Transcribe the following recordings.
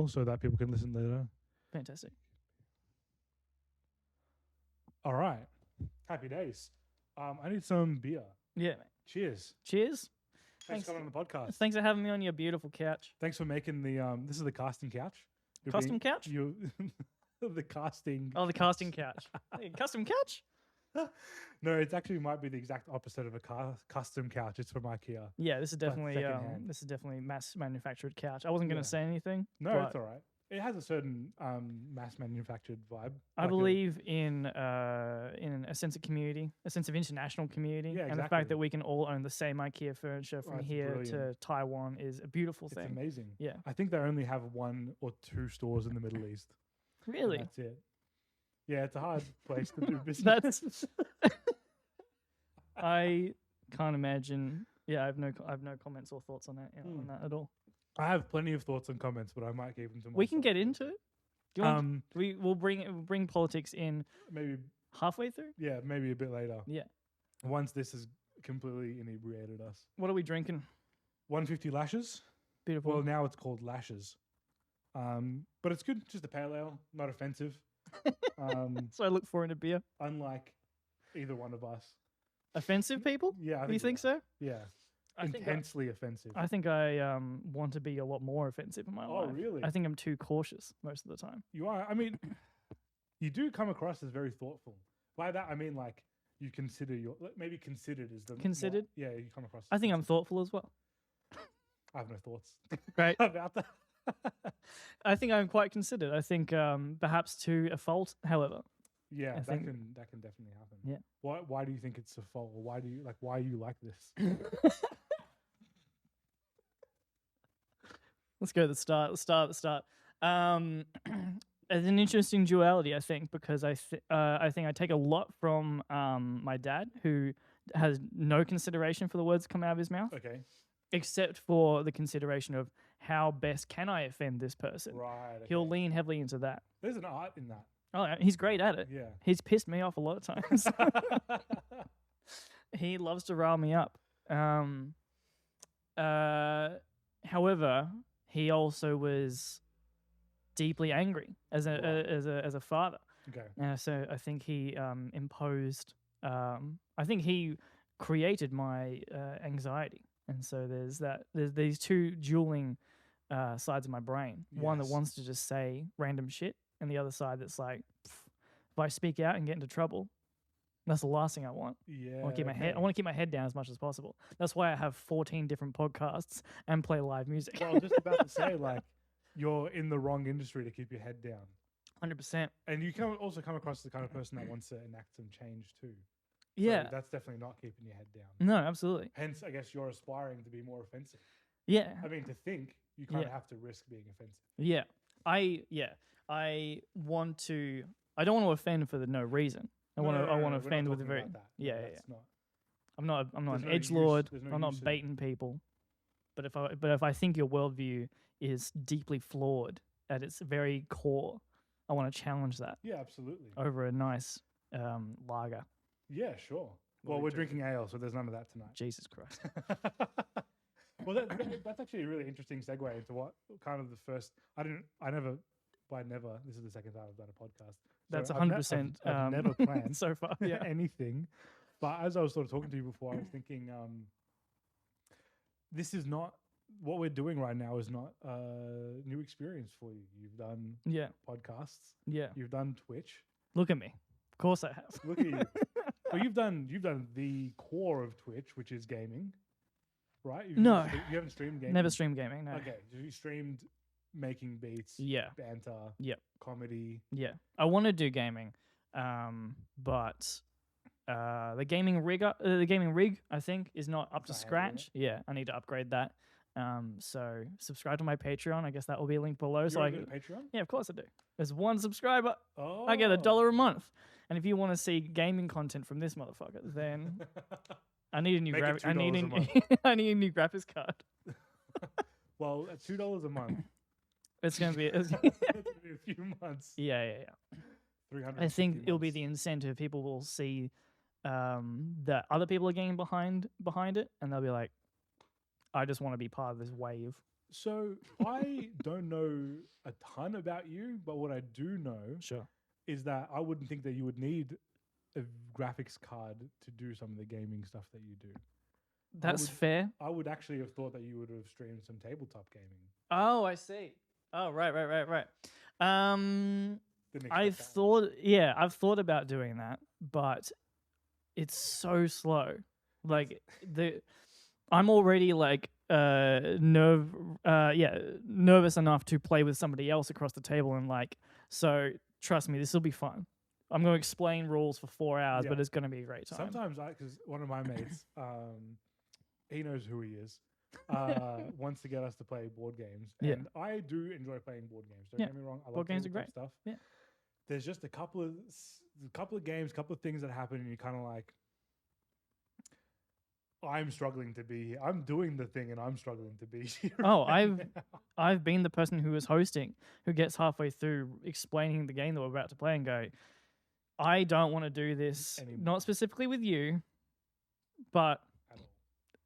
well so that people can listen later. Fantastic. All right. Happy days. I need some beer. Yeah, mate. Cheers. Cheers. Thanks for coming on the podcast. Thanks for having me on your beautiful couch. Thanks for making the this is the casting couch. Custom couch? You the casting. Oh, the casting couch. Hey, custom couch? No, it actually might be the exact opposite of a custom couch. It's from IKEA. Yeah, this is definitely secondhand. mass manufactured couch. I wasn't going to say anything. No, but it's all right. It has a certain mass manufactured vibe. I believe in a sense of community, a sense of international community, Yeah, and the fact that we can all own the same IKEA furniture from here to Taiwan is a beautiful thing. It's amazing. Yeah, I think they only have 1 or 2 stores in the Middle East. Really? That's it. Yeah, it's a hard place to do business. I can't imagine. Yeah, I have no comments or thoughts on that on that at all. I have plenty of thoughts and comments, but I might keep them to myself. We can get into it. Do you want we'll bring politics in maybe halfway through. Yeah, maybe a bit later. Yeah. Once this has completely inebriated us. What are we drinking? 150 lashes. Beautiful. Well, now it's called lashes. But it's good. Just a pale ale, not offensive. So I look for in a beer. Unlike either one of us. Offensive people? Yeah. You think so? Yeah. Intensely offensive. I think I want to be a lot more offensive in my life. Oh, really? I think I'm too cautious most of the time. You are. I mean, you do come across as very thoughtful. By that, I mean, like, you consider maybe considered is the... Considered? Yeah, you come across... I think I'm thoughtful as well. I have no thoughts. Great. about that. I think I'm quite considered. I think perhaps to a fault, however. Yeah, that can definitely happen. Yeah. Why do you think it's a fault? Or why are you like this? Let's go to the start. Let's start at the start. It's an interesting duality, I think, because I think I take a lot from my dad, who has no consideration for the words that come out of his mouth. Okay. Except for the consideration of how best can I offend this person. Right. Okay. He'll lean heavily into that. There's an art in that. Oh, he's great at it. Yeah. He's pissed me off a lot of times. He loves to rile me up. However, he also was deeply angry as a father. Okay. So I think he imposed. I think he created my anxiety, and so there's these two dueling sides of my brain. Yes. One that wants to just say random shit, and the other side that's like, if I speak out and get into trouble, that's the last thing I want. Yeah. I want to keep my head down as much as possible. That's why I have 14 different podcasts and play live music. Well, I was just about to say, like, you're in the wrong industry to keep your head down. 100%. And you also come across the kind of person that wants to enact some change too. Yeah. So that's definitely not keeping your head down. No, absolutely. Hence, I guess you're aspiring to be more offensive. Yeah. I mean, to think, you kind of have to risk being offensive. Yeah. I don't want to offend for no reason. I want to offend with a very I'm not an edgelord. I'm not baiting people. But if I think your worldview is deeply flawed at its very core, I want to challenge that. Yeah, absolutely. Over a nice lager. Yeah, sure. Well, we're drinking ale, so there's none of that tonight. Jesus Christ. Well, that's actually a really interesting segue into what kind of the first. This is the second time I've done a podcast. That's 100%. I've never planned so far. Yeah, anything. But as I was sort of talking to you before, I was thinking, this is not what we're doing right now. Is not a new experience for you. You've done podcasts. Yeah, you've done Twitch. Look at me. Of course I have. Look at you. Well, you've done the core of Twitch, which is gaming, right? You haven't streamed gaming. Never streamed gaming. No. Okay, so you streamed making beats. Yeah. Banter. Yep. Comedy. Yeah, I want to do gaming, but the gaming rig, I think, is not up to scratch. Yeah, I need to upgrade that. So subscribe to my Patreon. I guess that will be linked below. You go to Patreon? Yeah, of course I do. There's one subscriber. Oh. I get $1 a month. And if you want to see gaming content from this motherfucker, then I need a new I need a new graphics card. Well, at $2 a month. It's gonna be a few months. Yeah. 300. I think it'll be the incentive. People will see that other people are getting behind it, and they'll be like, I just want to be part of this wave. So I don't know a ton about you, but what I do know Sure. is that I wouldn't think that you would need a graphics card to do some of the gaming stuff that you do. That's would- fair. I would actually have thought that you would have streamed some tabletop gaming. Oh, I see. Oh, right. Didn't I've expect that one. I've thought about doing that, but it's so slow. Like I'm already like nervous enough to play with somebody else across the table, and like, so trust me, this will be fun. I'm going to explain rules for 4 hours, Yeah. but it's going to be a great time. Sometimes because one of my mates, he knows who he is, wants to get us to play board games. Yeah. And I do enjoy playing board games. Don't Yeah. get me wrong. I love Board games are tabletop great. stuff. Yeah. There's just a couple of games, couple of things that happen, and you're kind of like, I'm struggling to be here. I'm doing the thing, and I'm struggling to be here. Oh, right now. I've been the person who was hosting, who gets halfway through explaining the game that we're about to play and go, I don't want to do this, Anymore. not specifically with you, but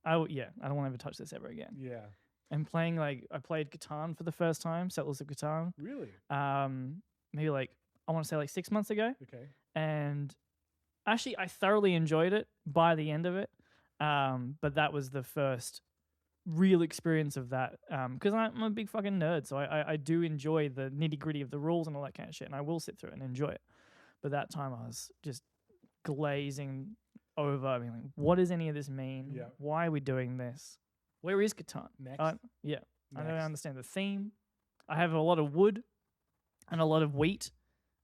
At all. I don't want to ever touch this ever again. Yeah. And playing, like, I played Catan for the first time, Settlers of Catan, Really? maybe like, I want to say like 6 months ago. Okay. And actually, I thoroughly enjoyed it by the end of it. But that was the first real experience of that. Because I'm a big fucking nerd, so I do enjoy the nitty gritty of the rules and all that kind of shit, and I will sit through it and enjoy it. But that time I was just glazing over. I mean, like, what does any of this mean? Yeah. Why are we doing this? Where is Catan? Next. I don't Next. understand the theme. I have a lot of wood and a lot of wheat.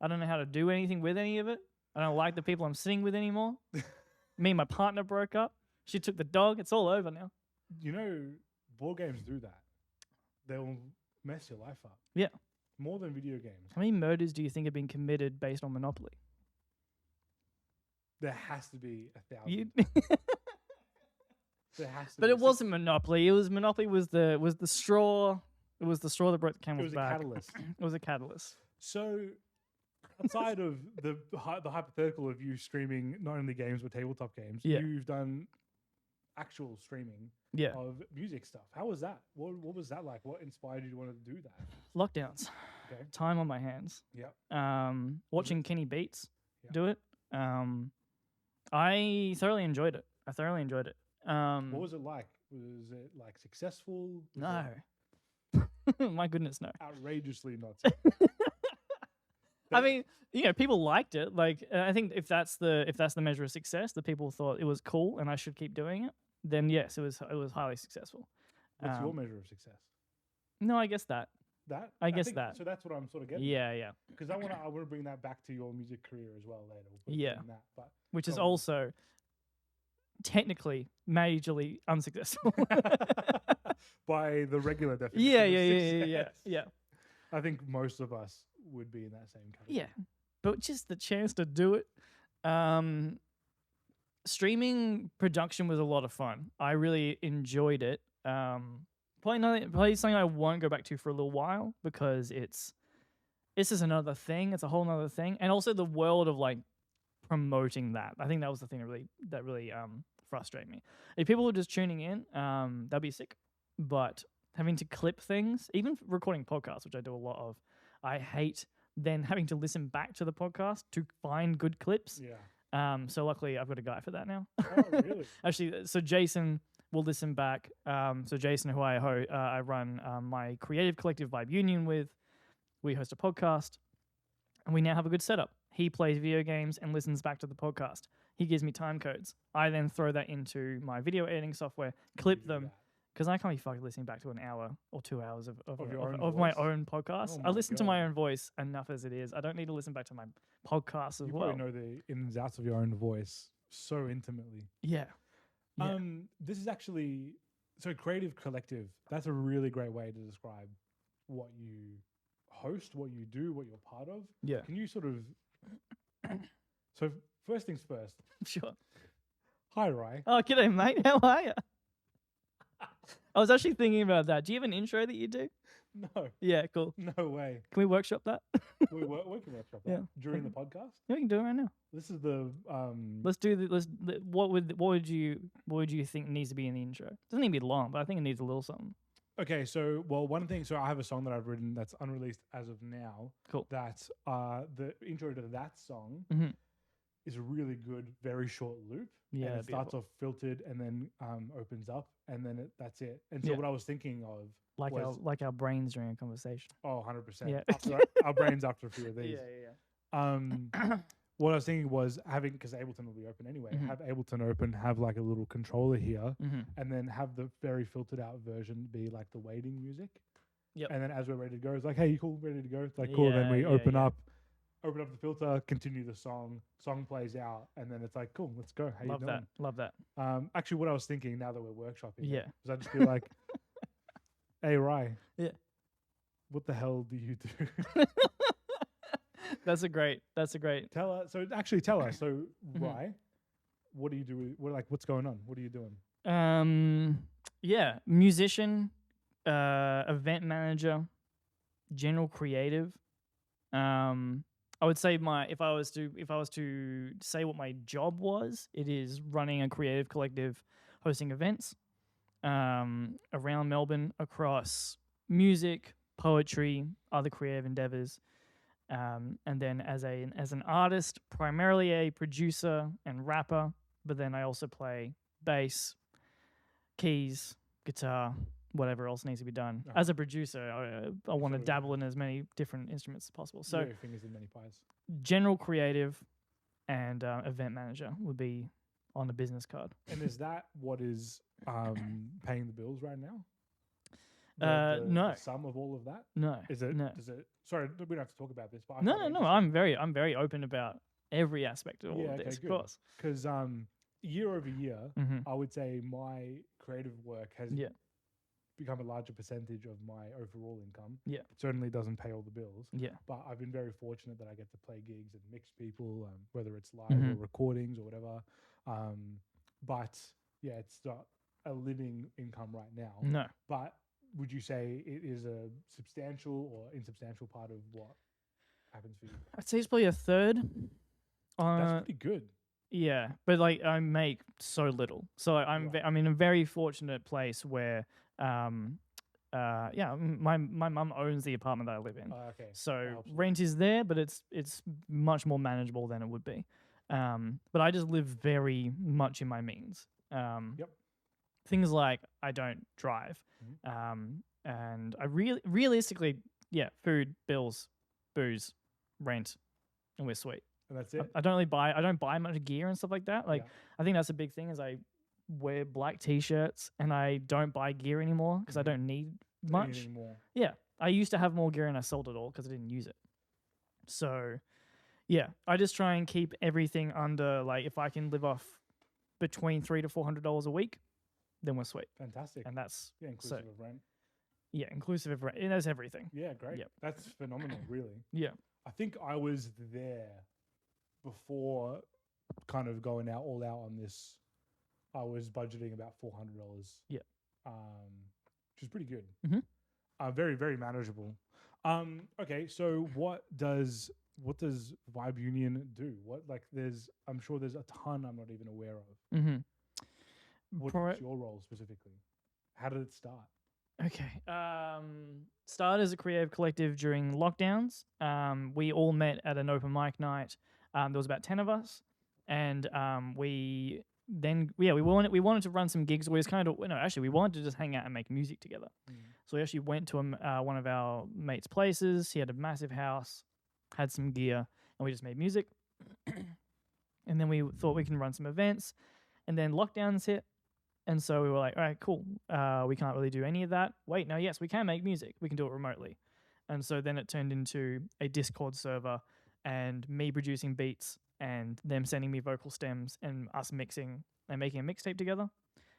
I don't know how to do anything with any of it. I don't like the people I'm sitting with anymore. Me and my partner broke up. She took the dog. It's all over now. You know, board games do that. They'll mess your life up. Yeah. More than video games. How many murders do you think have been committed based on Monopoly? There has to be 1,000. You, There has to but be it wasn't Monopoly. It was Monopoly was the straw. It was the straw that broke the It camel's was a back. catalyst. It was a catalyst. So, outside of the hypothetical of you streaming not only games but tabletop games, Yeah. you've done actual streaming Yeah. of music stuff. How was that? What was that like? What inspired you to want to do that? Lockdowns. Okay. Time on my hands. Yep. Watching Kenny Beats Yeah. do it. I thoroughly enjoyed it. What was it like? Was it like successful? Was No. it My goodness, no. outrageously not. I mean, people liked it. Like, I think if that's the measure of success, the people thought it was cool and I should keep doing it, then yes, it was highly successful. What's your measure of success? No, I guess that. That I guess think- that. So that's what I'm sort of getting. Yeah. Because I want to bring that back to your music career as well later. We'll put a Yeah. pin in that, but Which is Go on. also technically majorly unsuccessful. by the regular definition. yeah. of success. Yeah. I think most of us would be in that same category. Yeah. But just the chance to do it. Streaming production was a lot of fun. I really enjoyed it. Probably something I won't go back to for a little while because it's just another thing. It's a whole nother thing. And also the world of like promoting that. I think that was the thing that really frustrated me. If people were just tuning in, that'd be sick. But having to clip things, even recording podcasts, which I do a lot of, I hate then having to listen back to the podcast to find good clips. Yeah. So luckily I've got a guy for that now. Oh, really? Actually, so Jason will listen back. So Jason, who I run my creative collective Vibe Union with, we host a podcast, and we now have a good setup. He plays video games and listens back to the podcast. He gives me time codes. I then throw that into my video editing software, clip do them, that. because I can't be fucking listening back to an hour or 2 hours of your own my voice? own podcast. Oh I my listen to my God. own voice enough as it is. I don't need to listen back to my podcast as You well. probably know the ins and outs of your own voice so intimately. Yeah. Yeah. This is actually so creative collective. That's a really great way to describe what you host, what you do, what you're part of. Yeah. Can you sort of? So first things first. Sure. Hi, Rye. Oh, g'day, mate. How are you? I was actually thinking about that. Do you have an intro that you do? No, Yeah, cool. no way. Can we workshop that? We can workshop that Yeah. during the podcast. Yeah, we can do it right now. This is the Let's do what would you think needs to be in the intro? Doesn't need to be long, but I think it needs a little something. Okay, so one thing. So I have a song that I've written that's unreleased as of now. Cool. That the intro to that song Mm-hmm. is a really good, very short loop. Yeah, And it starts beautiful. off filtered and then opens up and then that's it. And so Yeah. what I was thinking of Like was our brains during a conversation. 100%. Yeah. After our brains after a few of these. Um, what I was thinking was having, because Ableton will be open anyway, Mhm. have Ableton open, have like a little controller here, Mm-hmm. and then have the very filtered out version be like the waiting music. Yep. And then as we're ready to go, it's like, hey, you cool, ready to go? It's like, cool. Then Yeah, we yeah, open yeah. up the filter, continue the song plays out, and then it's like, cool, let's go. How Love you that. doing? Love that. Actually, what I was thinking now that we're workshopping, Yeah. is I just be like, hey, Rye, Yeah. what the hell do you do? That's a great. Tell us. So actually, tell us. So, Mhm. Rye, what do you do? What's going on? What are you doing? Yeah, musician, event manager, general creative. I would say if I was to say what my job was, it is running a creative collective, hosting events, around Melbourne across music, poetry, other creative endeavors. And then as an artist, primarily a producer and rapper, but then I also play bass, keys, guitar, whatever else needs to be done. Oh. As a producer, I want to So, dabble in as many different instruments as possible. So your fingers in many pies. general creative and event manager would be on the business card. And is that what is paying the bills right now? No. The sum of all of that? No. Is it? No. Does it? Sorry, we don't have to talk about this. But No. I'm very open about every aspect of all of this, good. of course. Because year over year, Mm-hmm. I would say my creative work has Yeah. become a larger percentage of my overall income. Yeah. It certainly doesn't pay all the bills. Yeah. But I've been very fortunate that I get to play gigs and mix people, whether it's live Mhm. or recordings or whatever. But yeah, it's not a living income right now. No. But would you say it is a substantial or insubstantial part of what happens for you? I'd say it's probably a third. That's pretty good. Yeah, but like I make so little, so I'm Right. I'm in a very fortunate place where my mum owns the apartment that I live in, Okay. so helps. rent is there, but it's much more manageable than it would be. But I just live very much in my means. Yep. Things like I don't drive, Mhm. and I realistically, food, bills, booze, rent, and we're sweet. And that's it. I don't buy much gear and stuff like that. Like, Yeah. I think that's a big thing is I wear black t-shirts and I don't buy gear anymore because I Mhm. don't need much. Anything more. Yeah, I used to have more gear and I sold it all because I didn't use it. So, yeah, I just try and keep everything under, like, if I can live off between $300 to $400 a week, then we're sweet. Fantastic. And that's inclusive of rent. inclusive of rent. That's everything. Yeah, great. Yep. That's phenomenal, really. Yeah. I think I was there before kind of going all out on this. I was budgeting about $400. Yeah. Which is pretty good. Mhm. Very, very manageable. Okay, so what does Vibe Union do? I'm sure there's a ton I'm not even aware of. Mm-hmm. What's your role specifically? How did it start? Okay. Started as a creative collective during lockdowns. We all met at an open mic night. There was about 10 of us, and we wanted to run some gigs. We wanted to just hang out and make music together. So we actually went to one of our mates' places. He had a massive house, had some gear, and we just made music. And then we thought we can run some events, and then lockdowns hit. And so we were like, all right, cool. We can't really do any of that. Wait, no, yes, we can make music. We can do it remotely. And so then it turned into a Discord server and me producing beats and them sending me vocal stems and us mixing and making a mixtape together.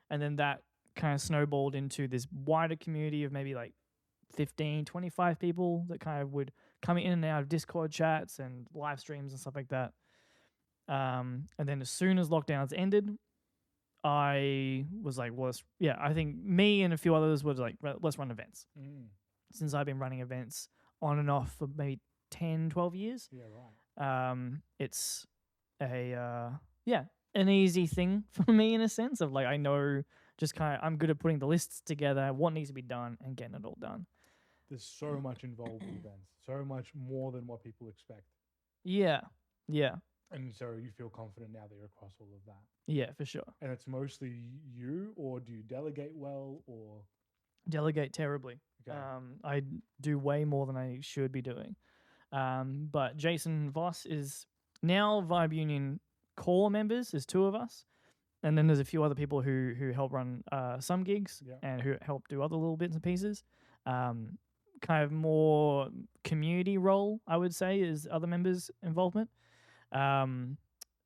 And then that kind of snowballed into this wider community of maybe like 15, 25 people that kind of would come in and out of Discord chats and live streams and stuff like that. And then as soon as lockdowns ended, I was like, I think me and a few others was like, let's run events. Since I've been running events on and off for maybe 10, 12 years. Yeah, right. It's an easy thing for me in a sense of like, I know just I'm good at putting the lists together, what needs to be done, and getting it all done. There's so much involved in events, so much more than what people expect. Yeah, yeah, And so you feel confident now that you're across all of that. yeah, for sure. And it's mostly you, or do you delegate well, or Delegate terribly. okay. I do way more than I should be doing. But Jason Voss is now Vibe Union core members. There's 2 of us, and then there's a few other people who help run some gigs Yeah. and who help do other little bits and pieces. Kind of more community role, I would say, is other members' involvement. So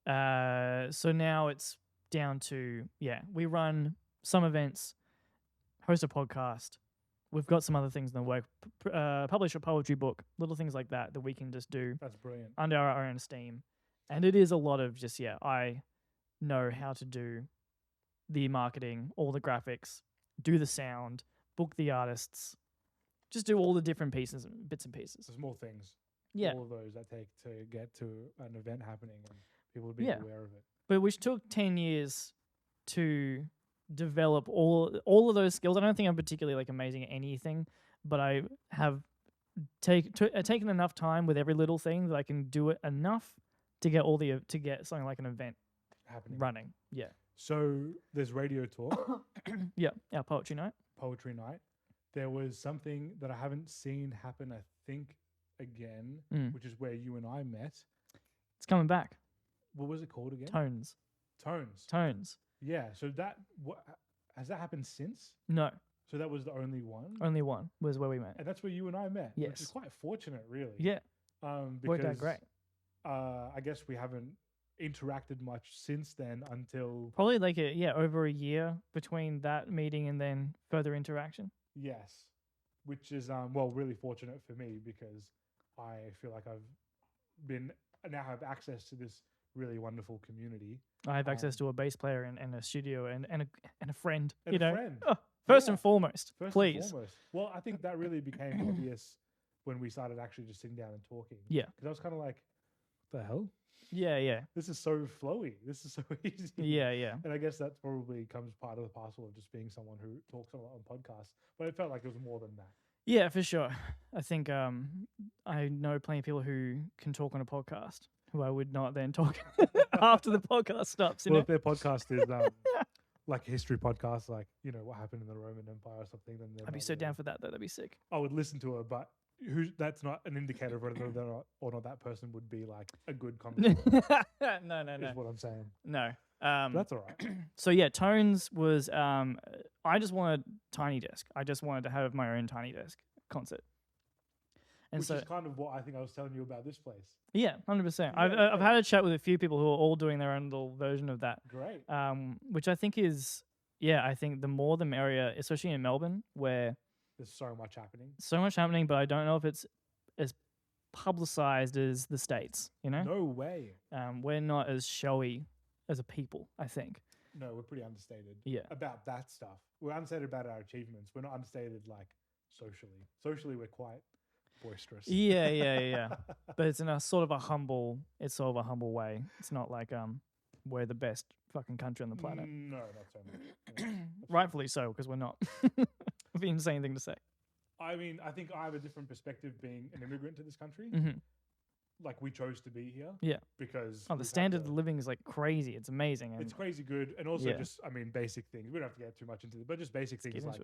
now it's down to we run some events, host a podcast. We've got some other things in the work, publish a poetry book, little things like that we can just do. That's brilliant. Under our own steam. And it is a lot of just, I know how to do the marketing, all the graphics, do the sound, book the artists, just do all the different pieces, bits and pieces. So small things. Yeah. All of those that take to get to an event happening and people being aware of it. But which took 10 years to develop all of those skills. I don't think I'm particularly amazing at anything, but I have taken enough time with every little thing that I can do it enough to get something like an event Happening. running. Yeah. So there's Radio Talk. Yeah, our poetry night. Poetry night. There was something that I haven't seen happen, I think, again, which is where you and I met. It's coming back. What was it called again? Tones. Tones. Yeah. So has that happened since? No. So that was the only one? Only one was where we met. And that's where you and I met. Yes. Which is quite fortunate, really. Yeah. Because, worked out great. I guess we haven't interacted much since then until... Probably over a year between that meeting and then further interaction. Yes. Which is, really fortunate for me because I feel like I now have access to this really wonderful community. I have access to a bass player and a studio and a friend. And a friend. Oh, first and foremost, please. And foremost. Well, I think that really became obvious when we started actually just sitting down and talking. Yeah. Because I was kind of like, what the hell? Yeah. This is so flowy. This is so easy. Yeah. And I guess that probably comes part of the parcel of just being someone who talks a lot on podcasts. But it felt like it was more than that. Yeah, for sure. I think I know plenty of people who can talk on a podcast who I would not then talk after the podcast stops. If their podcast is like a history podcast, like, what happened in the Roman Empire or something, then I'd be so down for that, though. That'd be sick. I would listen to it, but that's not an indicator of whether or not that person would be like a good conversation. No. Is what I'm saying. No. That's all right. So Tones was I just wanted Tiny Desk. I just wanted to have my own Tiny Desk concert. And Which is kind of what I think I was telling you about this place. Yeah, 100%. Yeah, I've had a chat with a few people who are all doing their own little version of that. Great. Which I think is, I think the more the merrier, especially in Melbourne, where there's so much happening. But I don't know if it's as publicized as the States, No way. We're not as showy as a people, I think. No, we're pretty understated. Yeah. About that stuff. We're understated about our achievements. We're not understated like socially. Socially, we're quite boisterous. Yeah. But it's in a sort of a humble way. It's not like we're the best fucking country on the planet. No, not so much. No. Rightfully so, because we're not. It'd be an insane thing to say. I mean, I think I have a different perspective being an immigrant to this country. Mm-hmm. Like, we chose to be here. Yeah. Because... the standard of living is like crazy. It's amazing. And it's crazy good. And also basic things. We don't have to get too much into it, but just basic things like,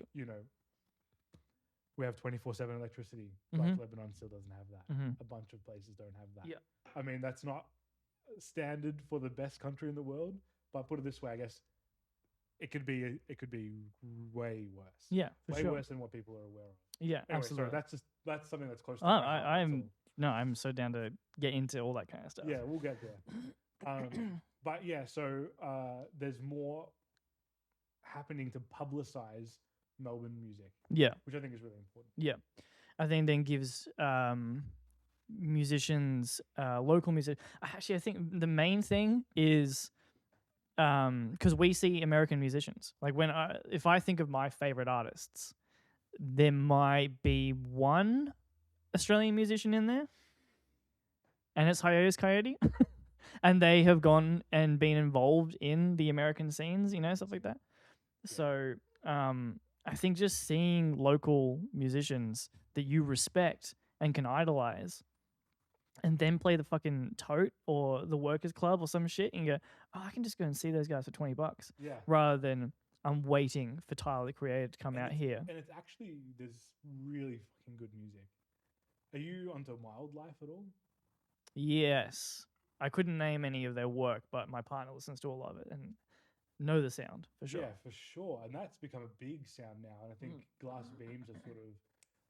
we have 24/7 electricity. Like Lebanon still doesn't have that. Mm-hmm. A bunch of places don't have that. Yeah. I mean, that's not standard for the best country in the world, but put it this way, I guess it could be way worse. Yeah, for way sure. worse than what people are aware of. Yeah, Anyway, absolutely. So that's something that's close to my heart. I'm so down to get into all that kind of stuff. Yeah, we'll get there. But yeah, so there's more happening to publicize Melbourne music. Yeah. Which I think is really important. Yeah. I think then gives musicians, local music. Actually, I think the main thing is because we see American musicians. Like if I think of my favorite artists, there might be one Australian musician in there, and it's Hiatus Coyote. And they have gone and been involved in the American scenes, stuff like that. So I think just seeing local musicians that you respect and can idolize, and then play the fucking Tote or the Workers Club or some shit, and go, oh, I can just go and see those guys for $20, Yeah. rather than I'm waiting for Tyler the Creator to come out here. And it's actually, there's really fucking good music. Are you onto Wildlife at all? Yes, I couldn't name any of their work, but my partner listens to a lot of it and know the sound for sure. Yeah, for sure. And that's become a big sound now. And I think Glass Beams are sort of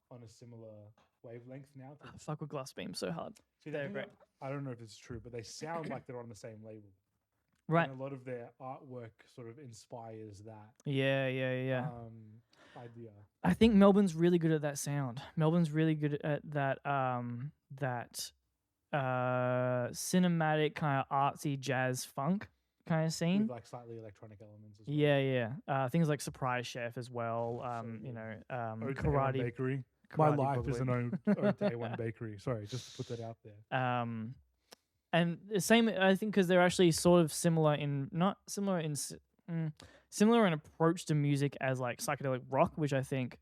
on a similar wavelength now. I fuck with Glass Beam so hard. See, They're great. I don't know if it's true, but they sound like they're on the same label. Right. And a lot of their artwork sort of inspires that Yeah. idea. I think Melbourne's really good at that sound. Melbourne's really good at that cinematic kind of artsy jazz funk kind of scene. With like slightly electronic elements as well. Yeah. Things like Surprise Chef as well. Karate Bakery. Karate My life Boogaloo. is an ode to A1 Bakery. Sorry, just to put that out there. And the same, I think, because they're actually sort of similar in similar in approach to music as like psychedelic rock, which I think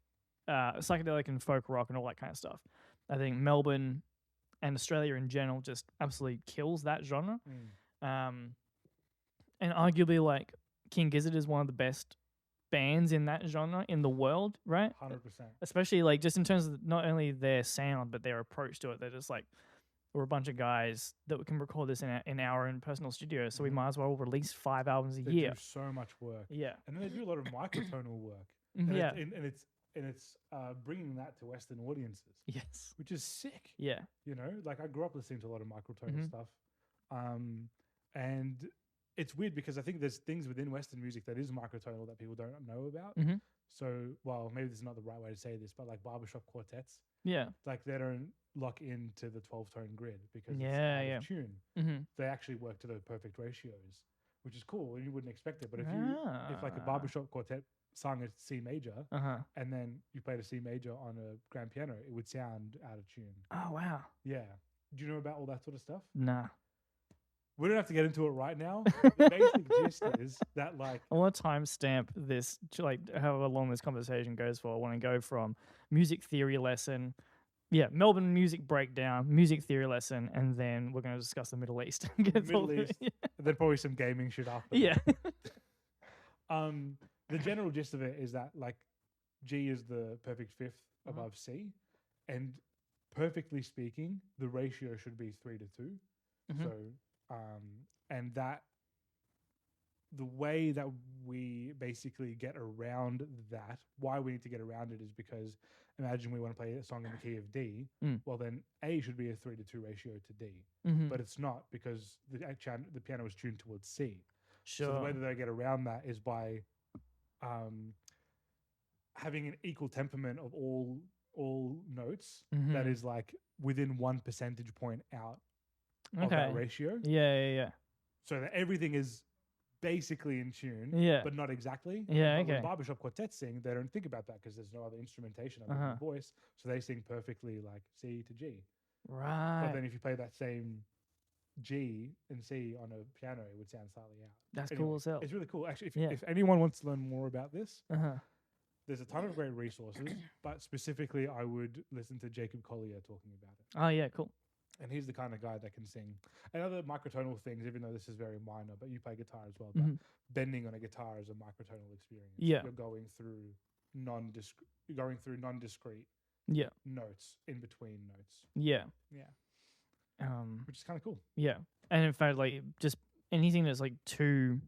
psychedelic and folk rock and all that kind of stuff. I think Melbourne and Australia in general just absolutely kills that genre. And arguably, like, King Gizzard is one of the best bands in that genre in the world, right? 100%. Especially like just in terms of not only their sound but their approach to it. They're just like, we're a bunch of guys that can record this in our own personal studio, so we might as well release 5 albums a year. They do so much work. Yeah, and then they do a lot of microtonal work. Yeah. And it's bringing that to Western audiences. Yes, which is sick. Yeah, you know, like I grew up listening to a lot of microtonal stuff, and it's weird because I think there's things within Western music that is microtonal that people don't know about. So, well, maybe this is not the right way to say this, but like barbershop quartets, like they don't lock into the 12-tone grid because it's out of tune. They actually work to the perfect ratios, which is cool, and you wouldn't expect it. But if like a barbershop quartet sung a C major, and then you played a C major on a grand piano, it would sound out of tune. Oh wow! Yeah. Do you know about all that sort of stuff? Nah. We don't have to get into it right now. The basic gist is that, like, I want to timestamp this, like, however long this conversation goes for. I want to go from music theory lesson, Melbourne music breakdown, music theory lesson, and then we're going to discuss the Middle East. Middle East, and then probably some gaming shit after. Yeah. The general gist of it is that, like, G is the perfect fifth above C, and perfectly speaking, the ratio should be 3:2. So. And that the way that we basically get around that, why we need to get around it is because imagine we want to play a song in the key of D. Well, then A should be a 3:2 ratio to D, but it's not because the piano is tuned towards C. Sure. So the way that they get around that is by having an equal temperament of all notes that is like within 1 percentage point out of that ratio. Yeah. So that everything is basically in tune, but not exactly. Yeah, When barbershop quartets sing, they don't think about that because there's no other instrumentation other than the voice. So they sing perfectly like C to G. Right. But then if you play that same G and C on a piano, it would sound slightly out. That's cool as hell. It's really cool. Actually, if anyone wants to learn more about this, there's a ton of great resources, but specifically I would listen to Jacob Collier talking about it. Oh, yeah, cool. And he's the kind of guy that can sing. And other microtonal things, even though this is very minor, but you play guitar as well. But bending on a guitar is a microtonal experience. Yeah. You're going through non-discrete notes in between notes. Yeah. Which is kind of cool. Yeah. And in fact, like, just anything that's like too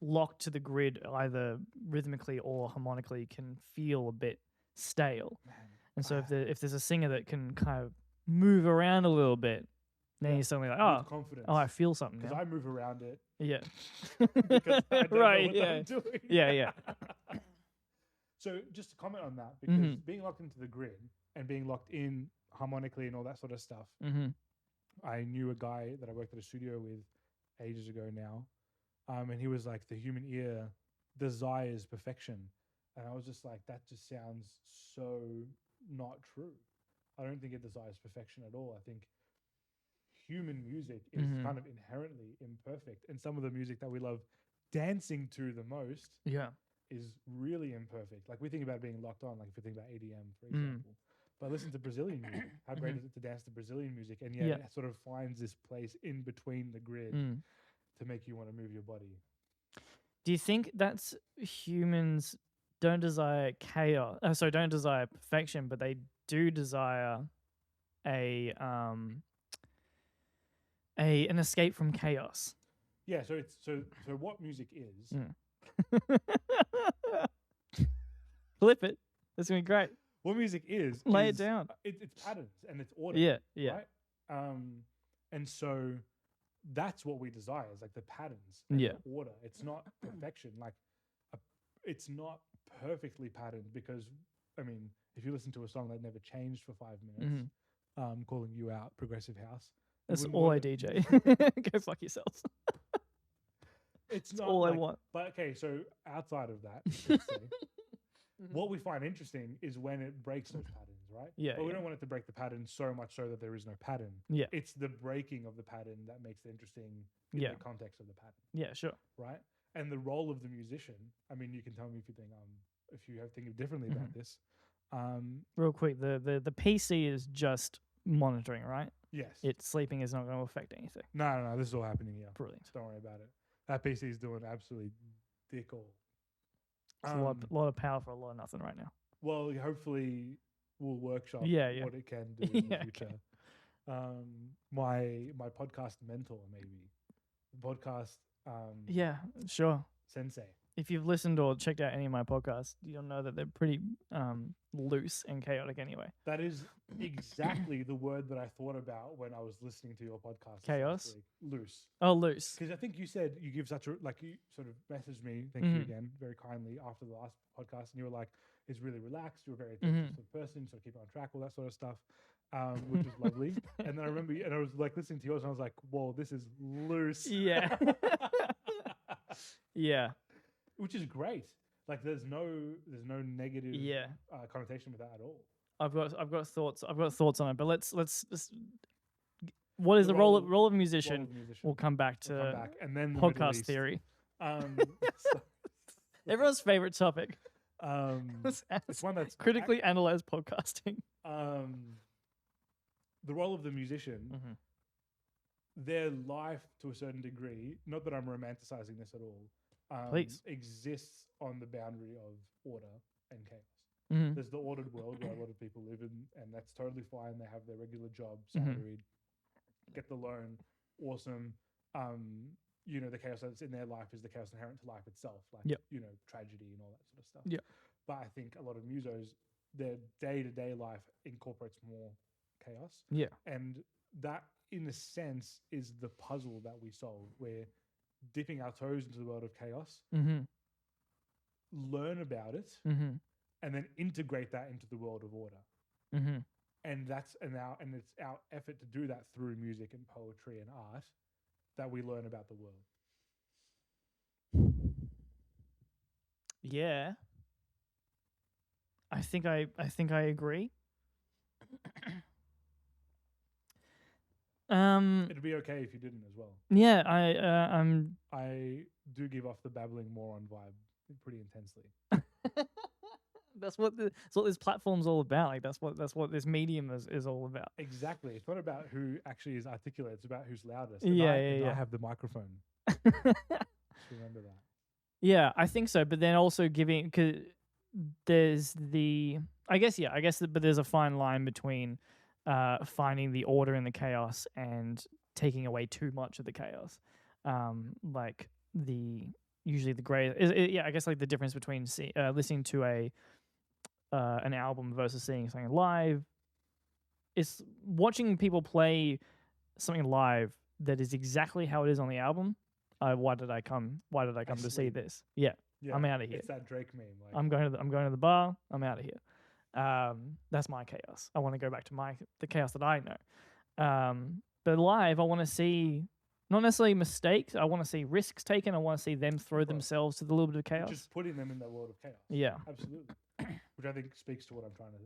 locked to the grid, either rhythmically or harmonically, can feel a bit stale. Man. And so if there's a singer that can kind of move around a little bit, then you're suddenly like, I feel something. Because I move around it. Yeah. Because I don't know what I'm doing. Yeah. So just to comment on that, because being locked into the grid and being locked in harmonically and all that sort of stuff, I knew a guy that I worked at a studio with ages ago now, and he was like, the human ear desires perfection. And I was just like, that just sounds so not true. I don't think it desires perfection at all. I think human music is kind of inherently imperfect. And some of the music that we love dancing to the most is really imperfect. Like we think about being locked on, like if you think about EDM, for example. But listen to Brazilian music. How great is it to dance to Brazilian music? And yet it sort of finds this place in between the grid to make you want to move your body. Do you think that's humans don't desire chaos? Don't desire perfection, but they do desire an escape from chaos. Yeah, so it's so what music is. Flip it. That's gonna be great. What music is lay it down. It's patterns and it's order. Yeah. Right? And so that's what we desire is like the patterns and the order. It's not perfection. Like it's not perfectly patterned because I mean, if you listen to a song that never changed for 5 minutes, calling you out, Progressive House. That's all I DJ. Go fuck yourselves. It's not all I want. But okay, so outside of that, let's say, what we find interesting is when it breaks those patterns, right? Yeah. But we don't want it to break the pattern so much so that there is no pattern. Yeah. It's the breaking of the pattern that makes it interesting in the context of the pattern. Yeah, sure. Right? And the role of the musician, I mean, you can tell me if you think differently about this. Real quick, the PC is just monitoring, right? Yes. It's sleeping is not going to affect anything. No, this is all happening here. Brilliant. Don't worry about it. That PC is doing absolutely dick all. It's a lot of power for a lot of nothing right now. Well, hopefully we'll workshop what it can do in the future. Okay. My podcast mentor, maybe. Podcast yeah, sure. Sensei. If you've listened or checked out any of my podcasts, you'll know that they're pretty loose and chaotic anyway. That is exactly the word that I thought about when I was listening to your podcast. Chaos? Loose. Oh, loose. Because I think you said you give such a, like you sort of messaged me, thank you again, very kindly after the last podcast, and you were like, it's really relaxed, you're a very attentive sort of person, so keep it on track, all that sort of stuff, which is lovely. And then I remember, and I was like listening to yours, and I was like, whoa, this is loose. Yeah. Yeah. Which is great. Like there's no negative connotation with that at all. I've got thoughts on it, but let's what is the role of a musician? We'll come back to and then podcast theory. Everyone's favorite topic. It's one that's critically analyzed podcasting. The role of the musician, their life to a certain degree, not that I'm romanticizing this at all, exists on the boundary of order and chaos. There's the ordered world where a lot of people live in, and that's totally fine. They have their regular job, salaried, get the loan, awesome. The chaos that's in their life is the chaos inherent to life itself, like tragedy and all that sort of stuff. Yeah. But I think a lot of musos, their day-to-day life incorporates more chaos. Yeah. And that, in a sense, is the puzzle that we solve. We're dipping our toes into the world of chaos, learn about it, and then integrate that into the world of order. And it's our effort to do that through music and poetry and art that we learn about the world. Yeah. I think I agree. It'd be okay if you didn't as well. Yeah, I do give off the babbling moron vibe pretty intensely. That's what this platform's all about. Like that's what this medium is all about. Exactly. It's not about who actually is articulate. It's about who's loudest. I have the microphone. Remember that. Yeah, I think so. But then also because there's but there's a fine line between finding the order in the chaos and taking away too much of the chaos. Usually the gray I guess like the difference between listening to an album versus seeing something live is watching people play something live that is exactly how it is on the album. Why did I come to see this? Yeah, I'm out of here. It's that Drake meme. Like, I'm going to the bar. I'm out of here. That's my chaos. I want to go back to the chaos that I know. But live, I want to see not necessarily mistakes. I want to see risks taken. I want to see them throw themselves to the little bit of chaos. Just putting them in that world of chaos. Yeah, absolutely. Which I think speaks to what I'm trying to.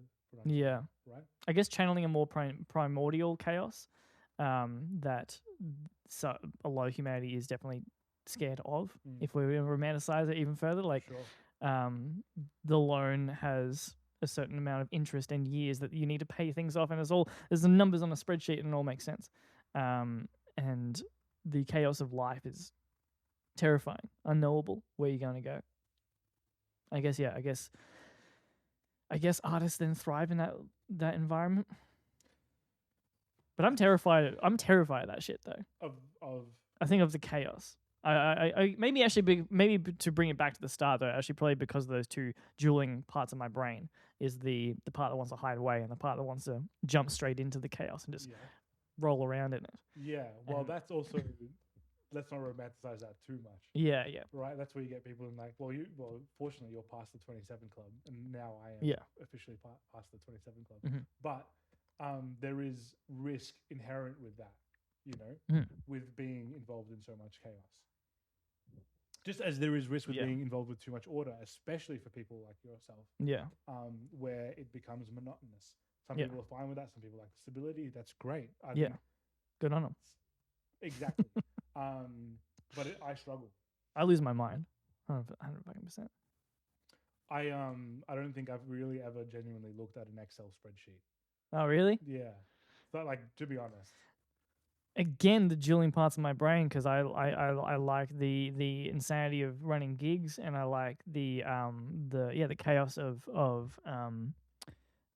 Right. I guess channeling a more primordial chaos that a lot of humanity is definitely scared of. If we romanticize it even further, like. Sure. the loan has a certain amount of interest and years that you need to pay things off, and there's the numbers on a spreadsheet and it all makes sense. And the chaos of life is terrifying, unknowable. Where you're going to go? I guess artists then thrive in that environment. But I'm terrified. I'm terrified of that shit though. I think of the chaos. I maybe to bring it back to the start though. Actually, probably because of those two dueling parts of my brain is the part that wants to hide away and the part that wants to jump straight into the chaos and just roll around in it. Yeah. Well, that's also. Let's not romanticize that too much. Yeah. Right? That's where you get people in like, fortunately, you're past the 27 club, and now I am officially past the 27 club. Mm-hmm. But there is risk inherent with that, with being involved in so much chaos. Just as there is risk with being involved with too much order, especially for people like yourself. Yeah. Where it becomes monotonous. Some people are fine with that. Some people like stability. That's great. I think good on them. Exactly. But I struggle. I lose my mind. 100%. I don't think I've really ever genuinely looked at an Excel spreadsheet. Oh, really? Yeah. But like, to be honest. Again, the dueling parts of my brain, because I like the insanity of running gigs, and I like the chaos of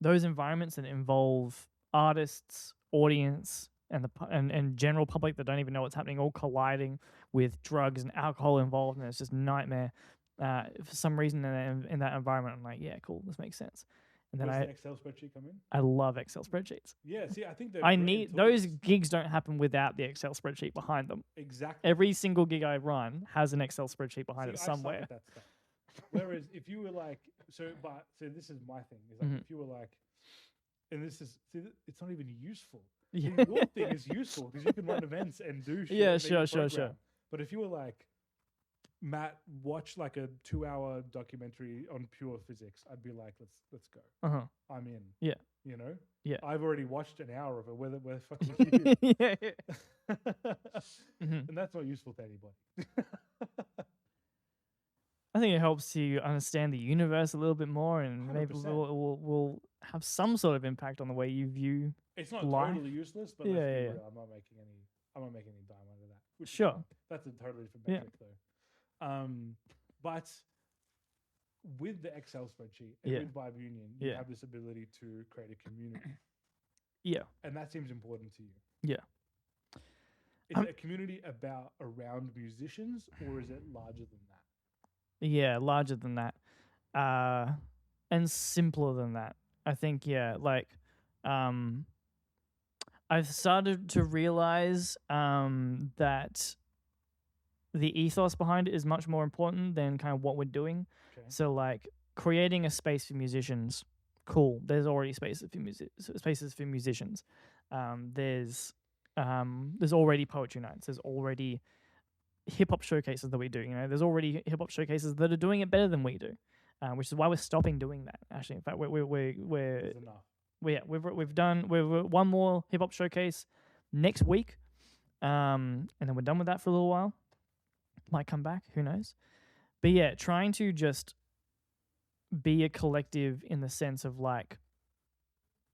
those environments that involve artists, audience, and general public that don't even know what's happening, all colliding with drugs and alcohol involved, and it's just nightmare. For some reason in that environment, I'm like, yeah, cool, this makes sense. And then the Excel spreadsheet come in? I love Excel spreadsheets. Yeah, see, I think I need those gigs don't happen without the Excel spreadsheet behind them. Exactly. Every single gig I run has an Excel spreadsheet behind it somewhere. That stuff. Whereas if you were like, so this is my thing. Is like if you were like, and this is it's not even useful. Yeah. The one thing is useful because you can run events and do shit. Yeah, sure. But if you were like, Matt, watch like a 2-hour documentary on pure physics, I'd be like, let's go. I'm in. Yeah. Yeah. I've already watched an hour of it. Where fucking yeah. And that's not useful to anybody. I think it helps you understand the universe a little bit more, and 100%. Maybe will have some sort of impact on the way you view. It's not life. Totally useless, but let's be real, I'm not making any dime out of that. Sure. That's a totally different metric though. But with the Excel spreadsheet and with Vibe Union, you have this ability to create a community. Yeah. And that seems important to you. Yeah. Is it a community around musicians, or is it larger than that? Yeah, larger than that. And simpler than that. I think, I've started to realize that the ethos behind it is much more important than kind of what we're doing. Okay. So, like, creating a space for musicians, cool. There's already spaces for musicians. There's already poetry nights. There's already hip hop showcases that we do. There's already hip hop showcases that are doing it better than we do, which is why we're stopping doing that. Actually, in fact, we've one more hip hop showcase next week, and then we're done with that for a little while. Might come back, who knows? But yeah, trying to just be a collective in the sense of like,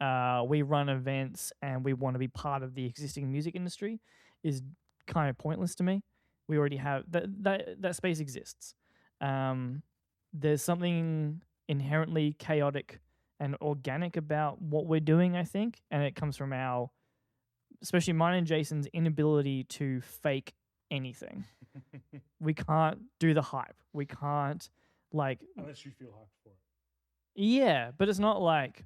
we run events and we want to be part of the existing music industry is kind of pointless to me. We already have that space exists. There's something inherently chaotic and organic about what we're doing, I think, and it comes from especially mine and Jason's inability to fake anything. We can't do the hype. We can't unless you feel hyped for it. Yeah, but it's not like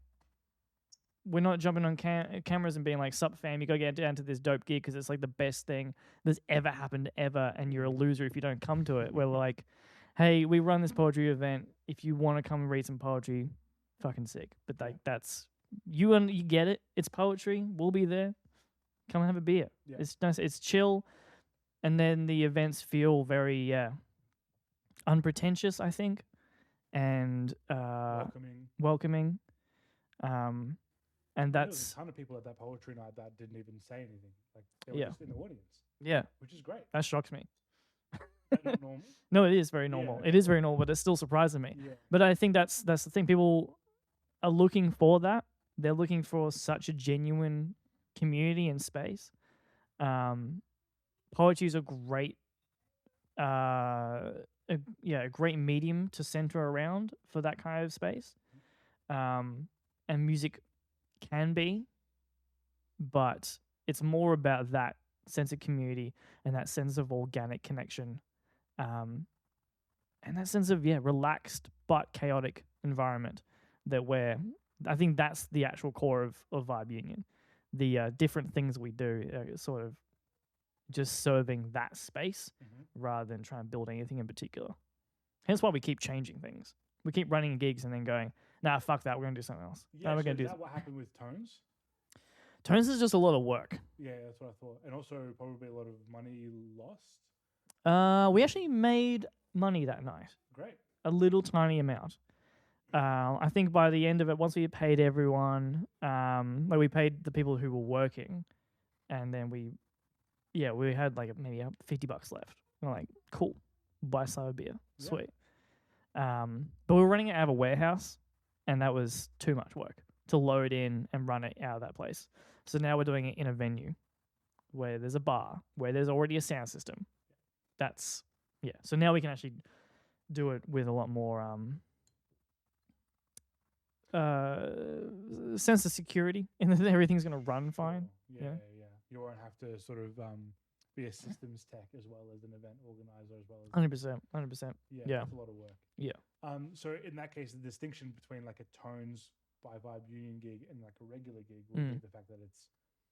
we're not jumping on cameras and being like, "Sup, fam, you gotta get down to this dope gig because it's like the best thing that's ever happened ever, and you're a loser if you don't come to it." We're like, "Hey, we run this poetry event. If you want to come and read some poetry, fucking sick." But like, that's you get it. It's poetry. We'll be there. Come and have a beer. Yeah. It's nice. It's chill. And then the events feel very unpretentious, I think, and welcoming. And that's there's a ton of people at that poetry night that didn't even say anything. Like they were just in the audience. Yeah, which is great. That shocks me. Is that not normal? No, it is very normal. Yeah. It is very normal, but it's still surprising me. Yeah. But I think that's the thing. People are looking for that. They're looking for such a genuine community and space. Poetry is a great, a great medium to center around for that kind of space. And music can be, but it's more about that sense of community and that sense of organic connection, and that sense of relaxed but chaotic environment I think that's the actual core of Vibe Union. The different things we do sort of just serving that space rather than trying to build anything in particular. Hence why we keep changing things. We keep running gigs and then going, nah, fuck that, we're going to do something else. Yeah, we're so gonna do is that what happened with Tones? Tones is just a lot of work. Yeah, that's what I thought. And also probably a lot of money lost. We actually made money that night. Great. A little tiny amount. I think by the end of it, once we paid everyone, like we paid the people who were working, and then we had like maybe $50 left. We're like, cool, buy a slab of beer, sweet. But we were running it out of a warehouse, and that was too much work to load in and run it out of that place. So now we're doing it in a venue where there's a bar, where there's already a sound system. So now we can actually do it with a lot more sense of security, and that everything's going to run fine. Yeah. You won't have to sort of be a systems tech as well as an event organizer as well as 100%. Yeah, that's a lot of work. Yeah. So in that case, the distinction between like a Tones by Vibe Union gig and like a regular gig would be the fact that it's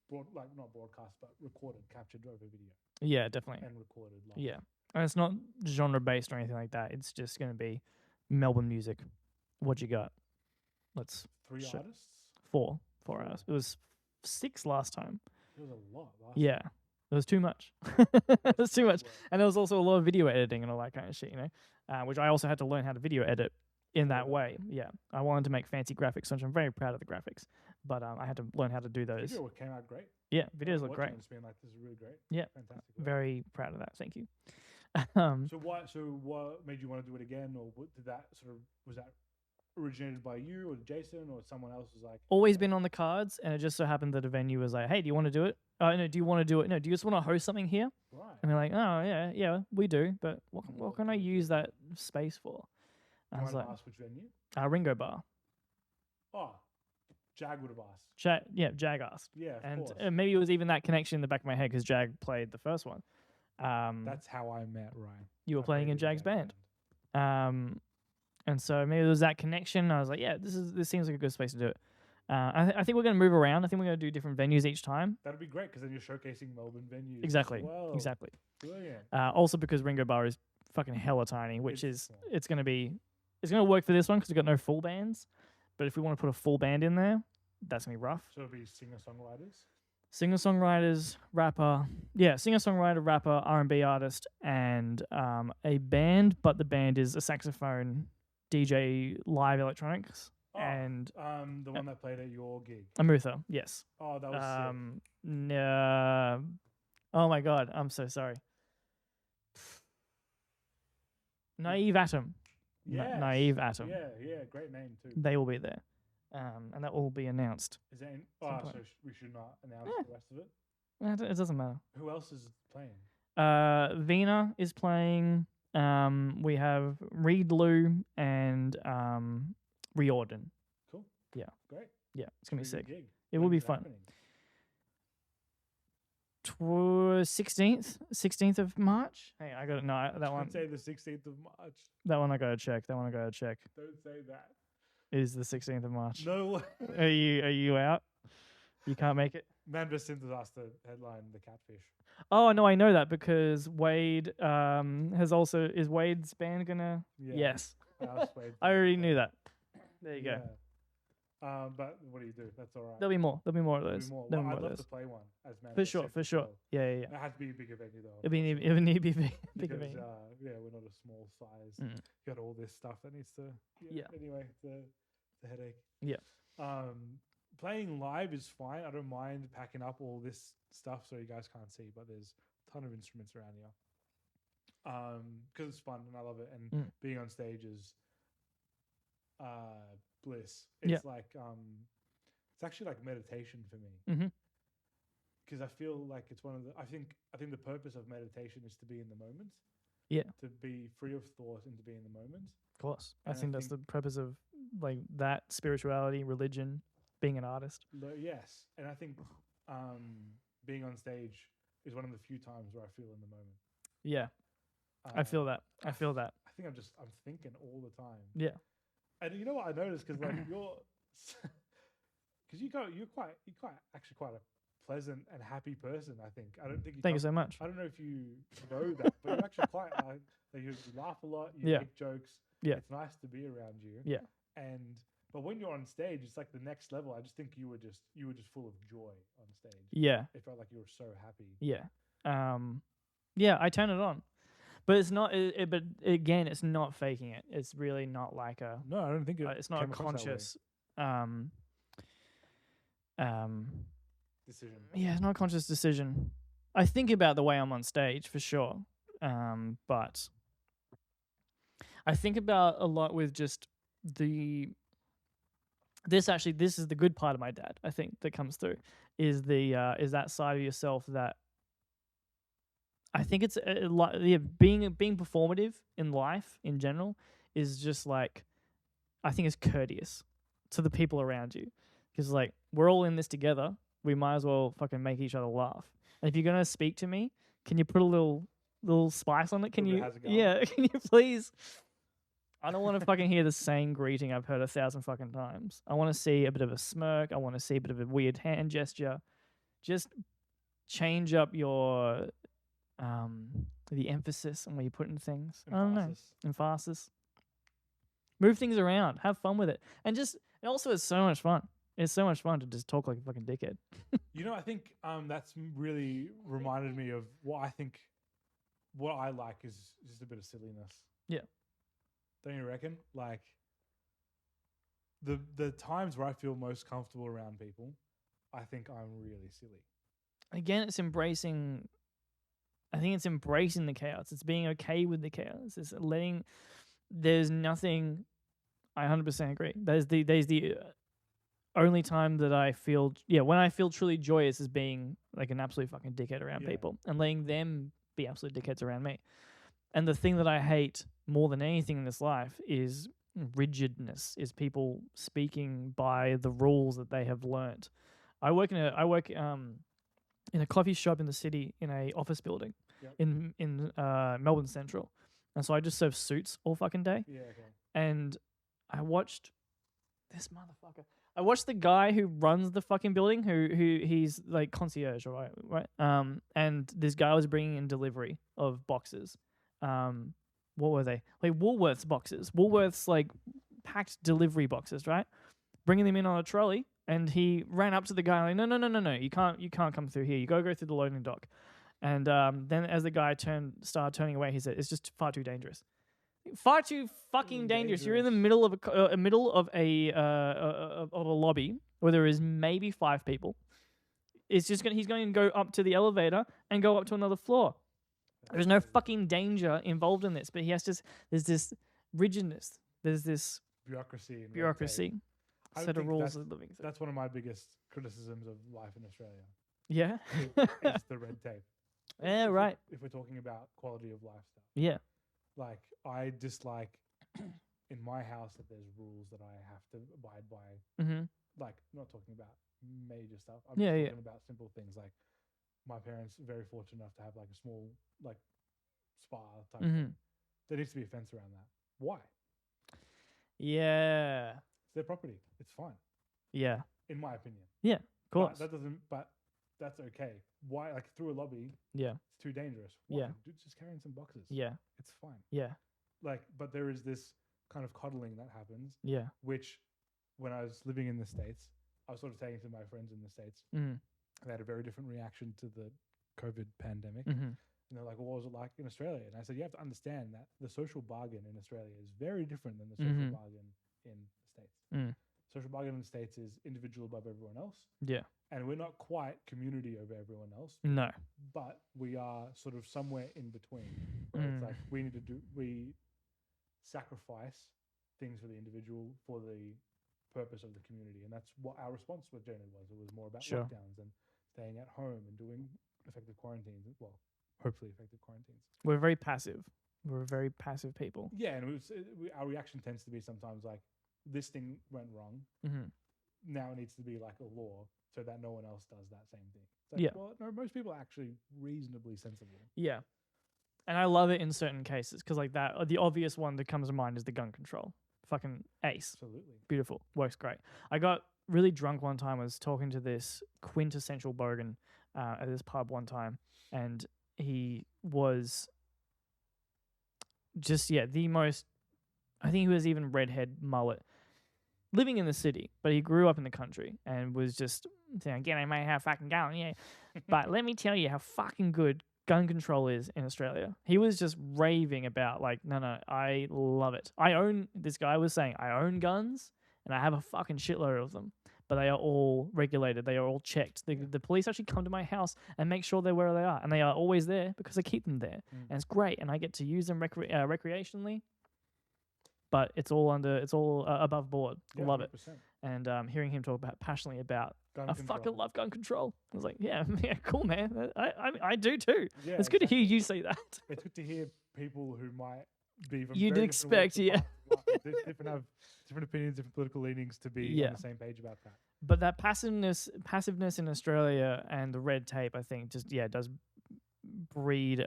not broadcast but recorded, captured over video. Yeah, definitely. And recorded live. Yeah, and it's not genre based or anything like that. It's just going to be Melbourne music. What you got? Let's 3 artists? 4 artists. It was 6 last time. It was a lot last time. It was too much. It was too much. And there was also a lot of video editing and all that kind of shit, which I also had to learn how to video edit in that way. Yeah. I wanted to make fancy graphics, which I'm very proud of the graphics, but I had to learn how to do those. Video came out great. Yeah, videos look great. It's been like, this is really great. Yeah. Fantastic. Very proud of that. Thank you. So what made you want to do it again, or was that originated by you or Jason or someone else? Was like always been on the cards, and it just so happened that a venue was like, hey, do you want to do it? No, do you want to do it? No, do you just want to host something here? Right. And we're like, oh yeah, we do, but what can I use that space for? I was like, ask which venue? Ringo Bar. Oh, Jag would have asked. Jag asked. Yeah, and maybe it was even that connection in the back of my head because Jag played the first one. That's how I met Ryan. You were playing in Jag's band. And so maybe there was that connection. I was like, yeah, this seems like a good space to do it. I think we're going to move around. I think we're going to do different venues each time. That'd be great because then you're showcasing Melbourne venues. Exactly. As well. Exactly. Brilliant. Also because Ringo Bar is fucking hella tiny, which it's going to work for this one because we've got no full bands. But if we want to put a full band in there, that's going to be rough. So it'll be singer-songwriters? Singer-songwriters, rapper. Yeah, singer-songwriter, rapper, R&B artist, and a band, but the band is a saxophone, DJ, live electronics. Oh, and the one that played at your gig. Amutha, yes. Oh, that was sick. Oh my god, I'm so sorry. Naive Atom. Yes. Naive Atom. Yeah, great name too. They will be there. And that will be announced. Is that so we should not announce the rest of it? It doesn't matter. Who else is playing? Vina is playing. We have Reed Lou and Riordan. Cool. Yeah. Great. Yeah, it's gonna be sick. Gig. It will be fun. 16th of March. Hey, I got it. No, that one. Don't say the 16th of March. That one I gotta check. Don't say that. It is the 16th of March. No way. Are you out? You can't make it? manvssynth has asked to headline the Catfish. Oh no, I know that because Wade is Wade's band gonna? Yeah. Yes. I already knew that. There you go. But what do you do? That's all right. There'll be more of those. I'd love to play one as manvssynth. For sure. Yeah. It has to be a bigger venue though. It would need to be bigger venue. We're not a small size. You got all this stuff that needs to. Anyway, it's a headache. Yeah. Playing live is fine. I don't mind packing up all this stuff so you guys can't see, but there's a ton of instruments around here. because it's fun and I love it, and being on stage is bliss. It's like it's actually like meditation for me. Because I feel like it's one of the. I think the purpose of meditation is to be in the moment. Yeah. To be free of thought and to be in the moment. Of course. I think that's the purpose of like that spirituality, religion, being an artist. Yes, and I think being on stage is one of the few times where I feel in the moment. Yeah, I feel that. I feel that. I think I'm thinking all the time. Yeah, and you know what I noticed, because like because you're quite a pleasant and happy person. I think. I don't think. Thank you so much. I don't know if you know that, but you're actually quite. You laugh a lot. You make jokes. Yeah, it's nice to be around you. Yeah, but when you're on stage, it's like the next level. I just think you were just full of joy on stage. Yeah, it felt like you were so happy. Yeah, yeah. I turn it on, but it's not. But again, it's not faking it. It's really not like a. No, I don't think it's not a conscious. Decision. Yeah, it's not a conscious decision. I think about the way I'm on stage for sure, but I think about a lot with just this is the good part of my dad, I think, that comes through, is that side of yourself that I think it's being performative in life in general is just like, I think it's courteous to the people around you, because like we're all in this together. We might as well fucking make each other laugh. And if you're gonna speak to me, can you put a little spice on it? Can you? Yeah, can you please? I don't want to fucking hear the same greeting I've heard 1,000 fucking times. I want to see a bit of a smirk. I want to see a bit of a weird hand gesture. Just change up your the emphasis on where you put in things. I don't know. Emphasis. Move things around. Have fun with it. And also it's so much fun. It's so much fun to just talk like a fucking dickhead. I think that's really reminded me of what I like is just a bit of silliness. Yeah. Don't you reckon? Like the times where I feel most comfortable around people, I think I'm really silly. Again, it's embracing. I think it's embracing the chaos. It's being okay with the chaos. It's letting. There's nothing. I 100% agree. There's the only time that I feel, when I feel truly joyous is being like an absolute fucking dickhead around people and letting them be absolute dickheads around me. And the thing that I hate more than anything in this life is rigidness, is people speaking by the rules that they have learnt. I work in a coffee shop in the city in a office building in Melbourne Central. And so I just serve suits all fucking day. Yeah, okay. And I watched this motherfucker. I watched the guy who runs the fucking building, who he's like concierge, right? And this guy was bringing in delivery of boxes. What were they? Like Woolworths boxes. Woolworths like packed delivery boxes, right? Bringing them in on a trolley, and he ran up to the guy like, no, you can't come through here. You go through the loading dock. And then as the guy started turning away, he said, "It's just far too dangerous." Far too fucking dangerous. You're in the middle of a lobby where there is maybe 5 people. He's going to go up to the elevator and go up to another floor. There's no fucking danger involved in this, but there's this rigidness. There's this bureaucracy. Set of rules of living. That's one of my biggest criticisms of life in Australia. Yeah, it's the red tape. Yeah, right. If we're talking about quality of life stuff. Yeah. Like, I dislike in my house that there's rules that I have to abide by. Mm-hmm. Like, I'm not talking about major stuff. I'm just talking about simple things. Like, my parents are very fortunate enough to have like a small like spa type thing. There needs to be a fence around that. Why? Yeah. It's their property. It's fine. Yeah. In my opinion. Yeah, of course. But that's okay. Why? Like, through a lobby. Yeah. It's too dangerous. Why? Yeah. Dude's just carrying some boxes. Yeah. It's fine. Yeah. Like, but there is this kind of coddling that happens. Yeah. Which, when I was living in the States, I was sort of saying to my friends in the States, they had a very different reaction to the COVID pandemic. And they're like, well, what was it like in Australia? And I said, you have to understand that the social bargain in Australia is very different than the social bargain in the States. Social bargain in the States is individual above everyone else. Yeah. And we're not quite community over everyone else. No. but we are sort of somewhere in between. Where it's like we sacrifice things for the individual for the purpose of the community, and that's what our response was generally was. It was more about Sure. lockdowns and staying at home and doing effective quarantines. Well, hopefully effective quarantines. We're very passive. We're very passive people. Yeah, and our reaction tends to be sometimes like, this thing went wrong. Mm-hmm. Now it needs to be like a law so that no one else does that same thing. It's like, Yeah. well, no, most people are actually reasonably sensible. Yeah. And I love it in certain cases because, like, that, the obvious one that comes to mind is the gun control. Fucking ace. Absolutely. Beautiful. Works great. I got really drunk one time. I was talking to this quintessential bogan at this pub one time, and he was just, the most, I think he was even redhead mullet, living in the city, but he grew up in the country and was just saying, again, I may have fucking gun, yeah. But let me tell you how fucking good gun control is in Australia. He was just raving about, like, no, I love it. This guy was saying, I own guns and I have a fucking shitload of them, but they are all regulated. They are all checked. The police actually come to my house and make sure they're where they are. And they are always there because I keep them there. And it's great. And I get to use them recreationally. But it's all above board. I love 100%. It. And hearing him talk passionately about fucking love gun control. I was like, yeah, cool, man. I do too. Yeah, it's good to hear you say that. It's good to hear people who might be from you'd expect, different have different opinions, different political leanings to be on the same page about that. But that passiveness in Australia and the red tape, I think, just does breed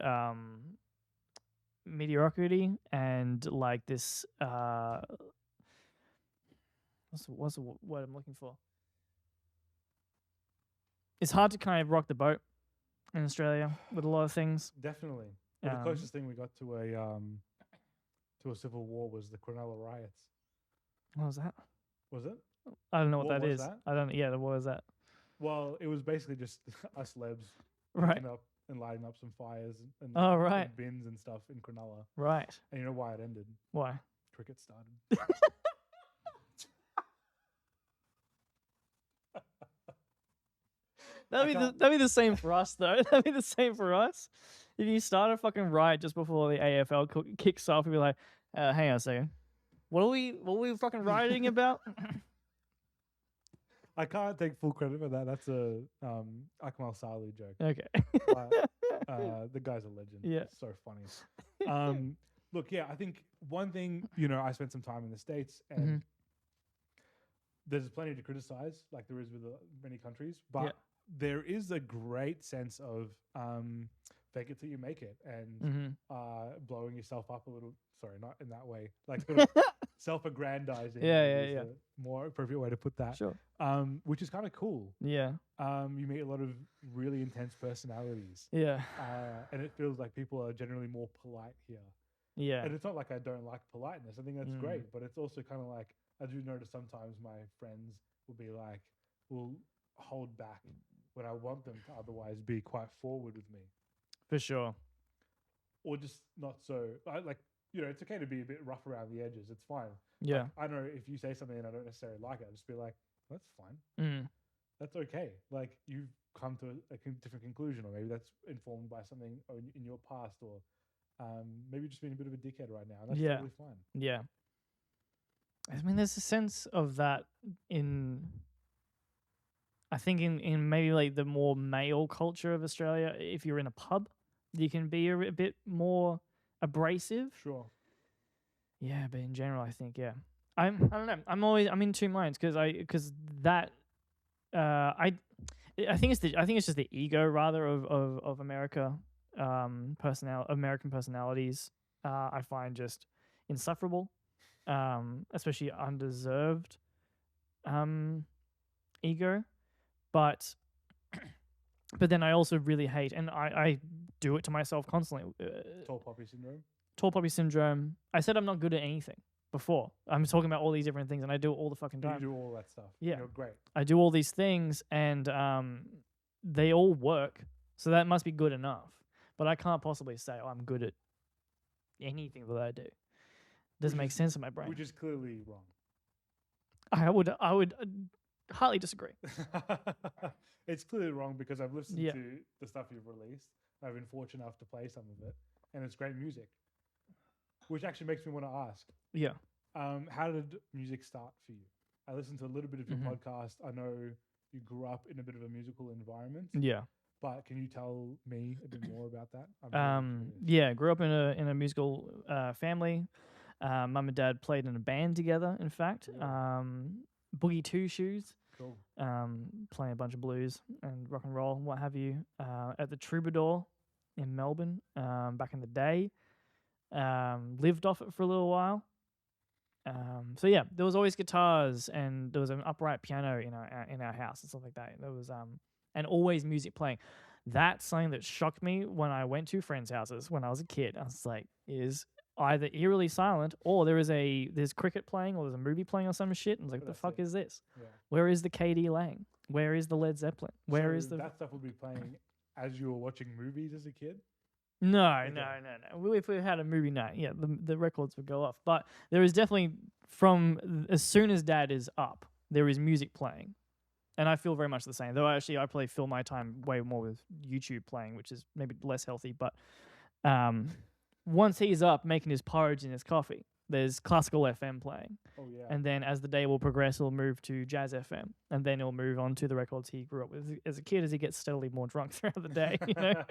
mediocrity and like this what's the word I'm looking for? It's hard to kind of rock the boat in Australia with a lot of things. Definitely. Well, the closest thing we got to a civil war was the Cronulla riots. What was that? Was it? I don't know what that is. That? I don't. Yeah, what was that? Well, it was basically just us lebs right up and lighting up some fires and, right. and bins and stuff in Cronulla. Right. And you know why it ended? Why? Cricket started. That'd be the same for us, though. That'd be the same for us. If you start a fucking riot just before the AFL kicks off, you'd be like, hang on a second. What are we fucking rioting about? I can't take full credit for that. That's a Akmal Saleh joke. Okay. The guy's a legend. Yeah. So funny. Look, I think one thing, I spent some time in the States and there's plenty to criticize, like there is with many countries, but there is a great sense of fake it till you make it and blowing yourself up a little. Sorry, not in that way. Like sort of self-aggrandizing. Is the more appropriate way to put that. Sure. Which is kind of cool. Yeah. You meet a lot of really intense personalities. Yeah. And it feels like people are generally more polite here. Yeah. And it's not like I don't like politeness. I think that's great, but it's also kind of like I do notice sometimes my friends will hold back when I want them to otherwise be quite forward with me. For sure. Or just not so. It's okay to be a bit rough around the edges. It's fine. Yeah. I know if you say something and I don't necessarily like it, I'll just be like, that's fine. That's okay. Like, you've come to a different conclusion, or maybe that's informed by something in your past, or maybe just being a bit of a dickhead right now. And that's totally fine. Yeah. I mean, there's a sense of that I think in maybe like the more male culture of Australia. If you're in a pub, you can be a bit more abrasive. Sure. Yeah, but in general, I think I don't know. I'm in two minds because I think it's just the ego rather of America, American personalities. I find just insufferable, especially undeserved ego, but then I also really hate, and I do it to myself constantly. Tall poppy syndrome. Tall poppy syndrome. I said I'm not good at anything before. I'm talking about all these different things, and I do it all the fucking time. You do all that stuff. Yeah. You're great. I do all these things, and they all work, so that must be good enough. But I can't possibly say, I'm good at anything that I do. Doesn't make sense in my brain. Which is clearly wrong. I would highly disagree. It's clearly wrong because I've listened Yeah. to the stuff you've released. I've been fortunate enough to play some of it, and it's great music. Which actually makes me want to ask, Yeah. how did music start for you? I listened to a little bit of your Mhm. podcast. I know you grew up in a bit of a musical environment, Yeah. but can you tell me a bit more about that? I'm really curious. Yeah. Grew up in a musical family. Mum and dad played in a band together. In fact, Yeah. Boogie Two Shoes. Cool. Playing a bunch of blues and rock and roll, what have you, at the Troubadour in Melbourne back in the day. Lived off it for a little while. So yeah, there was always guitars and there was an upright piano in our house and stuff like that. There was and always music playing. That's something that shocked me when I went to friends' houses when I was a kid. I was like, is either eerily silent or there's cricket playing or there's a movie playing or some shit. And I was like, the fuck is this? Yeah. Where is the KD Lang? Where is the Led Zeppelin? Where is the that stuff would be playing as you were watching movies as a kid? No. If we had a movie night, yeah, the records would go off. But there is definitely from as soon as Dad is up, there is music playing, and I feel very much the same. Though actually, I probably fill my time way more with YouTube playing, which is maybe less healthy. But once he's up making his porridge and his coffee, there's classical FM playing. Oh yeah. And then as the day will progress, he'll move to jazz FM, and then he'll move on to the records he grew up with as a kid as he gets steadily more drunk throughout the day. You know?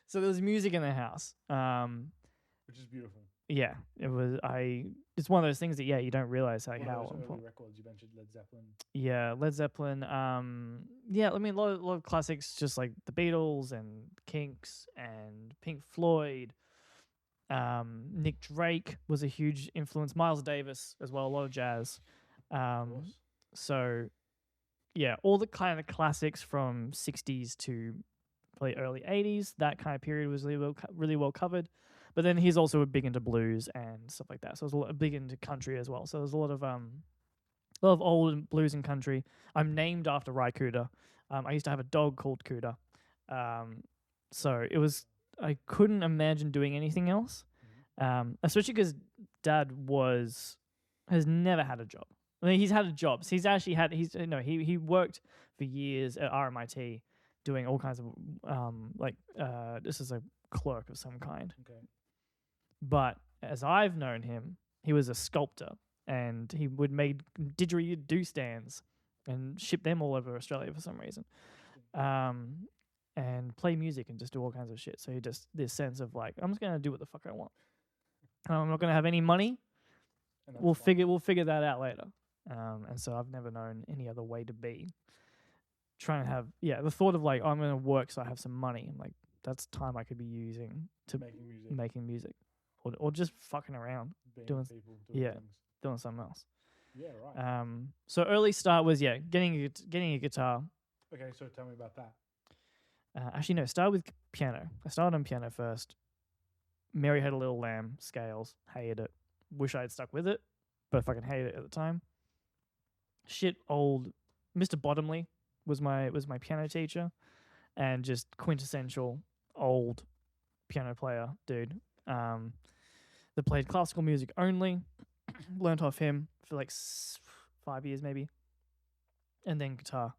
So there's music in the house, which is beautiful. Yeah, it's one of those things that you don't realize how Those important. early records you mentioned, Led Zeppelin. Yeah, Led Zeppelin. Yeah, I mean a lot of classics, just like the Beatles and Kinks and Pink Floyd. Nick Drake was a huge influence. Miles Davis as well, a lot of jazz. So yeah, all the kind of classics from 60s to probably early 80s. That kind of period was really well covered. But then he's also big into blues and stuff like that. So it was big into country as well. So there's a lot of old blues and country. I'm named after Ry Cooder. I used to have a dog called Cooder. So it was, I couldn't imagine doing anything else. Especially because Dad has never had a job. I mean, he's had jobs. He worked for years at RMIT doing all kinds of this is a clerk of some kind. Okay. But as I've known him, he was a sculptor and he would make didgeridoo stands and ship them all over Australia for some reason. And play music and just do all kinds of shit. So he just this sense of like, I'm just gonna do what the fuck I want. I'm not gonna have any money. We'll figure that out later. And so I've never known any other way to be. Trying to have the thought of like, I'm gonna work so I have some money. I'm like, that's time I could be using to making music. Or just fucking around, doing something else. Yeah, right. So early start was getting a guitar. Okay, so tell me about that. Actually, no. Start with piano. I started on piano first. Mary Had a Little Lamb scales. Hated it. Wish I had stuck with it, but I fucking hated it at the time. Shit, old Mr. Bottomley was my piano teacher, and just quintessential old piano player dude. That played classical music only. Learned off him for like 5 years maybe, and then guitar.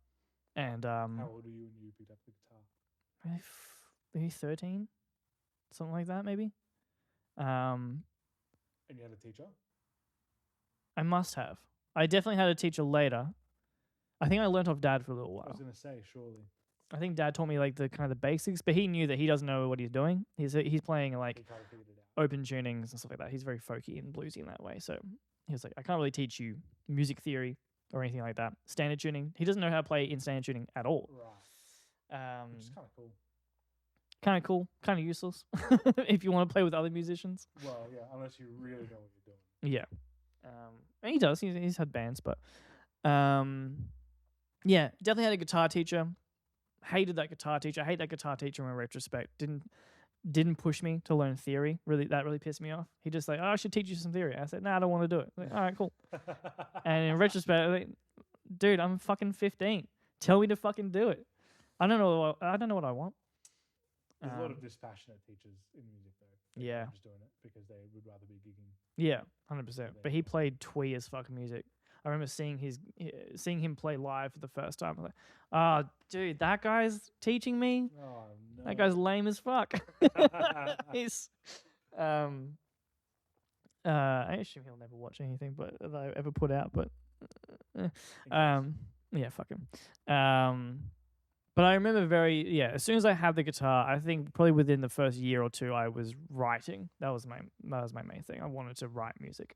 And how old were you when you picked up the guitar? Maybe 13, something like that, maybe. And you had a teacher? I must have. I definitely had a teacher later. I think I learnt off Dad for a little while. I was gonna say, surely. I think Dad taught me like the kind of the basics, but he knew that he doesn't know what he's doing. He's playing like open tunings and stuff like that. He's very folky and bluesy in that way. So he was like, I can't really teach you music theory or anything like that. Standard tuning. He doesn't know how to play in standard tuning at all. Right. Which is kind of cool. Kind of cool. Kind of useless if you want to play with other musicians. Well, yeah, unless you really know what you're doing. Yeah. And he does. He's had bands, but yeah, definitely had a guitar teacher. Hated that guitar teacher. I hate that guitar teacher in retrospect. Didn't push me to learn theory. That really pissed me off. He just like, I should teach you some theory. I said, I don't want to do it. Like, all right, cool. And in retrospect, like, dude, I'm fucking 15. Tell me to fucking do it. I don't know what I want. There's a lot of dispassionate teachers in music though. Just doing it because they would rather be gigging. Yeah, 100%. But he played twee as fuck music. I remember seeing him play live for the first time. I'm like, oh, dude, that guy's teaching me. Oh no. That guy's lame as fuck. He's, I assume he'll never watch anything but that I ever put out. But, yeah, fuck him. But I remember as soon as I had the guitar, I think probably within the first year or two, I was writing. That was my main thing. I wanted to write music.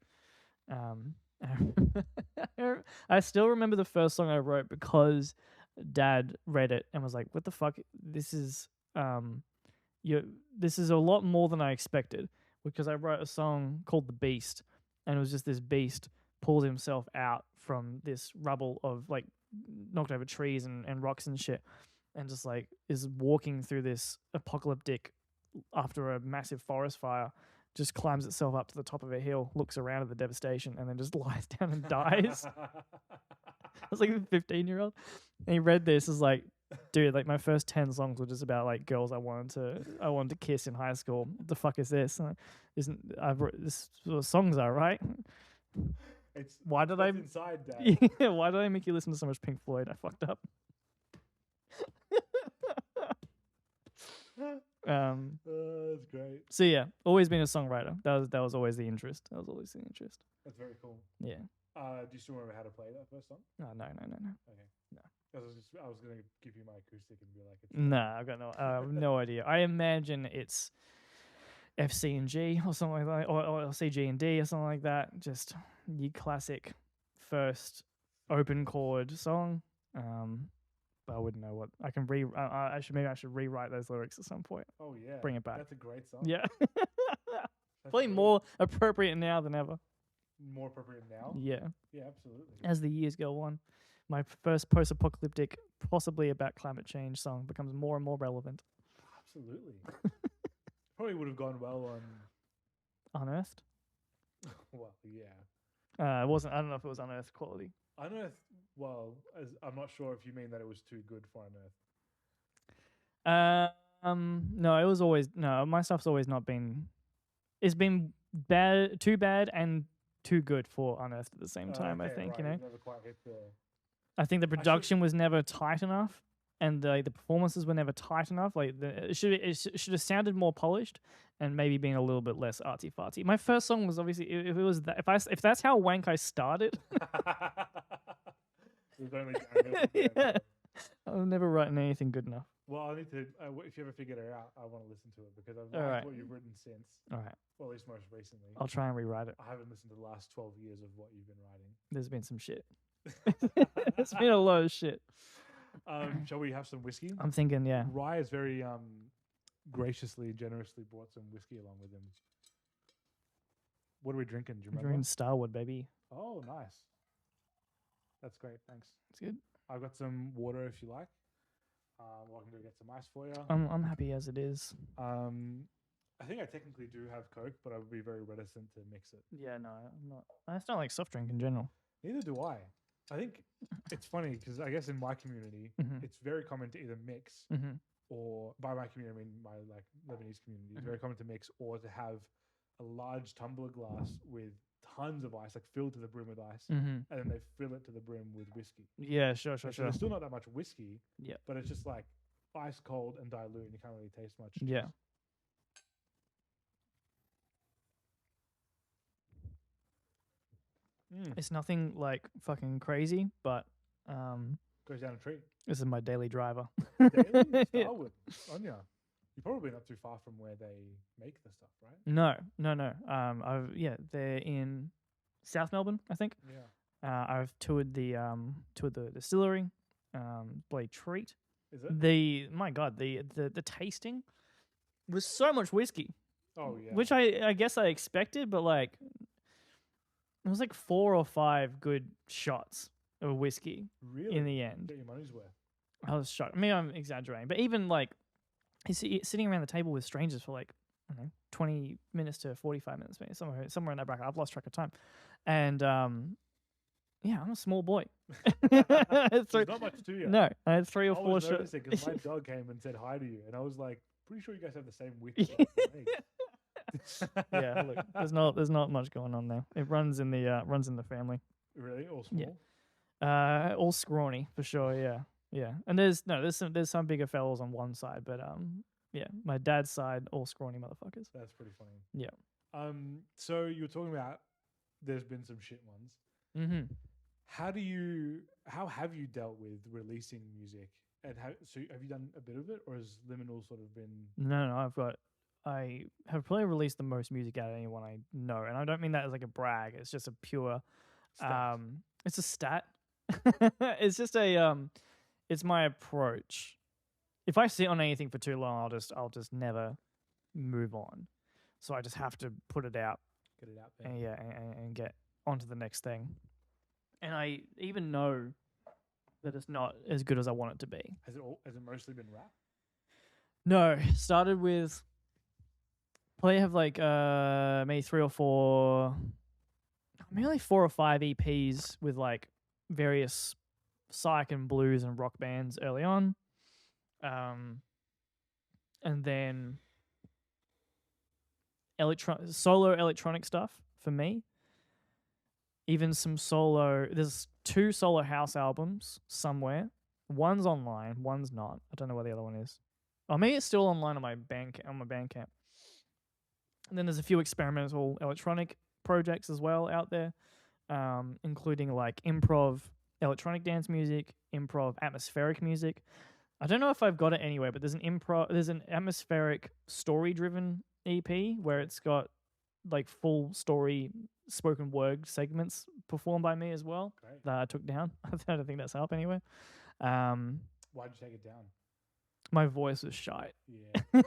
I still remember the first song I wrote because Dad read it and was like, "What the fuck? This is this is a lot more than I expected." Because I wrote a song called "The Beast," and it was just this beast pulls himself out from this rubble of like knocked over trees and rocks and shit, and just like is walking through this apocalyptic after a massive forest fire, just climbs itself up to the top of a hill, looks around at the devastation, and then just lies down and dies. I was like a 15-year-old, and he read this as like, dude, like my first 10 songs were just about like girls I wanted to kiss in high school. What the fuck is this? This what songs are, right? Why did I inside, Dad? Yeah, why did I make you listen to so much Pink Floyd? I fucked up. That's great. So yeah, always been a songwriter. That was always the interest. That's very cool. Yeah. Do you still remember how to play that first song? No. Okay. No. I was gonna give you my acoustic and be like, No, I've got no idea. I imagine it's F, C, and G or something like that, or C, G, and D or something like that. Just your classic first open chord song. But I wouldn't know what I can maybe I should rewrite those lyrics at some point. Oh yeah, bring it back. That's a great song. Yeah, probably more appropriate now than ever. More appropriate now. Yeah, absolutely. As the years go on, my first post-apocalyptic, possibly about climate change song becomes more and more relevant. Absolutely. Probably would have gone well on Unearthed. Well, yeah. It wasn't. I don't know if it was Unearthed quality. Unearthed. Well, I'm not sure if you mean that it was too good for Unearthed. No, it was always my stuff's always not been. It's been too bad, and too good for Unearthed at the same time. Okay, I think right. you know. Never quite hit the... I think the production was never tight enough, and the performances were never tight enough. Like it should have sounded more polished, and maybe been a little bit less artsy fartsy. My first song was obviously if that's how wank I started. It was only yeah. I've never written anything good enough. Well, I need to. If you ever figure it out, I want to listen to it because I've liked what you've written since. All right. Well, at least most recently. I'll try and rewrite it. I haven't listened to the last 12 years of what you've been writing. There's been some shit. There's been a lot of shit. Shall we have some whiskey? I'm thinking, yeah. Rye has very graciously, generously brought some whiskey along with him. What are we drinking? Do you remember? Drinking Starwood, baby. Oh, nice. That's great. Thanks. It's good. I've got some water if you like. I can go get some ice for you. I'm happy as it is. I think I technically do have Coke, but I would be very reticent to mix it. Yeah, no, I'm not. I just don't like soft drink in general. Neither do I. I think it's funny because I guess in my community, it's very common to either mix or, by my community, I mean my like Lebanese community, it's very common to mix or to have a large tumbler glass with tons of ice, like filled to the brim with ice, and then they fill it to the brim with whiskey. Yeah, sure. So there's still not that much whiskey, yeah, but it's just like ice cold and dilute, and you can't really taste much. Yeah. It's nothing like fucking crazy, but goes down a treat. This is my daily driver. Daily? Starwood. Anya. You're probably not too far from where they make the stuff, right? No. They're in South Melbourne, I think. Yeah. I've toured the distillery. Bloody treat. Is it? My God, the tasting was so much whiskey. Oh yeah. Which I guess I expected, but like it was like 4 or 5 good shots of whiskey in the end. Get your money's worth. I was shocked. I mean, I'm exaggerating, but even like sitting around the table with strangers for like, I don't know, 20 minutes to 45 minutes, maybe somewhere in that bracket. I've lost track of time. And yeah, I'm a small boy. There's not much to you. No, I had 3 or 4 shots. Because my dog came and said hi to you, and I was like, pretty sure you guys have the same width. Yeah, look, there's not much going on there. It runs in the family. Really? All small? All scrawny for sure. Yeah, yeah. And there's some bigger fellas on one side, but yeah, my dad's side all scrawny motherfuckers. That's pretty funny. Yeah. So you were talking about there's been some shit ones. Mm-hmm. How have you dealt with releasing music? And so have you done a bit of it, or has Liminal sort of been? No, I have probably released the most music out of anyone I know, and I don't mean that as like a brag. It's just a pure, Stat. it's a stat. It's just it's my approach. If I sit on anything for too long, I'll just never move on. So I just have to put it out. Get it out there. And get onto the next thing. And I even know that it's not as good as I want it to be. Has it mostly been rap? No, started with probably have like maybe 3 or 4, maybe like 4 or 5 EPs with like various psych and blues and rock bands early on, and then solo electronic stuff for me. Even some solo. There's 2 solo house albums somewhere. One's online, one's not. I don't know where the other one is. Oh, maybe it's still online on my Bandcamp. And then there's a few experimental electronic projects as well out there, including like improv electronic dance music, improv atmospheric music. I don't know if I've got it anywhere, but there's an atmospheric story-driven EP where it's got like full story spoken word segments performed by me as well. Great. That I took down. I don't think that's help anyway. Why'd you take it down? My voice was shite. Yeah.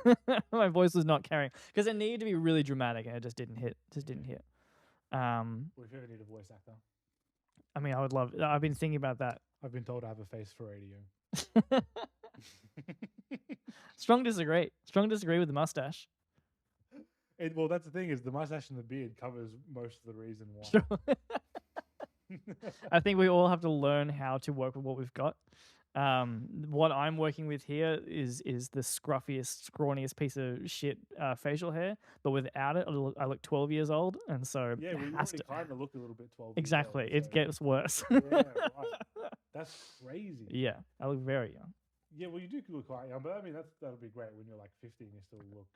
My voice was not carrying because it needed to be really dramatic and it just didn't hit. Didn't hit. Well, if you ever need a voice actor, I mean, I would love. I've been thinking about that. I've been told I have a face for radio. Strong disagree with the mustache. Well, that's the thing is the mustache and the beard covers most of the reason why. Sure. I think we all have to learn how to work with what we've got. What I'm working with here is the scruffiest, scrawniest piece of shit facial hair, but without it, I look 12 years old, and so yeah, we already kind of look a little bit 12. Exactly, years old, it gets worse. Yeah, right. That's crazy. Yeah, I look very young. Yeah, well, you do look quite young, but I mean that'll be great when you're like 50 and you still look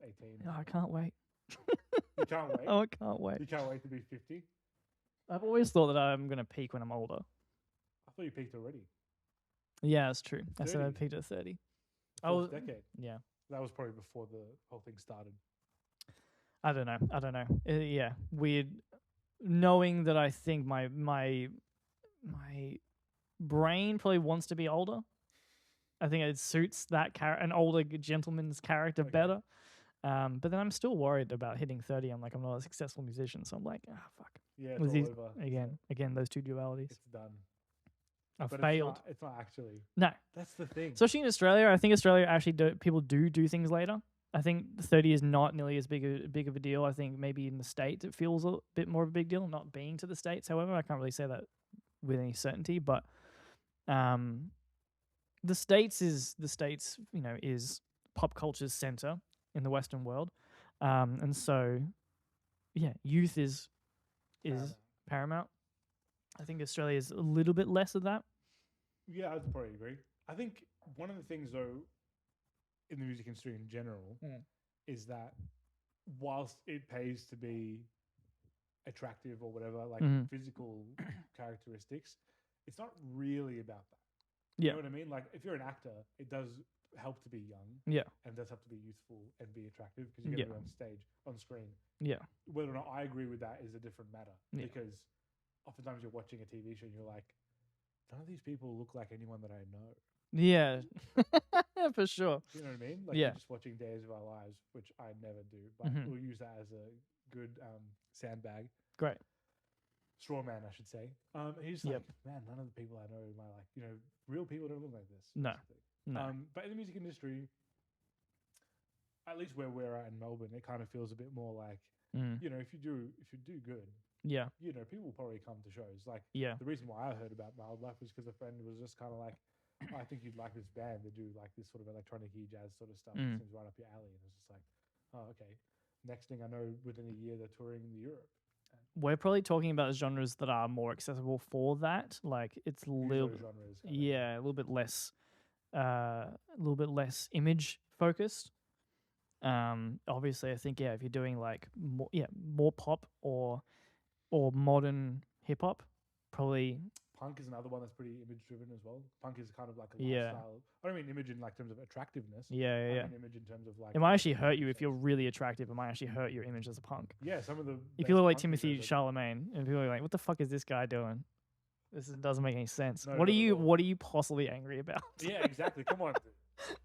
18. Oh, I can't wait. You can't wait. Oh, I can't wait. You can't wait to be 50. I've always thought that I'm gonna peak when I'm older. I thought you peaked already. Yeah, that's true. 30. I said I 30. peaked at 30. Fourth decade. Yeah. That was probably before the whole thing started. I don't know. Yeah, weird. Knowing that I think my brain probably wants to be older. I think it suits that an older gentleman's character better. But then I'm still worried about hitting 30. I'm not a successful musician, so I'm like, fuck. Yeah, it's all over. Again, those 2 dualities. It's done. I've but failed. It's not actually. No. That's the thing. Especially in Australia, I think Australia actually people do things later. I think 30 is not nearly as big of a deal. I think maybe in the States it feels a bit more of a big deal, not being to the States. However, I can't really say that with any certainty, but the States, is pop culture's center in the Western world. And so, yeah, youth is paramount. I think Australia is a little bit less of that. Yeah, I'd probably agree. I think one of the things, though, in the music industry in general, is that whilst it pays to be attractive or whatever, like physical characteristics, it's not really about that. You know what I mean? Like, if you're an actor, it does help to be young. Yeah. And does help to be youthful and be attractive because you're going to be on screen. Yeah. Whether or not I agree with that is a different matter. Yeah. Because oftentimes you're watching a TV show and you're like, none of these people look like anyone that I know. Yeah. For sure. You know what I mean? Like, you're just watching Days of Our Lives, which I never do, but we'll use that as a good sandbag. Great. Straw man, I should say. He's like, man, none of the people I know in my life, real people don't look like this. No. But in the music industry, at least where we're at in Melbourne, it kind of feels a bit more like, if you do good, people will probably come to shows. Like, the reason why I heard about Wildlife was because a friend was just kind of like, I think you'd like this band. They do like this sort of electronic-y jazz sort of stuff. It seems right up your alley. And it was just like, oh, okay. Next thing I know, within a year, they're touring Europe. we're probably talking about genres that are more accessible for that. Like it's a little, Genres, yeah, a little bit less image focused. Obviously, I think if you're doing like more pop or modern hip hop, probably. Punk is another one that's pretty image driven as well. Punk is kind of like a Yeah. lifestyle. I don't mean image in like terms of attractiveness. Yeah. I mean image in terms of like. It might actually hurt you if you're really attractive. It might actually hurt your image as a punk. Yeah, some of the. If you look like Timothy Chalamet, and people are like, "What the fuck is this guy doing? Doesn't make any sense. No, what are you possibly angry about?" Yeah, exactly. Come on. Dude.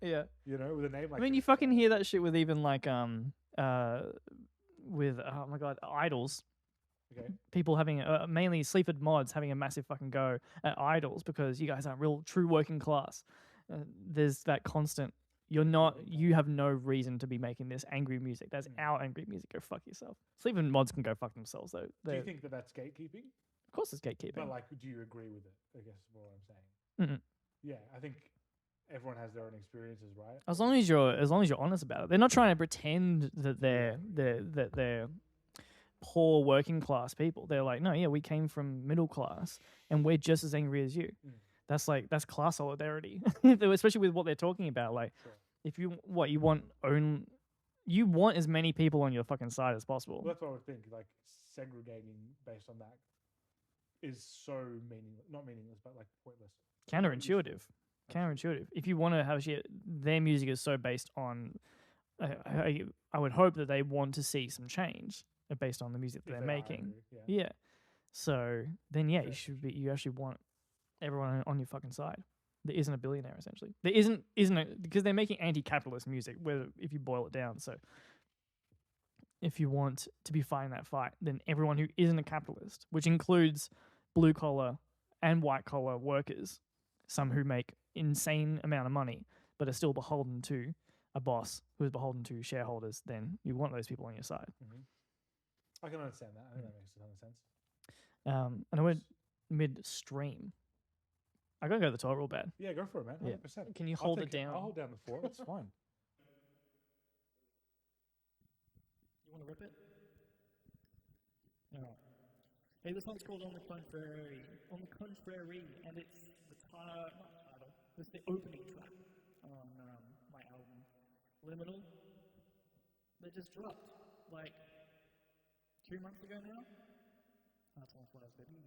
Yeah. You know, with a name like. I mean, you fucking hear that shit with even like with oh my god, idols. Okay. People having mainly Sleaford mods having a massive fucking go at idols because you guys aren't real true working class. There's that constant. You have no reason to be making this angry music. That's our angry music. Go fuck yourself. Sleaford mods can go fuck themselves though. Do you think that that's gatekeeping? Of course, it's gatekeeping. But like, do you agree with it? I guess is what I'm saying. Mm-mm. Yeah, I think everyone has their own experiences, right? As long as you're honest about it, they're not trying to pretend that they're poor working class people. They're like, no, yeah, we came from middle class and we're just as angry as you. That's class solidarity, especially with what they're talking about. Like, if you want as many people on your fucking side as possible. Well, that's what I would think. Like segregating based on that is so not meaningless, but like pointless. Counterintuitive. If you want to have shit, their music is so based on. I would hope that they want to see some change based on the music that they're making. Yeah. So then, you actually want everyone on your fucking side. There isn't a billionaire essentially. There isn't because they're making anti-capitalist music. If you boil it down, so if you want to be fighting that fight, then everyone who isn't a capitalist, which includes blue collar and white collar workers, some who make insane amount of money but are still beholden to a boss who is beholden to shareholders, then you want those people on your side. Mm-hmm. I can understand that. I think that makes a ton of sense. And I went midstream. I gotta go to the toilet real bad. Yeah, go for it, man. 100%. Yeah. Can you hold it down? I'll hold down the fort. It's fine. You want to rip it? All right. Hey, this one's called On the Contrary. On the Contrary, and it's the not title. It's the opening track on my album, Liminal. They just dropped like 2 months ago now. That's one flash, baby.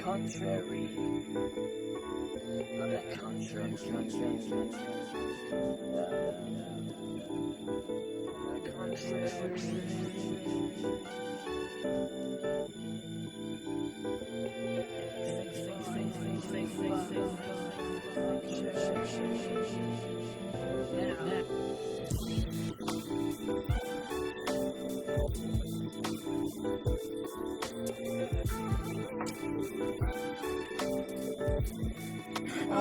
Contrary. On the contrary. On the contrary.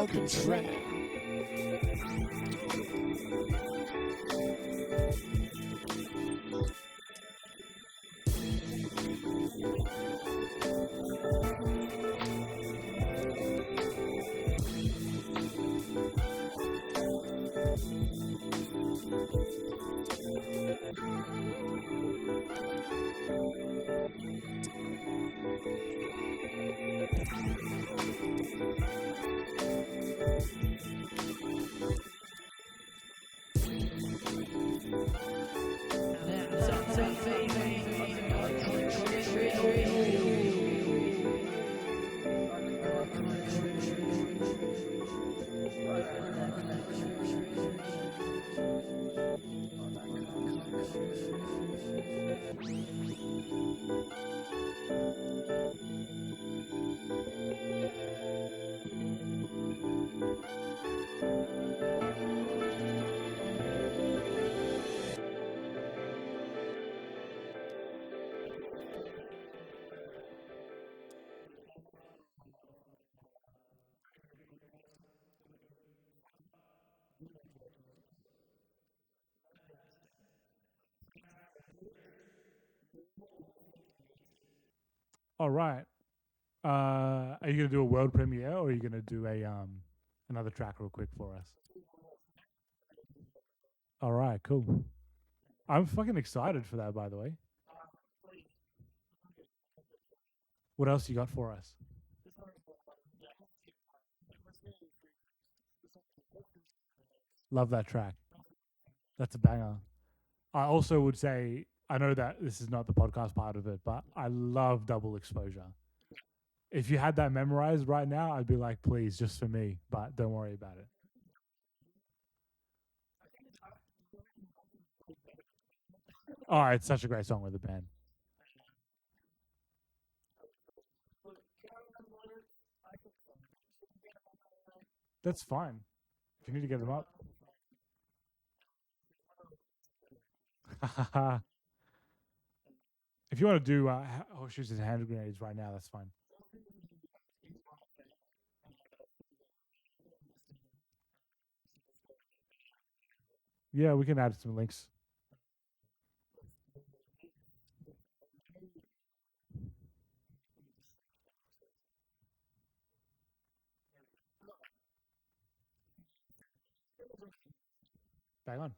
about the track. All right. Are you gonna do a world premiere or are you gonna do a another track real quick for us? All right, cool. I'm fucking excited for that, by the way. What else you got for us? Love that track. That's a banger. I also would say I know that this is not the podcast part of it, but I love double exposure. If you had that memorized right now, I'd be like, please, just for me, but don't worry about it. Oh, it's such a great song with the band. That's fine. If you need to get them up. If you want to do horseshoes and hand grenades right now, that's fine. Yeah, we can add some links. Bang on.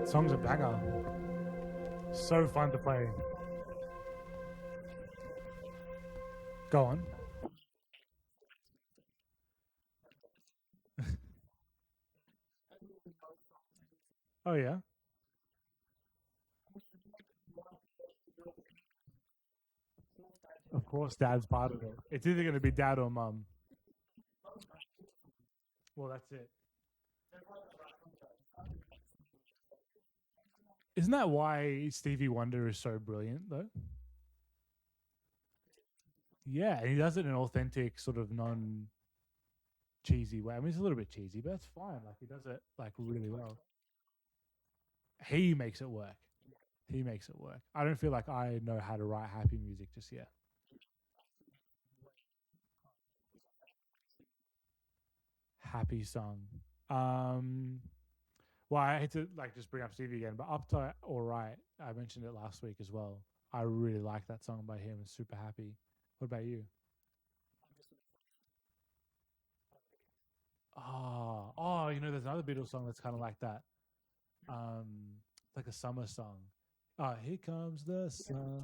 Song's a banger. So fun to play. Go on. Oh yeah. Of course, dad's part of it. It's either going to be dad or mum. Well, that's it. Isn't that why Stevie Wonder is so brilliant, though? Yeah, and he does it in an authentic, sort of non-cheesy way. I mean, it's a little bit cheesy, but that's fine. Like, he does it like really well. He makes it work. He makes it work. I don't feel like I know how to write happy music just yet. Happy song. Well, I hate to like just bring up Stevie again, but Up to All Right, I mentioned it last week as well. I really like that song by him. It's super happy. What about you? You know, there's another Beatles song that's kind of like that. It's like a summer song. Here comes the sun.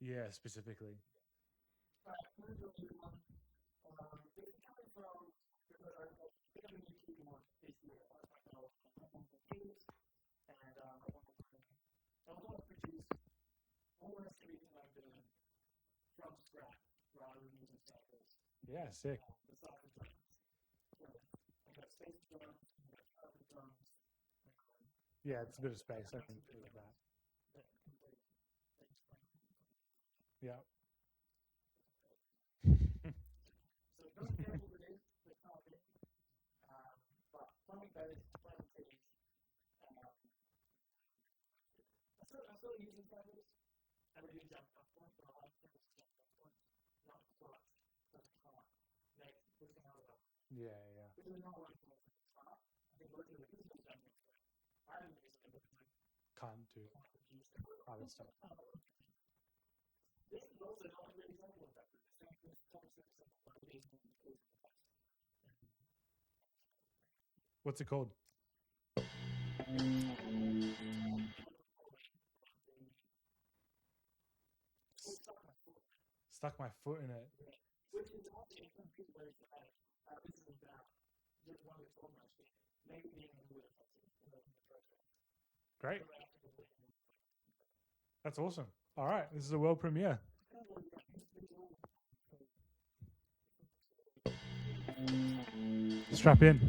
Yeah, specifically. Yeah, sick. Yeah, it's a bit of space, I think, for that. Yeah. Yeah, yeah. Can't do other stuff. What's it called? Stuck my foot in it. Great. That's awesome. All right, this is a world premiere. Strap in.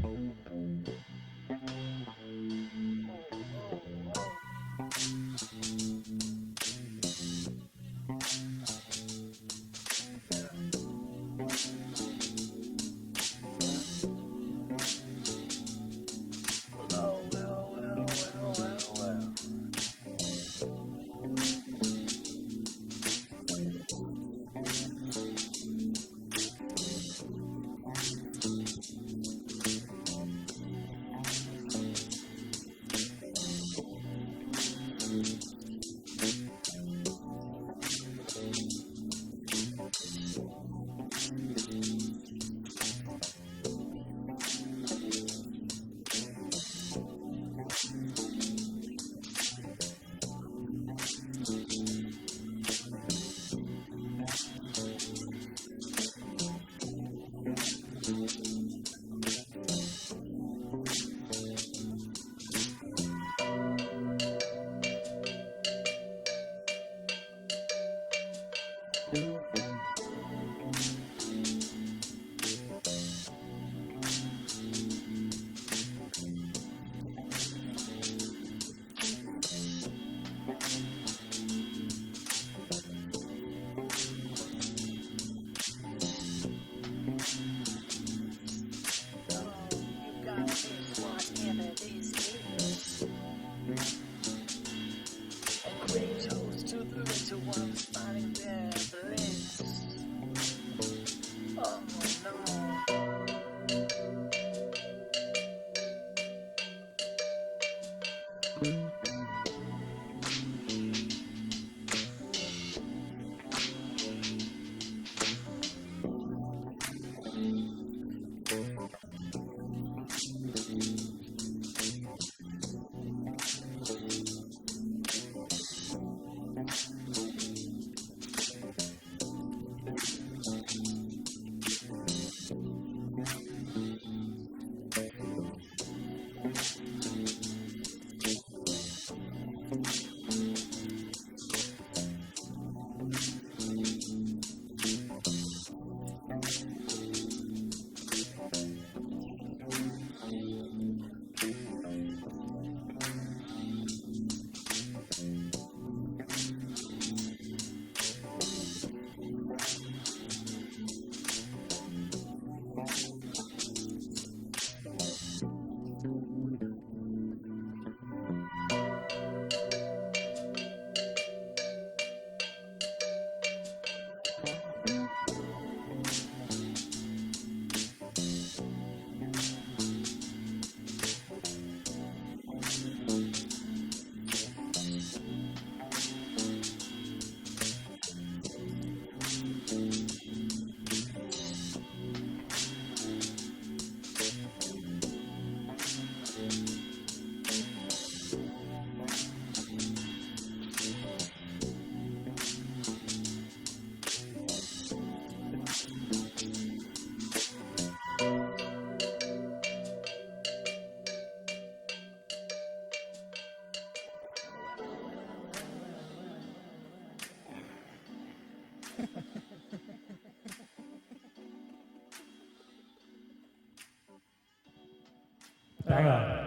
Banger.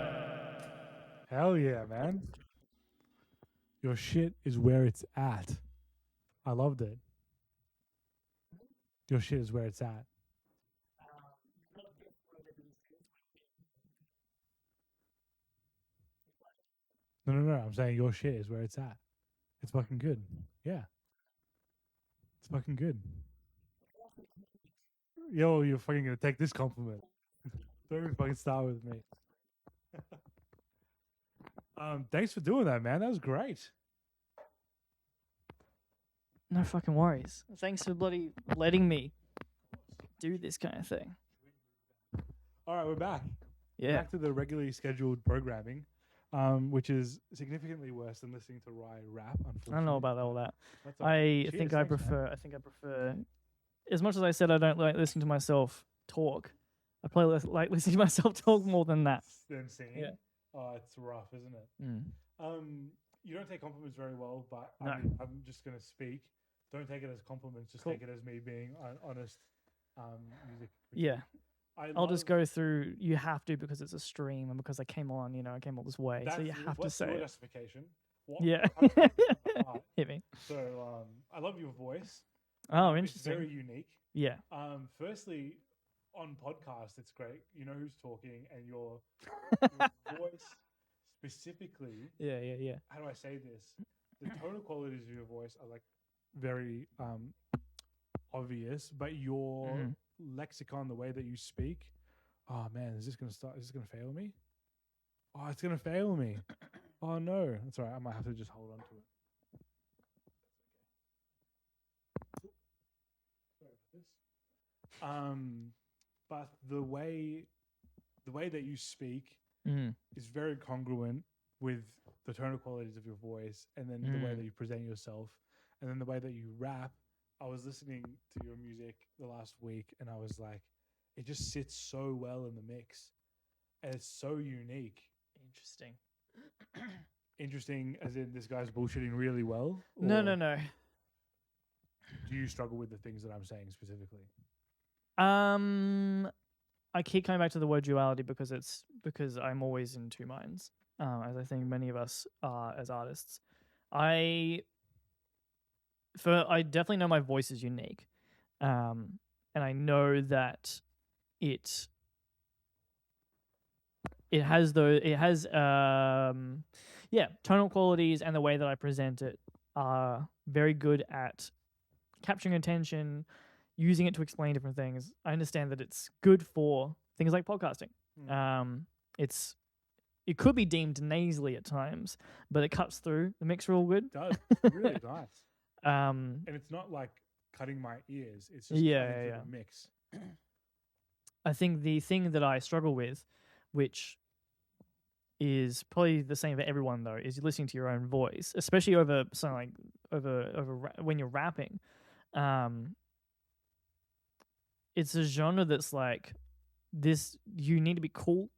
Hell yeah, man. Your shit is where it's at. I loved it. Your shit is where it's at. No, no, no. I'm saying your shit is where it's at. It's fucking good. Yeah. It's fucking good. Yo, you're fucking gonna take this compliment. Don't even fucking start with me. Thanks for doing that, man. That was great. No fucking worries. Thanks for bloody letting me do this kind of thing. All right, we're back. Yeah. Back to the regularly scheduled programming, which is significantly worse than listening to rap. Unfortunately, I don't know about all that. That's all right. I Cheers, think I thanks, man. prefer. I think I prefer. As much as I said I don't like listening to myself talk, I probably like listening to myself talk more than that. Than singing. Yeah. Oh, it's rough, isn't it? Mm. You don't take compliments very well, but No. I'm just gonna speak. Don't take it as compliments. Just Cool. take it as me being honest. Music. Yeah. I I'll just love- go through. You have to because it's a stream and because I came on. I came all this way, so you have to what's say your it. justification? What, Yeah. how does that come from my heart? Hit me. So I love your voice. Oh, It's interesting. very unique. Yeah. Firstly, on podcast, it's great. You know who's talking, and your voice specifically. Yeah. How do I say this? The tonal qualities of your voice are like very obvious, but your Mhm. lexicon, the way that you speak. Oh man, is this gonna start? Is this gonna fail me? Oh, it's gonna fail me. Oh no, that's all right. I might have to just hold on to it. Sorry about this. But the way that you speak Mm. is very congruent with the tonal qualities of your voice, and then the way that you present yourself, and then the way that you rap. I was listening to your music the last week, and I was like, it just sits so well in the mix, and it's so unique. Interesting. Interesting, as in this guy's bullshitting really well. No. or Do you struggle with the things that I'm saying specifically? I keep coming back to the word duality because I'm always in two minds, as I think many of us are as artists. I definitely know my voice is unique, and I know that it has tonal qualities, and the way that I present it are very good at capturing attention, using it to explain different things. I understand that it's good for things like podcasting. It could be deemed nasally at times, but it cuts through the mix real good. It does. It's really nice. Um, And it's not like cutting my ears. It's just Yeah, cutting through yeah. the mix. I think the thing that I struggle with, which is probably the same for everyone though, is listening to your own voice, especially over something like when you're rapping. It's a genre that's like this. You need to be cool,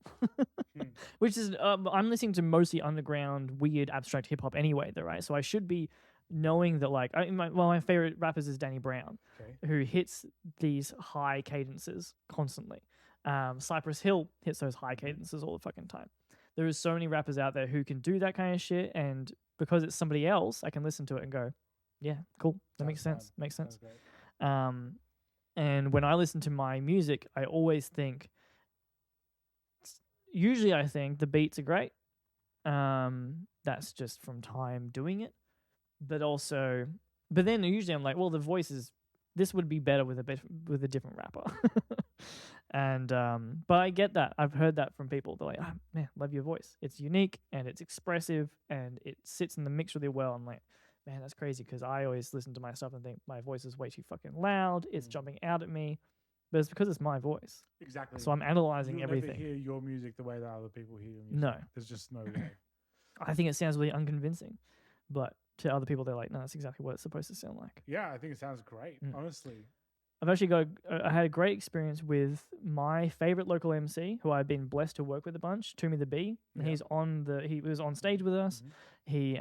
which is I'm listening to mostly underground, weird, abstract hip hop anyway, though, right? So I should be knowing that, like, my favorite rappers is Danny Brown, Okay. who hits these high cadences constantly. Cypress Hill hits those high cadences all the fucking time. There is so many rappers out there who can do that kind of shit, and because it's somebody else, I can listen to it and go, yeah, cool, that makes Sounds sense, fun. makes sense. Sounds great. And when I listen to my music, I always think, usually I think the beats are great. That's just from time doing it. But then usually I'm like, well, the voice this would be better with a different rapper. And but I get that. I've heard that from people. They're like, oh, man, love your voice. It's unique and it's expressive and it sits in the mix really well. I'm like, man, that's crazy, because I always listen to my stuff and think my voice is way too fucking loud. It's jumping out at me. But it's because it's my voice. Exactly. So I'm analyzing You'll everything. never hear your music the way that other people hear your music. No. There's just no way. I think it sounds really unconvincing. But to other people, they're like, no, that's exactly what it's supposed to sound like. Yeah, I think it sounds great, honestly. I've actually I had a great experience with my favorite local MC, who I've been blessed to work with a bunch, Toomey the Bee. And he was on stage with us. He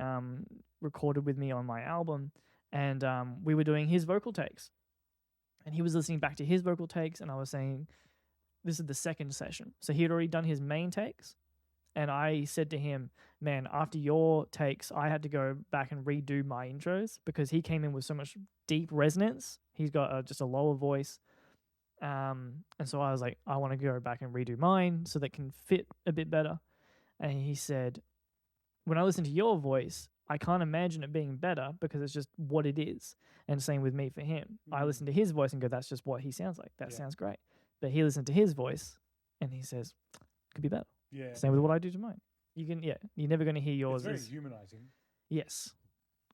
recorded with me on my album, and we were doing his vocal takes, and he was listening back to his vocal takes, and I was saying, this is the second session. So he had already done his main takes, and I said to him, man, after your takes, I had to go back and redo my intros because he came in with so much deep resonance. He's got just a lower voice. And so I was like, I want to go back and redo mine so that can fit a bit better. And he said, when I listen to your voice, I can't imagine it being better because it's just what it is. And same with me for him. I listen to his voice and go, that's just what he sounds like. That sounds great. But he listened to his voice and he says, could be better. Yeah. Same with what I do to mine. You can, you're never going to hear yours. It's very humanizing. Yes.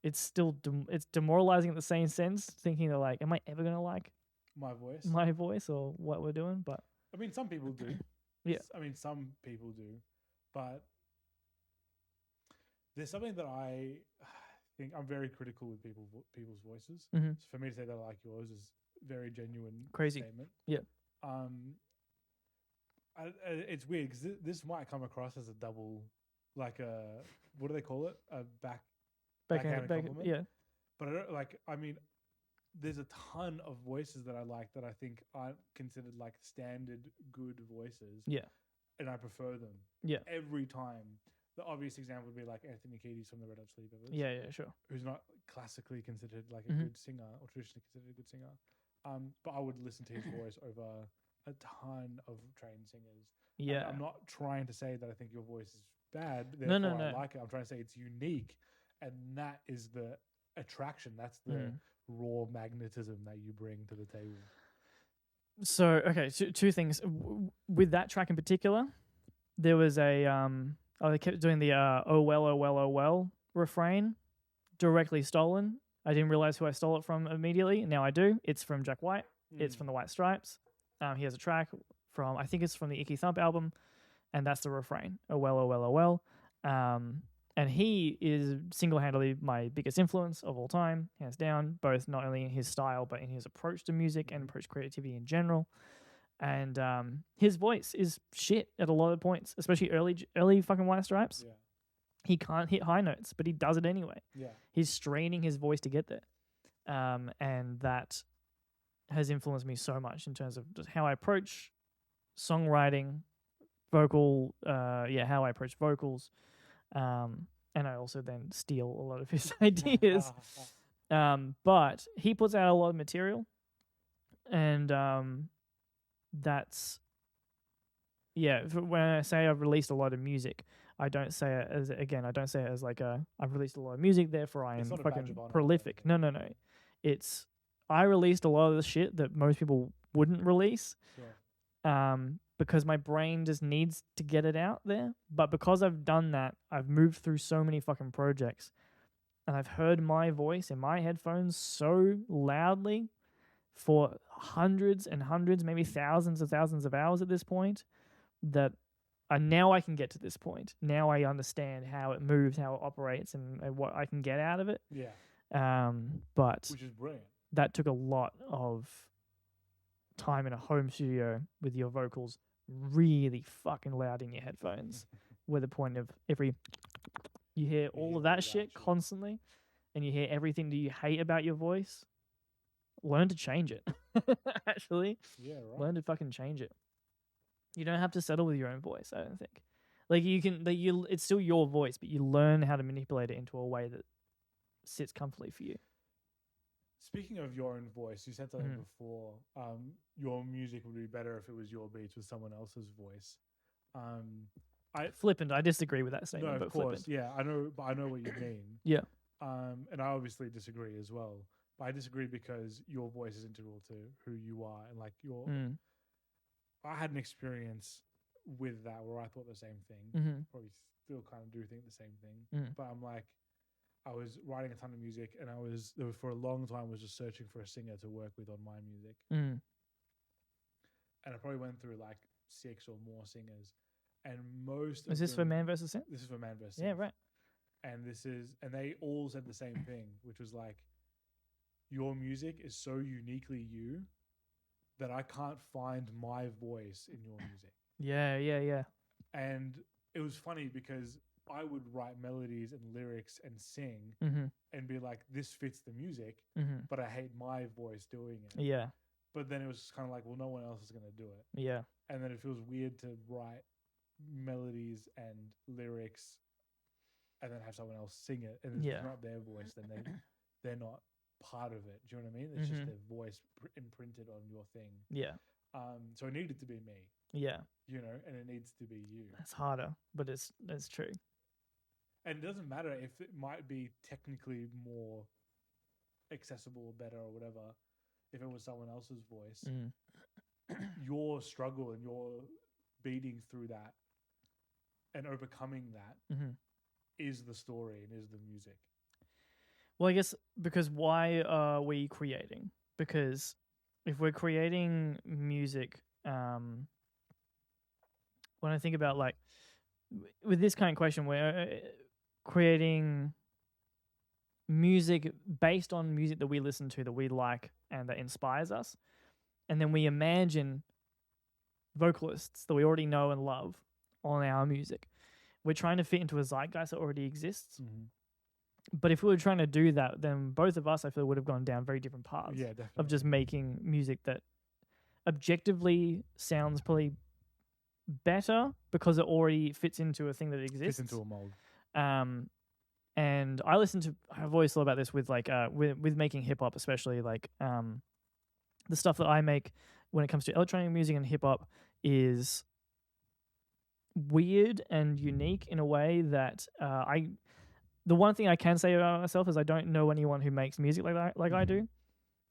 It's still, it's demoralizing in the same sense, thinking that like, am I ever going to like my voice or what we're doing? But I mean, some people do. Yeah. I mean, some people do. But there's something that I think I'm very critical with people's voices. Mm-hmm. So for me to say that I like yours is very genuine Crazy statement. Yeah. It's weird because this might come across as a double, like a, what do they call it? A backhanded compliment. Yeah. But I don't like. I mean, there's a ton of voices that I like that I think aren't considered like standard good voices. Yeah. And I prefer them. Yeah. Every time. The obvious example would be like Anthony Kiedis from the Red Hot Chili Peppers. Yeah, sure. Who's not classically considered like a good singer or traditionally considered a good singer. But I would listen to his voice over a ton of trained singers. Yeah. And I'm not trying to say that I think your voice is bad. No. I like it. I'm trying to say it's unique. And that is the attraction. That's the raw magnetism that you bring to the table. So, okay, two things. With that track in particular, there was a... they kept doing the oh well refrain, directly stolen. I didn't realize who I stole it from immediately. Now I do. It's from Jack White. It's from the White Stripes. He has a track from, I think it's from the Icky Thump album, and that's the refrain. Oh well. And he is single-handedly my biggest influence of all time, hands down, both not only in his style, but in his approach to music and approach to creativity in general. And his voice is shit at a lot of points, especially early fucking White Stripes. Yeah. He can't hit high notes, but he does it anyway. Yeah. He's straining his voice to get there. And that has influenced me so much in terms of just how I approach songwriting, how I approach vocals. And I also then steal a lot of his ideas. But he puts out a lot of material. And that's, when I say I've released a lot of music, I don't say it as like I've released a lot of music, therefore I am fucking prolific. No. It's, I released a lot of the shit that most people wouldn't release. Sure. Because my brain just needs to get it out there. But because I've done that, I've moved through so many fucking projects, and I've heard my voice in my headphones so loudly for hundreds and hundreds, maybe thousands and thousands of hours at this point, that now I can get to this point. Now I understand how it moves, how it operates, and what I can get out of it. Yeah. But which is brilliant. That took a lot of time in a home studio with your vocals really fucking loud in your headphones, with the point of you hear all of that shit constantly, and you hear everything that you hate about your voice. Learn to change it. Actually. Yeah, right. Learn to fucking change it. You don't have to settle with your own voice, I don't think. Like you can, it's still your voice, but you learn how to manipulate it into a way that sits comfortably for you. Speaking of your own voice, you said something before. Your music would be better if it was your beats with someone else's voice. Flippant. I disagree with that statement. No, but of course, flippant. yeah, I know, but I know what you mean. Yeah. And I obviously disagree as well. But I disagree because your voice is integral to who you are, and like I had an experience with that where I thought the same thing. Probably still kind of do think the same thing. But I'm like, I was writing a ton of music, and for a long time was just searching for a singer to work with on my music. And I probably went through like 6 or more singers, and most. Is this for manvssynth? This is for manvssynth. Yeah, right. And they all said the same thing, which was like, your music is so uniquely you that I can't find my voice in your music. Yeah. And it was funny because I would write melodies and lyrics and sing and be like, this fits the music, but I hate my voice doing it. Yeah. But then it was kind of like, well, no one else is going to do it. Yeah. And then it feels weird to write melodies and lyrics and then have someone else sing it. And if it's not their voice, then they're not part of it. Do you know what I mean? It's just their voice imprinted on your thing. Yeah. So it needed to be me. Yeah. You know, and it needs to be you. It's harder, but it's true. And it doesn't matter if it might be technically more accessible or better or whatever. If it was someone else's voice, your struggle and your beating through that and overcoming that is the story and is the music. Well, I guess because why are we creating? Because if we're creating music, when I think about like with this kind of question, we're creating music based on music that we listen to, that we like, and that inspires us. And then we imagine vocalists that we already know and love on our music. We're trying to fit into a zeitgeist that already exists. But if we were trying to do that, then both of us, I feel, would have gone down very different paths. Yeah, definitely. Of just making music that objectively sounds probably better because it already fits into a thing that exists. Fits into a mold. And I've always thought about this with like with making hip hop, especially like the stuff that I make when it comes to electronic music and hip hop is weird and unique in a way that the one thing I can say about myself is I don't know anyone who makes music like that, like I do.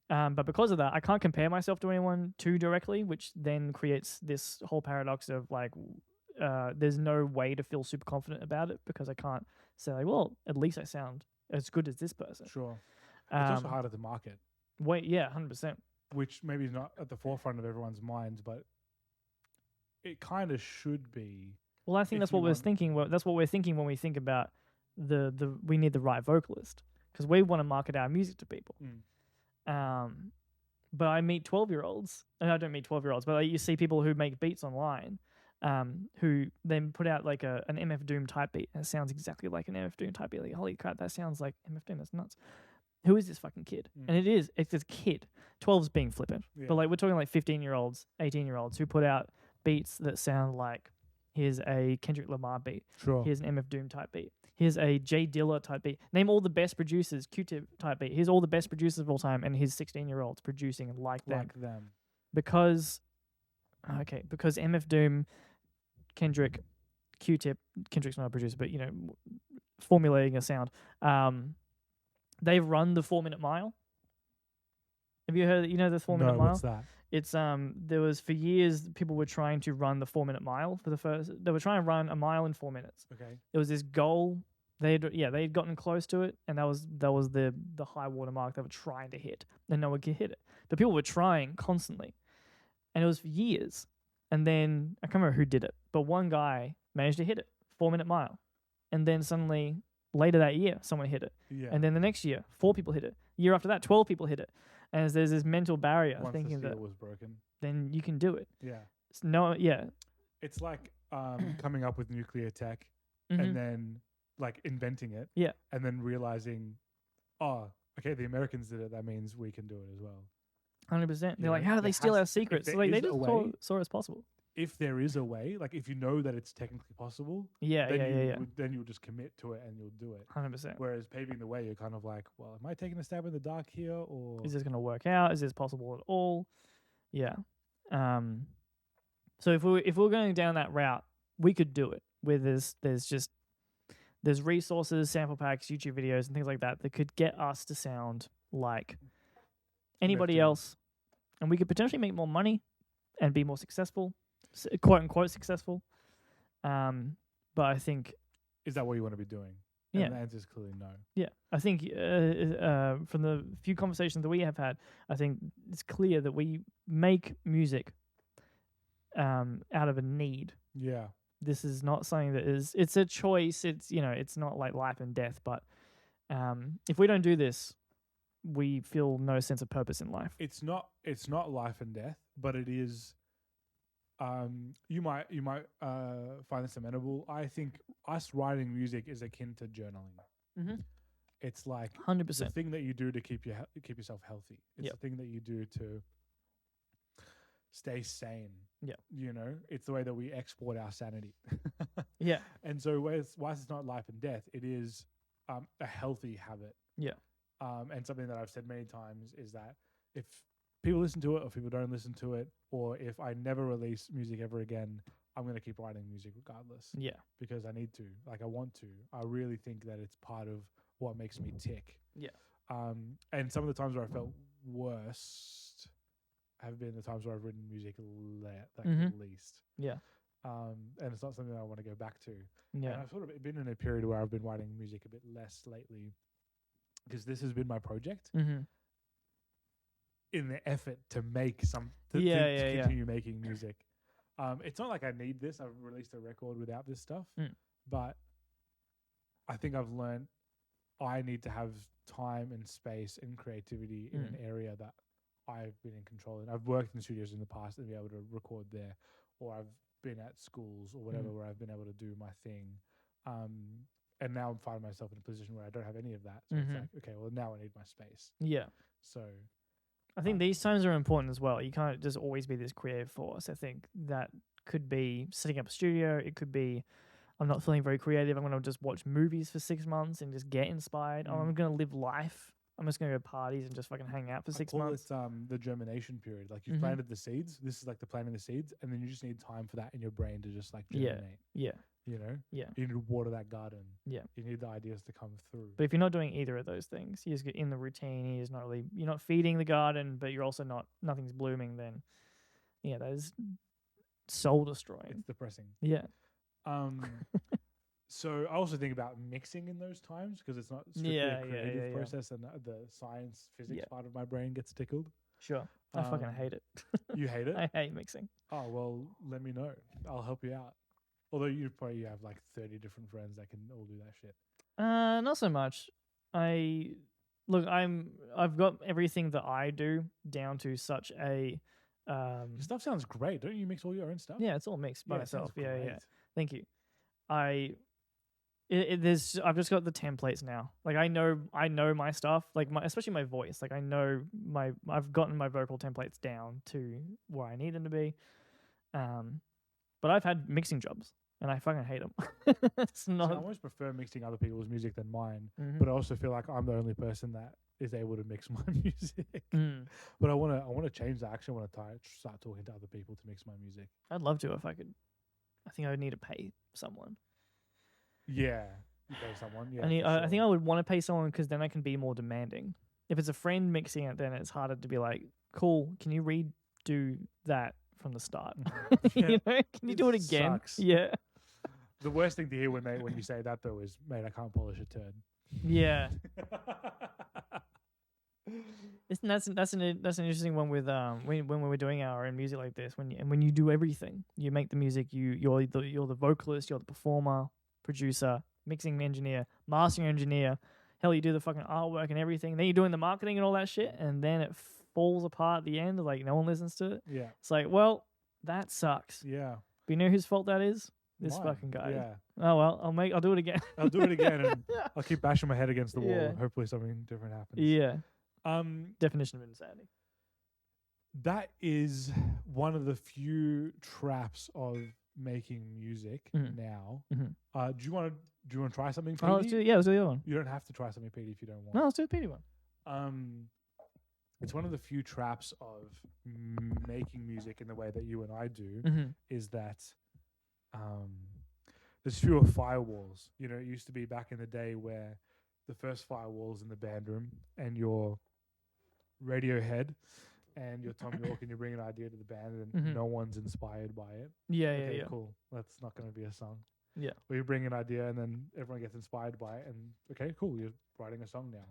But because of that, I can't compare myself to anyone too directly, which then creates this whole paradox of like, there's no way to feel super confident about it because I can't say like, well, at least I sound as good as this person. Sure. It's also harder to market. 100%. Which maybe is not at the forefront of everyone's minds, but it kind of should be. Well, I think that's what we're thinking. That's what we're thinking when we think about we need the right vocalist, because we want to market our music to people. But I meet 12-year-olds, and I don't meet 12-year-olds, but like, you see people who make beats online, who then put out like an MF Doom type beat, and it sounds exactly like an MF Doom type beat. Like, holy crap, that sounds like MF Doom. That's nuts. Who is this fucking kid? And it's this kid. 12's being flippant. But like we're talking like 15-year-olds, 18-year-olds who put out beats that sound like, here's a Kendrick Lamar beat. Sure. Here's an MF Doom type beat. Here's a Jay Dilla type beat. Name all the best producers, Q-Tip type beat. Here's all the best producers of all time, and here's 16-year-olds producing like them. Because MF Doom, Kendrick, Q-Tip, Kendrick's not a producer, but, you know, formulating a sound, they've run the 4-minute mile. Have you heard, the 4-minute mile? No, what's that? It's there was for years people were trying to run the 4-minute mile they were trying to run a mile in 4 minutes. Okay. It was this goal. They'd gotten close to it, and that was the high water mark they were trying to hit, and no one could hit it. But people were trying constantly, and it was for years. And then I can't remember who did it, but one guy managed to hit it, 4-minute mile, and then suddenly later that year someone hit it, and then the next year 4 people hit it. Year after that 12 people hit it. And there's this mental barrier thinking that was broken, then you can do it. Yeah. It's like coming up with nuclear tech and then like inventing it. Yeah. And then realizing, oh, okay, the Americans did it. That means we can do it as well. 100%. They're like, how do they steal our secrets? So like they just saw it as possible. If there is a way, like if you know that it's technically possible, then you'll just commit to it and you'll do it. 100%. Whereas paving the way, you're kind of like, well, am I taking a stab in the dark here, or is this going to work out? Is this possible at all? Yeah. So if we're going down that route, we could do it. Where there's resources, sample packs, YouTube videos, and things like that could get us to sound like anybody else, and we could potentially make more money and be more successful. Quote unquote successful, but I think, is that what you want to be doing? Yeah, and the answer is clearly no. Yeah, I think from the few conversations that we have had, I think it's clear that we make music out of a need. Yeah, this is not something that it's a choice. It's it's not like life and death. But if we don't do this, we feel no sense of purpose in life. It's not life and death, but it is You might find this amenable. I think us writing music is akin to journaling. Mm-hmm. It's like 100%. the thing that you do to keep yourself healthy. It's Yep. the thing that you do to stay sane. Yeah. You know, it's the way that we export our sanity. Yeah. And so whilst it's not life and death, it is a healthy habit. Yeah. And something that I've said many times is that if people listen to it or if people don't listen to it, or if I never release music ever again, I'm going to keep writing music regardless. Yeah. Because I need to. Like, I want to. I really think that it's part of what makes me tick. Yeah. And some of the times where I felt worst have been the times where I've written music least. Yeah. And it's not something that I want to go back to. Yeah. And I've sort of been in a period where I've been writing music a bit less lately because this has been my project Mm-hmm. in the effort to make to continue making music. It's not like I need this. I've released a record without this stuff, but I think I've learned I need to have time and space and creativity in an area that I've been in control in. I've worked in studios in the past and be able to record there, or I've been at schools or whatever where I've been able to do my thing. And now I'm finding myself in a position where I don't have any of that. So it's like, okay, well now I need my space. Yeah. So I think these times are important as well. You can't just always be this creative force. I think that could be setting up a studio. It could be I'm not feeling very creative. I'm going to just watch movies for 6 months and just get inspired. I'm going to live life. I'm just going to go to parties and just fucking hang out for 6 months. I call it the germination period. Like you've planted the seeds. This is like the planting the seeds, and then you just need time for that in your brain to just like germinate. Yeah. You know? Yeah. You need to water that garden. Yeah. You need the ideas to come through. But if you're not doing either of those things, you just get in the routine, you're not feeding the garden, but you're also nothing's blooming, then yeah, that is soul destroying. It's depressing. Yeah. So I also think about mixing in those times because it's not strictly a creative process, and the science physics part of my brain gets tickled. Sure. I fucking hate it. You hate it? I hate mixing. Oh, well, let me know. I'll help you out. Although you probably have like 30 different friends that can all do that shit. Not so much. I've got everything that I do down to such a Your stuff sounds great. Don't you mix all your own stuff? Yeah, it's all mixed by it myself. sounds Yeah. great. Thank you. I've just got the templates now. Like I know my stuff, like especially my voice. Like I've gotten my vocal templates down to where I need them to be. But I've had mixing jobs and I fucking hate them. It's not. So I always prefer mixing other people's music than mine, but I also feel like I'm the only person that is able to mix my music. But I want to change that. I actually want to start talking to other people to mix my music. I'd love to if I could. I think I would need to pay someone. Yeah, you pay someone. Yeah, I think I would want to pay someone because then I can be more demanding. If it's a friend mixing it, then it's harder to be like, "Cool, can you redo that from the start? You know, can you do it again?" Sucks. Yeah. The worst thing to hear when you say that though is, "Mate, I can't polish a turd." Yeah. That's an interesting one with when we were doing our own music like this. When you do everything, you make the music. You're the vocalist, you're the performer, producer, mixing engineer, mastering engineer. Hell, you do the fucking artwork and everything. Then you're doing the marketing and all that shit, and then it falls apart at the end. Like no one listens to it. Yeah. It's like, well, that sucks. Yeah. But you know whose fault that is? This Mine. fucking guy. Yeah. Oh well, I'll do it again. I'll do it again, and I'll keep bashing my head against the wall. Yeah. And hopefully, something different happens. Yeah. Definition of insanity. That is one of the few traps of making music now. Do you want to try something, Petey? Oh, let's do the other one. You don't have to try something, Petey, if you don't want. No, let's do the Petey one. It's one of the few traps of making music in the way that you and I do is that there's fewer firewalls. You know, it used to be back in the day where the first firewall's in the band room and your Radiohead and your Tom York and you bring an idea to the band and no one's inspired by it. Yeah. Cool. That's not going to be a song. Yeah. Or you bring an idea and then everyone gets inspired by it and okay, cool, you're writing a song now.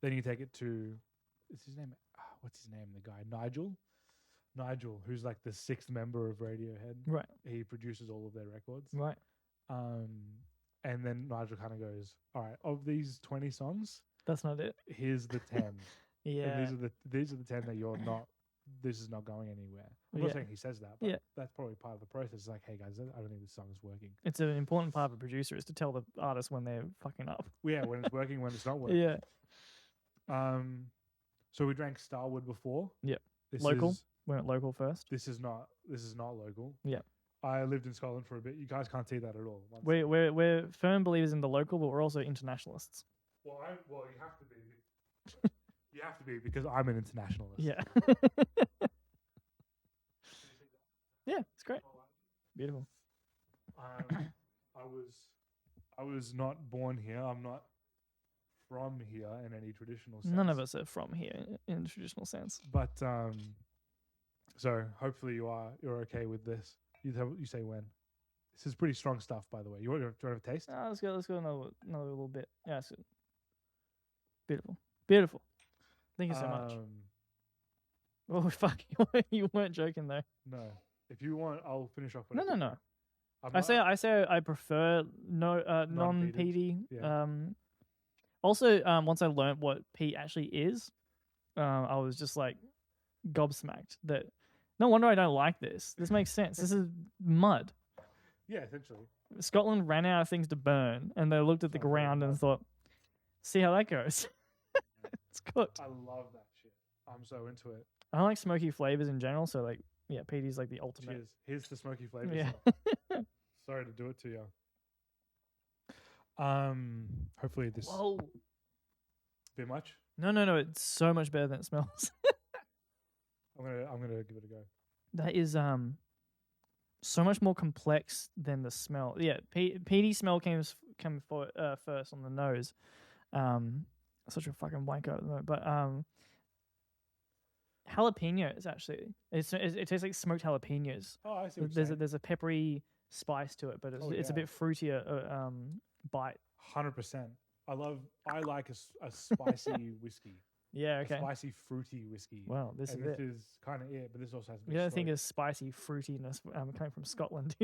Then you take it to, what's his name? The guy, Nigel, who's like the 6th member of Radiohead. Right. He produces all of their records. Right. And then Nigel kind of goes, all right, of these 20 songs, that's not it. Here's the 10. Yeah. And these are the 10 that you're not, this is not going anywhere. I'm not Yeah. saying he says that, but Yeah. that's probably part of the process. It's like, hey guys, I don't think this song is working. It's an important part of a producer is to tell the artist when they're fucking up. Well, yeah, when it's working, when it's not working. Yeah. So we drank Starwood before. Yep. This Local. is Went local first. this is not local. Yep. I lived in Scotland for a bit. You guys can't see that at all. We're firm believers in the local, but we're also internationalists. Well, you have to be. You have to be because I'm an internationalist. Yeah. Yeah, it's great. Beautiful. I was not born here. I'm not from here in any traditional sense. None of us are from here in the traditional sense. But so hopefully you're okay with this. You say when. This is pretty strong stuff, by the way. You want to have a taste? Let's go another little bit. Yeah, it's good. Beautiful. Beautiful. Thank you so much. Oh fuck! You weren't joking though. No. If you want, I'll finish off. No. I say I prefer non-peaty. Yeah. Also, once I learned what peat actually is, I was just like gobsmacked. That no wonder I don't like this. This makes sense. This is mud. Yeah, essentially. Scotland ran out of things to burn, and they looked at the ground and thought, "See how that goes." It's cooked. I love that shit. I'm so into it. I like smoky flavors in general, so like, yeah, peaty's like the ultimate. Cheers. Here's the smoky flavors. Yeah. Sorry to do it to you. Hopefully this Whoa. bit much. No. It's so much better than it smells. I'm gonna give it a go. That is so much more complex than the smell. Yeah, peaty smell came first on the nose. Such a fucking wanker at the moment, but jalapenos actually. It tastes like smoked jalapenos. Oh, I see. What you're saying. There's a peppery spice to it, but it's a bit fruitier bite. 100%. I like a spicy whiskey. Yeah, okay. A spicy fruity whiskey. Wow, this and is it. This is kind of it, but this also has. You don't think of spicy fruitiness coming from Scotland?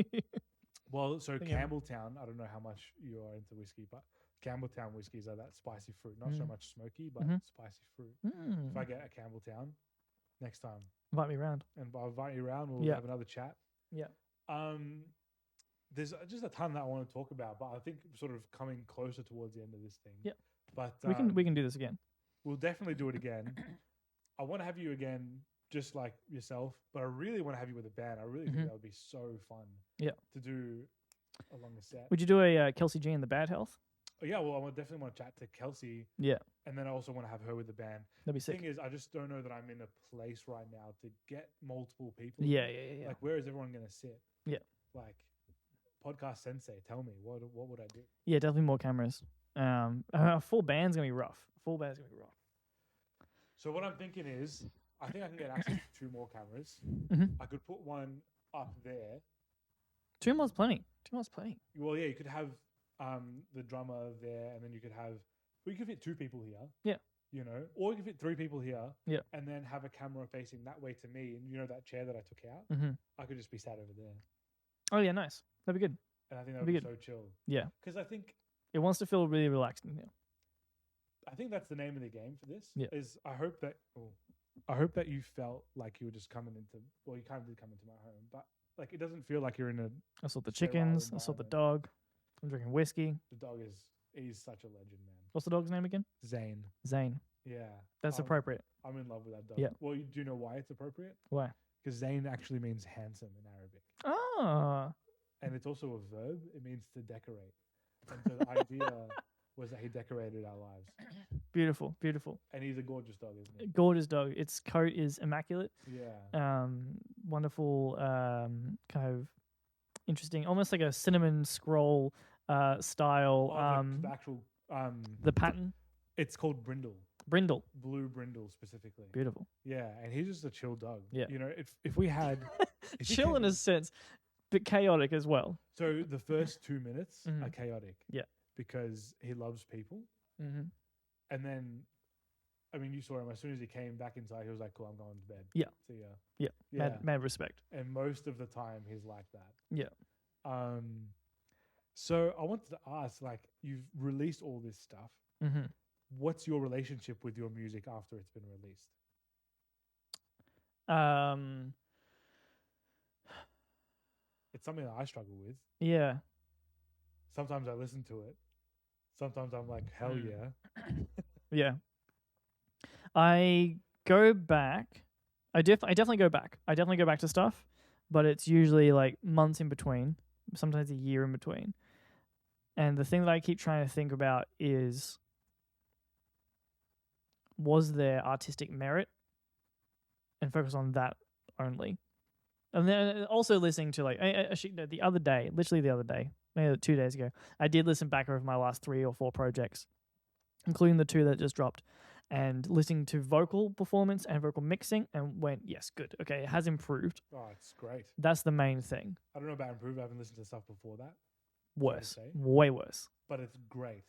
Well, so Think Campbelltown. I don't know how much you are into whiskey, but Campbelltown whiskies are that spicy fruit, not so much smoky, but spicy fruit. If I get a Campbelltown next time, invite me around, and I'll invite you around. We'll have another chat. Yeah. There's just a ton that I want to talk about, but I think sort of coming closer towards the end of this thing. Yeah. But we can do this again. We'll definitely do it again. I want to have you again, just like yourself, but I really want to have you with a band. I really think that would be so fun. Yeah. To do along the set. Would you do a Kelsey G in the Bad Health? Oh, yeah, well, I would definitely want to chat to Kelsey. Yeah. And then I also want to have her with the band. That'd be The sick. thing is, I just don't know that I'm in a place right now to get multiple people. Yeah. Like, where is everyone going to sit? Yeah. Like, podcast sensei, tell me, what would I do? Yeah, definitely more cameras. A full band's gonna be rough. So what I'm thinking is, I think I can get access to 2 more cameras. I could put one up there. 2 more's plenty. Well, yeah, you could have the drummer there, and then you could have. Well, you could fit 2 people here. Yeah. You know, or you could fit 3 people here. Yeah. And then have a camera facing that way to me, and you know that chair that I took out. I could just be sat over there. Oh yeah, nice. That'd be good. And I think that would be so chill. Yeah. Because I think it wants to feel really relaxed in here. I think that's the name of the game for this. Yeah. Is I hope that you felt like you were just coming into. Well, you kind of did come into my home, but like it doesn't feel like you're in a. I saw the sterile chickens. I saw the environment. dog. I'm drinking whiskey. The dog he's such a legend, man. What's the dog's name again? Zane. Zane. Yeah. That's appropriate. I'm in love with that dog. Yeah. Well, do you know why it's appropriate? Why? Because Zane actually means handsome in Arabic. Oh. And it's also a verb. It means to decorate. And so the idea was that he decorated our lives. Beautiful, beautiful. And he's a gorgeous dog, isn't he? Gorgeous dog. Its coat is immaculate. Yeah. Wonderful, kind of interesting, almost like a cinnamon scroll style. The actual the pattern. It's called brindle. Brindle. Blue brindle specifically. Beautiful. Yeah, and he's just a chill dog. Yeah. You know, if we had chill in a sense, but chaotic as well. So the first 2 minutes are chaotic. Yeah. Because he loves people. And then, I mean, you saw him as soon as he came back inside. He was like, "Cool, I'm going to bed." Yeah. See ya. Yeah. Mad respect. And most of the time, he's like that. Yeah. So I wanted to ask, like, you've released all this stuff. What's your relationship with your music after it's been released? it's something that I struggle with. Yeah. Sometimes I listen to it. Sometimes I'm like, hell yeah. Yeah. I go back. I definitely go back. I definitely go back to stuff, but it's usually like months in between, sometimes a year in between. And the thing that I keep trying to think about is, was there artistic merit, and focus on that only. And then also listening to like, actually, no, the other day, literally the other day, maybe 2 days ago, I did listen back over my last 3 or 4 projects, including the 2 that just dropped, and listening to vocal performance and vocal mixing, and went, yes, good. Okay, it has improved. Oh, it's great. That's the main thing. I don't know about improved. I haven't listened to stuff before that. Worse. say. Way worse. But it's great.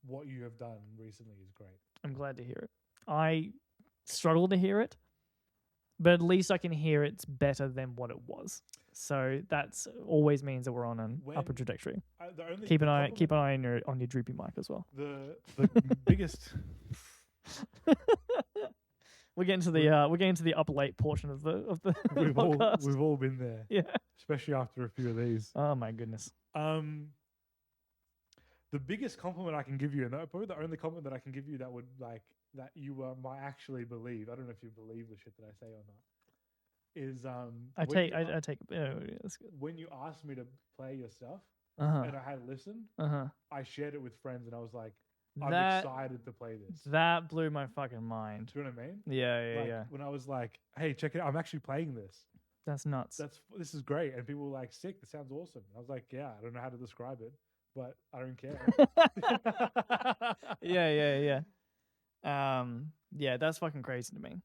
What you have done recently is great. I'm glad to hear it. I struggle to hear it, but at least I can hear it's better than what it was. So that's always means that we're on an upper trajectory. Keep an eye on your droopy mic as well. The biggest. We're getting to the up late portion of the podcast. We've all been there. Yeah. Especially after a few of these. Oh my goodness. The biggest compliment I can give you, and probably the only compliment that I can give you that would like that you might actually believe. I don't know if you believe the shit that I say or not. Is I take when you asked me to play your stuff and I had listened, I shared it with friends and I was like, I'm excited to play this. That blew my fucking mind. Do you know what I mean? Yeah, yeah. When I was like, hey, check it out, I'm actually playing this. That's nuts. This is great, and people were like, sick. This sounds awesome. I was like, yeah, I don't know how to describe it, but I don't care. Yeah. Yeah, that's fucking crazy to me.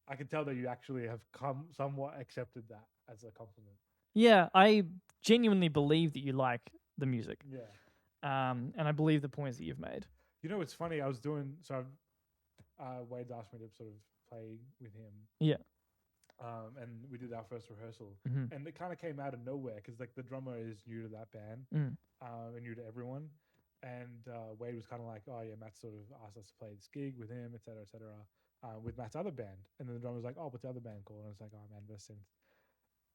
I can tell that you actually have somewhat accepted that as a compliment. Yeah, I genuinely believe that you like the music. Yeah. And I believe the points that you've made. You know, it's funny. I was doing Wade's asked me to sort of play with him. Yeah. And we did our first rehearsal, mm-hmm. and it kind of came out of nowhere because like the drummer is new to that band, and new to everyone. And Wade was kind of like, "Oh yeah, Matt sort of asked us to play this gig with him, etc., etc." With Matt's other band, and then the drummer was like, "Oh, what's the other band called?" And I was like, "Oh, manvssynth."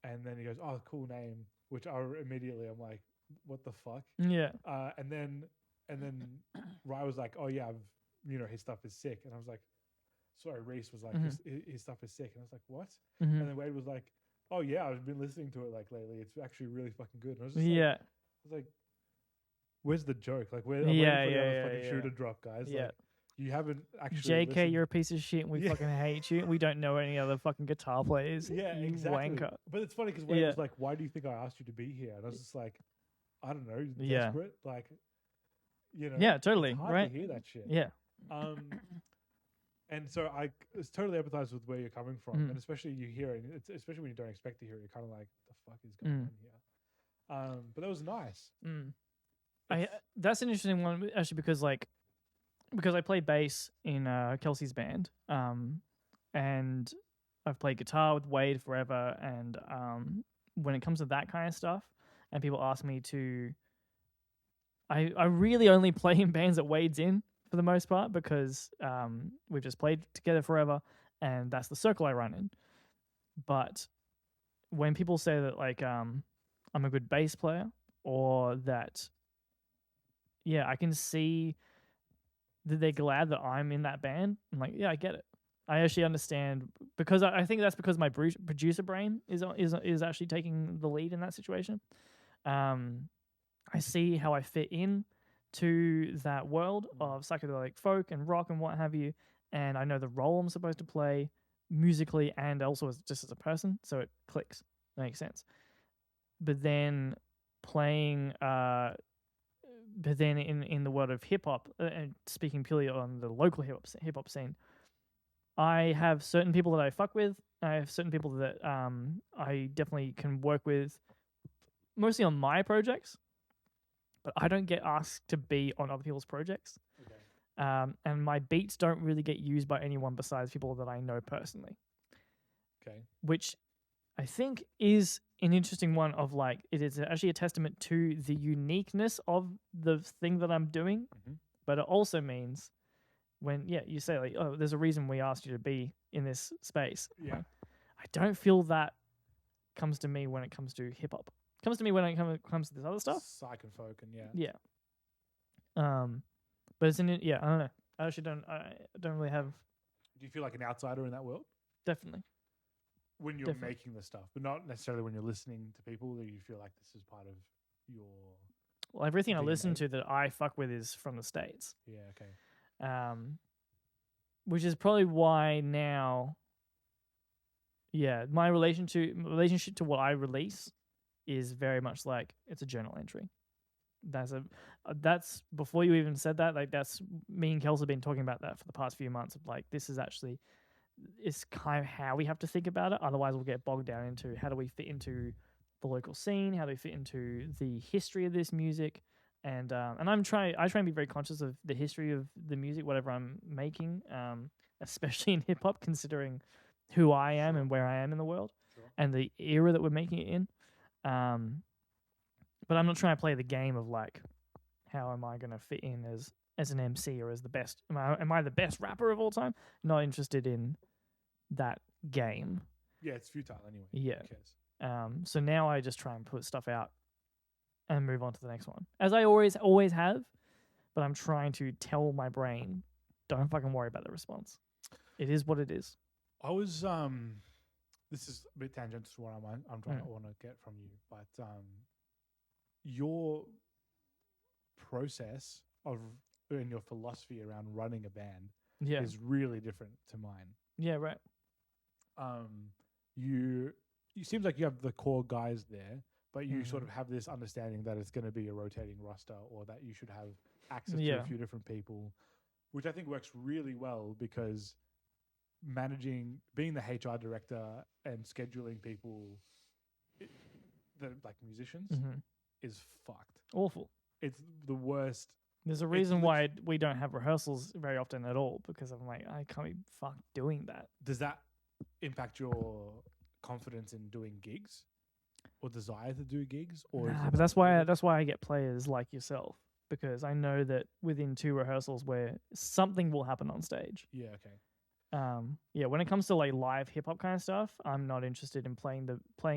And then he goes, "Oh, cool name," which I'm like, "What the fuck?" Yeah. And then Rye was like, "Oh yeah, his stuff is sick," and I was like, "Sorry." Reese was like, his stuff is sick," and I was like, "What?" Mm-hmm. And then Wade was like, "Oh yeah, I've been listening to it like lately. It's actually really fucking good." And I was just like, "Where's the joke? Like, where's the fucking shooter drop, guys? Yeah." Like, you haven't actually. JK, listened. You're a piece of shit, and we fucking hate you. We don't know any other fucking guitar players. Yeah, you exactly. Wanker. But it's funny because Wade was like, "Why do you think I asked you to be here?" And I was just like, "I don't know, desperate." Like, Yeah, totally. It's hard right? to hear that shit. Yeah. And so I totally empathize with where you're coming from, and especially you hear it, especially when you don't expect to hear it, you're kind of like, "The fuck is going on here?" But that was nice. That's an interesting one, actually, because I play bass in Kelsey's band, and I've played guitar with Wade forever, and when it comes to that kind of stuff, and people ask me to, I really only play in bands that Wade's in for the most part, because we've just played together forever, and that's the circle I run in. But when people say that like I'm a good bass player, or that I can see that they're glad that I'm in that band, I'm like, yeah, I get it. I actually understand, because I think that's because my producer brain is actually taking the lead in that situation. I see how I fit in to that world of psychedelic folk and rock and what have you, and I know the role I'm supposed to play musically and also just as a person, so it clicks. It makes sense. But then playing, but then in the world of hip hop, and speaking purely on the local hip hop scene, I have certain people that I fuck with. I have certain people that I definitely can work with, mostly on my projects, but I don't get asked to be on other people's projects. Okay. And my beats don't really get used by anyone besides people that I know personally. Okay. Which I think is an interesting one of like, it is actually a testament to the uniqueness of the thing that I'm doing, but it also means when, you say like, oh, there's a reason we asked you to be in this space. Yeah. I don't feel that comes to me when it comes to hip hop. Comes to me when it comes to this other stuff. Psych and folk, and Yeah. But it's in it. Yeah, I don't know. I actually don't. I don't really have. Do you feel like an outsider in that world Definitely. when you're Definitely. making the stuff, but not necessarily when you're listening to people? That you feel like this is part of your Well, everything I listen DNA. to that I fuck with is from the States. okay. Which is probably why now. Yeah, my relationship to what I release is very much like it's a journal entry. That's before you even said that. Like that's me and Kels have been talking about that for the past few months. Of like this is actually, it's kind of how we have to think about it. Otherwise, we'll get bogged down into how do we fit into the local scene, how do we fit into the history of this music, and I try and be very conscious of the history of the music, whatever I'm making, especially in hip hop, considering who I am and where I am in the world and the era that we're making it in. But I'm not trying to play the game of like, how am I going to fit in as an MC or as the best? Am I the best rapper of all time? Not interested in that game. Yeah, it's futile anyway. Yeah. Who cares? So now I just try and put stuff out and move on to the next one, as I always have. But I'm trying to tell my brain, don't fucking worry about the response. It is what it is. I was this is a bit tangential to what I'm trying to want to get from you, but your process of and your philosophy around running a band is really different to mine. Yeah, right. You seems like you have the core guys there, but you sort of have this understanding that it's going to be a rotating roster, or that you should have access to a few different people, which I think works really well because being the HR director and scheduling people, like musicians, is fucked. Awful. It's the worst. There's a reason why we don't have rehearsals very often at all, because I'm like, I can't be fucked doing that. Does that impact your confidence in doing gigs or desire to do gigs? Or but that's why I get players like yourself, because I know that within 2 rehearsals where something will happen on stage. Yeah, okay. When it comes to like live hip hop kind of stuff, I'm not interested in playing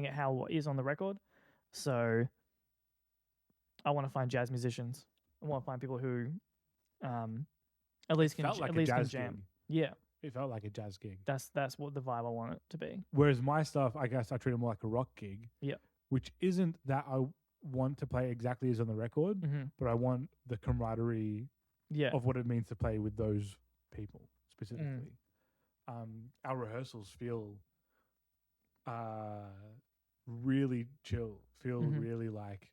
it how it is on the record. So I want to find jazz musicians. I want to find people who, at least can jam. Gig. Yeah, it felt like a jazz gig. That's what the vibe I want it to be. Whereas my stuff, I guess I treat it more like a rock gig. Yeah, which isn't that I want to play exactly as on the record, but I want the camaraderie of what it means to play with those people specifically. Our rehearsals feel really chill, really like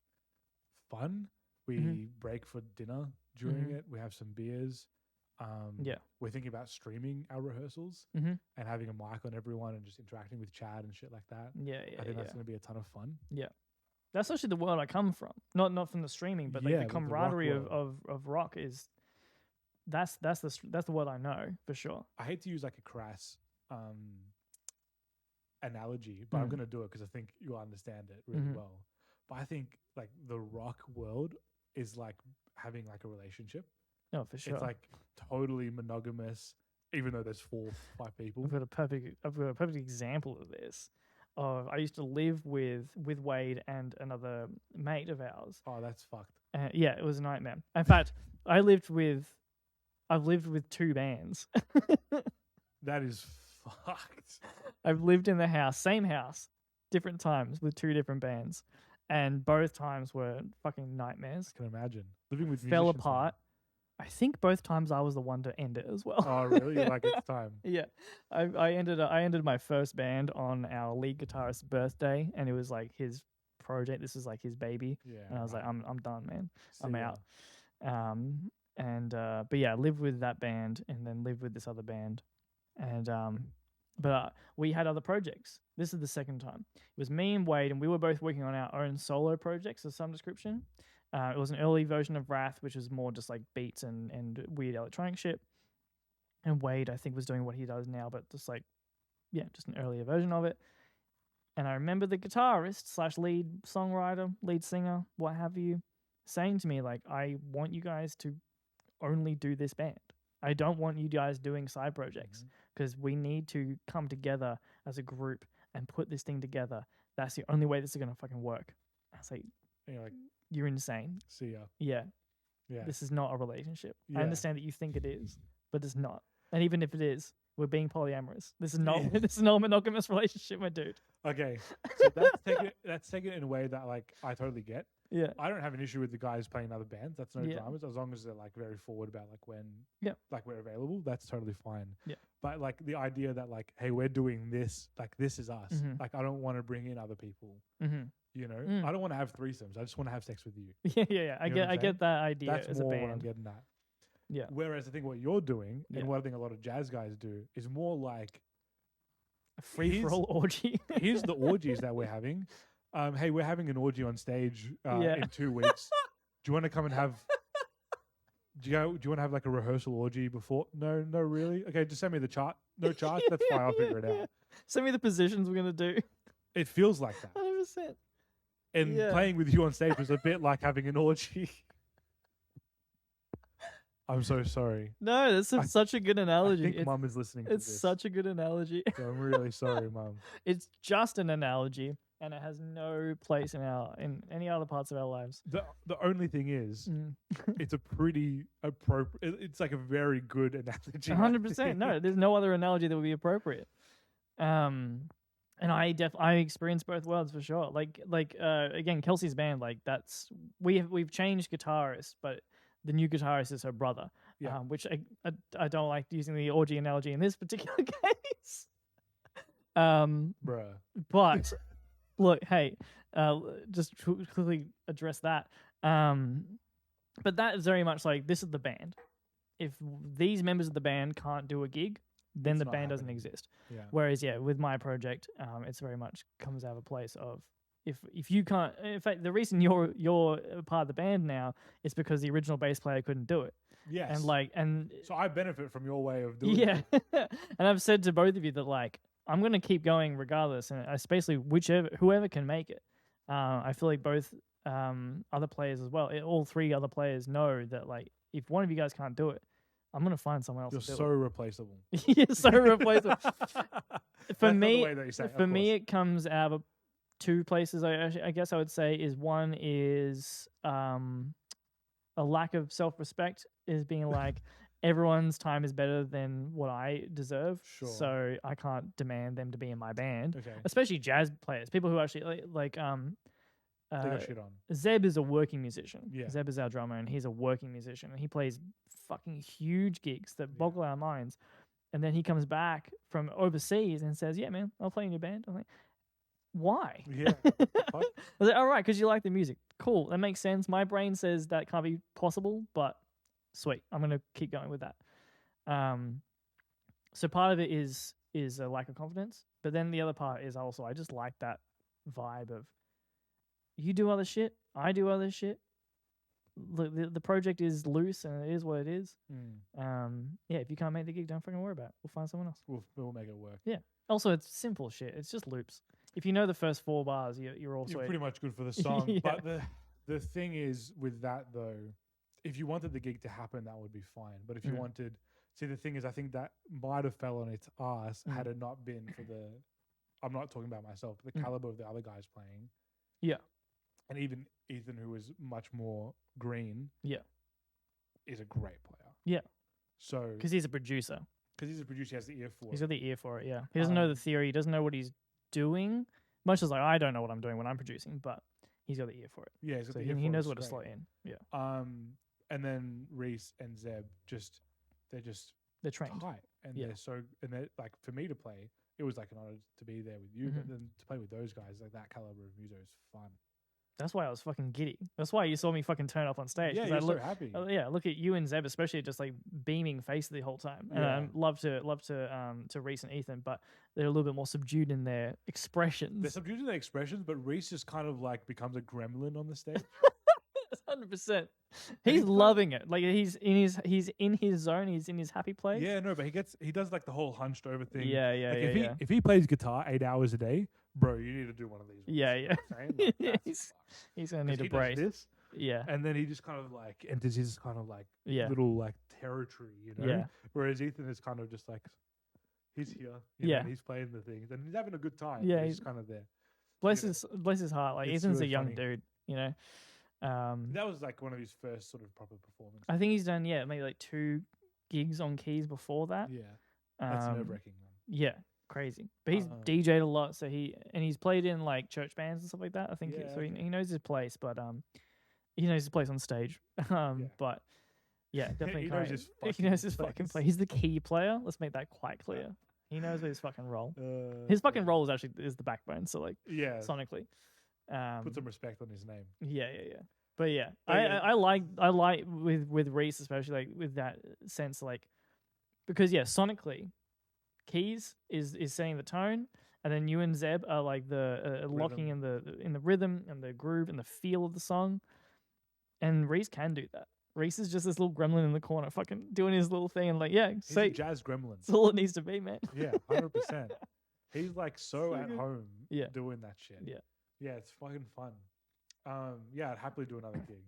fun. We break for dinner during it. We have some beers. We're thinking about streaming our rehearsals and having a mic on everyone and just interacting with Chad and shit like that. I think that's going to be a ton of fun. Yeah. That's actually the world I come from. Not from the streaming, but like the camaraderie of rock is that's the world I know for sure. I hate to use like a crass analogy, but I'm going to do it because I think you'll understand it really well. But I think like the rock world is like having like a relationship. No, for sure. It's like totally monogamous, even though there's 4 or 5 people. I've got a perfect example of this. I used to live with Wade and another mate of ours. Oh, that's fucked. Yeah, it was a nightmare. In fact, I've lived with 2 bands. That is fucked. I've lived in the same house, different times with 2 different bands, and both times were fucking nightmares. I can imagine living with fell apart. I think both times I was the one to end it as well. Oh, really? Like it's time. Yeah, I ended my first band on our lead guitarist's birthday, and it was like his project. This is like his baby. Yeah, and I was like, I'm done, man. I'm out. But yeah, I lived with that band, and then lived with this other band, and but we had other projects. This is the second time. It was me and Wade, and we were both working on our own solo projects of some description. It was an early version of Rhath, which was more just like beats and weird electronic shit. And Wade, I think, was doing what he does now, but just like, just an earlier version of it. And I remember the guitarist / lead songwriter, lead singer, what have you, saying to me, like, I want you guys to only do this band. I don't want you guys doing side projects because we need to come together as a group and put this thing together. That's the only way this is going to fucking work. I It's like, And you're like, you're insane. see ya. Yeah. Yeah. This is not a relationship. Yeah. I understand that you think it is, but it's not. And even if it is, we're being polyamorous. This is not Yeah. this is not a monogamous relationship, my dude. Okay. So that's taken in a way that like I totally get. Yeah. I don't have an issue with the guys playing other bands. That's no Yeah. dramas, as long as they're like very forward about like when like we're available. That's totally fine. Yeah. But like the idea that like, hey, we're doing this, like this is us. Mhm. Like I don't want to bring in other people. Mm-hmm. You know, Mm. I don't want to have threesomes. I just want to have sex with you. Yeah. I You know what I'm get that idea That's as a more what I'm band. getting at. Yeah. Whereas I think what you're doing Yeah. and what I think a lot of jazz guys do is more like A free for all orgy. here's the orgies that we're having. Hey, we're having an orgy on stage Yeah. in 2 weeks. Do you want to come and have? Do you want to have like a rehearsal orgy before? No, really. Okay, just send me the chart. No charts. That's fine. I'll figure it out. Send me the positions we're gonna do. It feels like that. 100%. And Yeah. playing with you on stage was a bit like having an orgy. I'm so sorry. No, that's such a good analogy. I think Mum is listening to It's this. such a good analogy. So I'm really sorry, Mum. It's just an analogy, and it has no place in any other parts of our lives. The only thing is, Mm. it's a pretty appropriate. It's like a very good analogy. I 100%. No, think. there's no other analogy that would be appropriate. And I experienced both worlds for sure. Like again, Kelsey's band, like we've changed guitarists, but the new guitarist is her brother. Yeah. Which I don't like using the orgy analogy in this particular case. Bruh. But look, hey, just quickly address that. But that is very much like, this is the band. If these members of the band can't do a gig, then It's the not band doesn't happening. exist. Yeah. Whereas, with my project, it's very much comes out of a place of, if you can't, in fact, the reason you're a part of the band now is because the original bass player couldn't do it. Yes. And So I benefit from your way of doing yeah, it. and I've said to both of you that like, I'm gonna keep going regardless, and especially whoever can make it. I feel like both other players as well, all three other players know that like, if one of you guys can't do it, I'm gonna find someone else. You're to do so replaceable. it. You're so replaceable. That's For not the me, way that you say it, for of me, course. it comes out of two places. I guess I would say is one is a lack of self-respect, is being like, everyone's time is better than what I deserve, Sure. so I can't demand them to be in my band. Okay. Especially jazz players, people who actually They got shit on. Zeb is a working musician. Yeah. Zeb is our drummer, and he's a working musician, and he plays fucking huge gigs that boggle our minds. And then he comes back from overseas and says, "Yeah, man, I'll play in your band." I'm like, "Why?" Yeah. I was like, "All right, because you like the music. Cool, that makes sense." My brain says that can't be possible, but sweet, I'm gonna keep going with that. So part of it is a lack of confidence, but then the other part is also, I just like that vibe of, you do other shit, I do other shit. Look, the project is loose and it is what it is. If you can't make the gig, don't fucking worry about it. We'll find someone else. We'll make it work. Yeah. Also, it's simple shit. It's just loops. If you know the first 4 bars, you're all You're sweet. pretty much good for the song. Yeah. But the thing is with that though, if you wanted the gig to happen, that would be fine. But if you wanted, see, the thing is, I think that might have fell on its ass had it not been for I'm not talking about myself, but the caliber of the other guys playing. Yeah. And even Ethan, who is much more green, is a great player. Yeah. So Because he's a producer. because he's a producer, he has the ear for He's it. got the ear for it, yeah. He doesn't know the theory. He doesn't know what he's doing. Much as like, I don't know what I'm doing when I'm producing, but he's got the ear for it. Yeah, he's got So the he ear for knows it. where to It's slot great. in. Yeah. And then Reese and Zeb They're trained. tight, and Yeah. they're like, for me to play, it was like an honor to be there with you, but then to play with those guys, like that caliber of music is fun. That's why I was fucking giddy. That's why you saw me fucking turn up on stage. Yeah, 'cause you're I so look, happy. look at you and Zeb, especially just like beaming face the whole time. And Yeah. I love to Reese and Ethan, but they're a little bit more subdued in their expressions. They're subdued to their expressions, but Reese just kind of like becomes a gremlin on the stage. 100%. And He's he's loving it. Like he's in his zone. He's in his happy place. Yeah, no, but he does like the whole hunched over thing. Yeah, Like if he plays guitar 8 hours a day, bro, you need to do one of these. ones, Yeah, you know what I'm saying? Like, that's he's gonna fucked. need 'Cause a he does brace. this, Yeah, and then he just kind of like enters his kind of like yeah, little like territory, you know. Yeah. Whereas Ethan is kind of just like, he's here, you know, Yeah. and he's playing the things, and he's having a good time. Yeah, but he's- he's kind of there. bless Yeah. his heart. Like It's Ethan's a really young funny. dude. you know. That was like one of his first sort of proper performances. I think he's done maybe like 2 gigs on keys before that. Yeah, that's nerve wracking. Yeah, crazy. But he's DJ'd a lot, so he's played in like church bands and stuff like that. I think he knows his place, but he knows his place on stage. But yeah, definitely he knows his fucking place. play. He's the key player. Let's make that quite clear. He knows his fucking role. His That's fucking role is the backbone. So like sonically, put some respect on his name. Yeah. But yeah, I like with Reese especially like with that sense like because sonically, keys is setting the tone, and then you and Zeb are like the locking in the rhythm and the groove and the feel of the song, and Reese can do that. Reese is just this little gremlin in the corner, fucking doing his little thing, and like He's a jazz gremlin. That's all it needs to be, man. Yeah, 100%. He's like so at good. home Yeah. doing that shit. Yeah, it's fucking fun. I'd happily do another gig.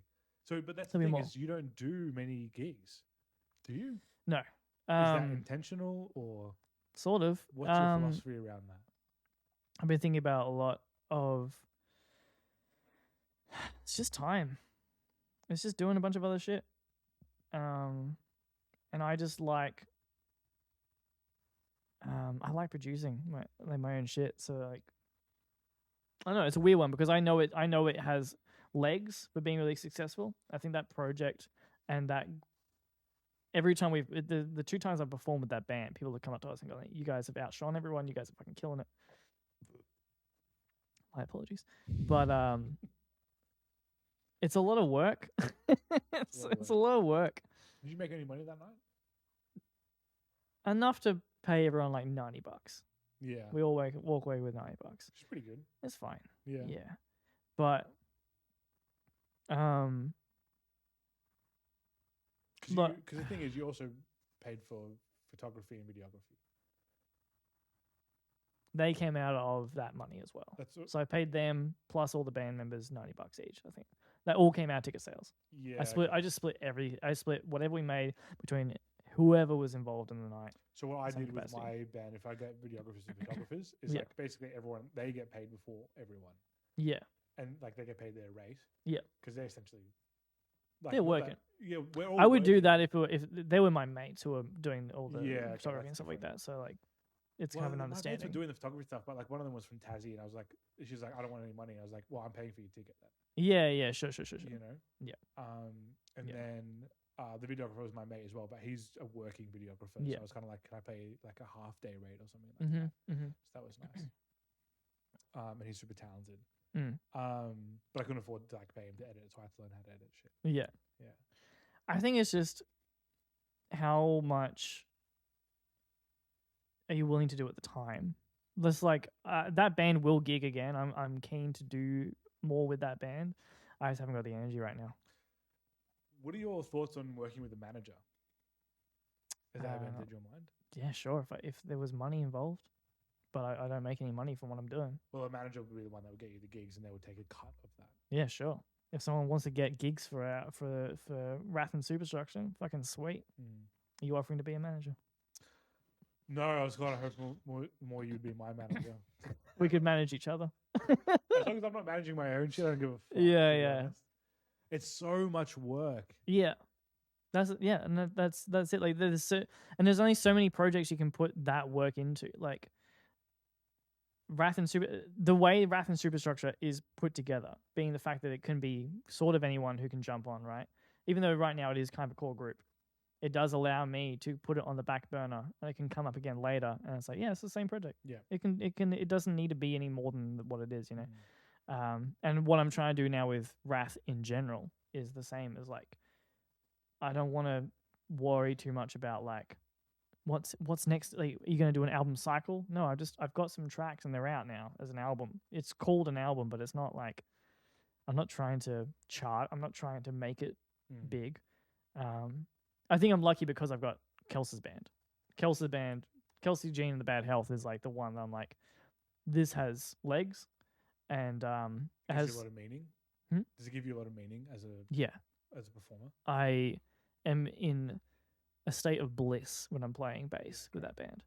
So, but that's the thing is you don't do many gigs, do you? No. Is that intentional or sort of? What's your philosophy around that? I've been thinking about a lot of. It's just time. It's just doing a bunch of other shit. And I just like. I like producing my own shit. So like. I don't know, it's a weird one because I know it has legs for being really successful. I think that project and that every time the 2 times I've performed with that band, people have come up to us and go, "You guys have outshone everyone. You guys are fucking killing it." My apologies, but it's a lot of work. It's a lot of work. Did you make any money that night? Enough to pay everyone like $90. Yeah. We all walk away with $90. Which is pretty good. It's fine. Yeah. Yeah. But because the thing is you also paid for photography and videography. They came out of that money as well. So I paid them plus all the band members $90 each, I think. That all came out of ticket sales. Yeah. I just split whatever we made between whoever was involved in the night. So what I did with my band, if I get videographers and photographers, is like basically everyone, they get paid before everyone. Yeah. And like they get paid their rate. Yeah. Because they're essentially they're working. We're all I would working. do that if they were my mates who were doing all the photography and stuff different. like that. So like it's kind of an understanding. My mates were doing the photography stuff, but like one of them was from Tassie, and I was like, she's like, I don't want any money. I was like, well, I'm paying for your ticket then. Yeah, sure. You know. Yeah. And then the videographer was my mate as well, but he's a working videographer. So I was kind of like, can I pay like a half day rate or something like that? Mm-hmm. So that was nice. And he's super talented. But I couldn't afford to like pay him to edit, so I had to learn how to edit shit. Yeah. I think it's just how much are you willing to do at the time? That's like that band will gig again. I'm keen to do more with that band. I just haven't got the energy right now. What are your thoughts on working with a manager? Has that ever entered your mind? Yeah, sure. If there was money involved, but I don't make any money from what I'm doing. Well, a manager would be the one that would get you the gigs, and they would take a cut of that. Yeah, sure. If someone wants to get gigs for Rhath and Superstructure, fucking sweet. Are you offering to be a manager? No, I was kind of hoping more you'd be my manager. We could manage each other. As long as I'm not managing my own shit, I don't give a fuck. Yeah. It's so much work. Yeah. That's it. Like there's only so many projects you can put that work into. Like the way Rhath and Superstructure is put together, being the fact that it can be sort of anyone who can jump on, right? Even though right now it is kind of a core group, it does allow me to put it on the back burner and it can come up again later. And it's like, it's the same project. Yeah. It doesn't need to be any more than what it is, you know? And what I'm trying to do now with Rhath in general is the same as like, I don't want to worry too much about like, what's next? Like, are you going to do an album cycle? No, I've got some tracks and they're out now as an album. It's called an album, but it's not like, I'm not trying to chart. I'm not trying to make it big. I think I'm lucky because I've got Kelsey's band. Kelsey Jean and the Bad Health is like the one that I'm like, this has legs, and it has a lot of meaning. Does it give you a lot of meaning as a performer? I am in a state of bliss when I'm playing bass with that band.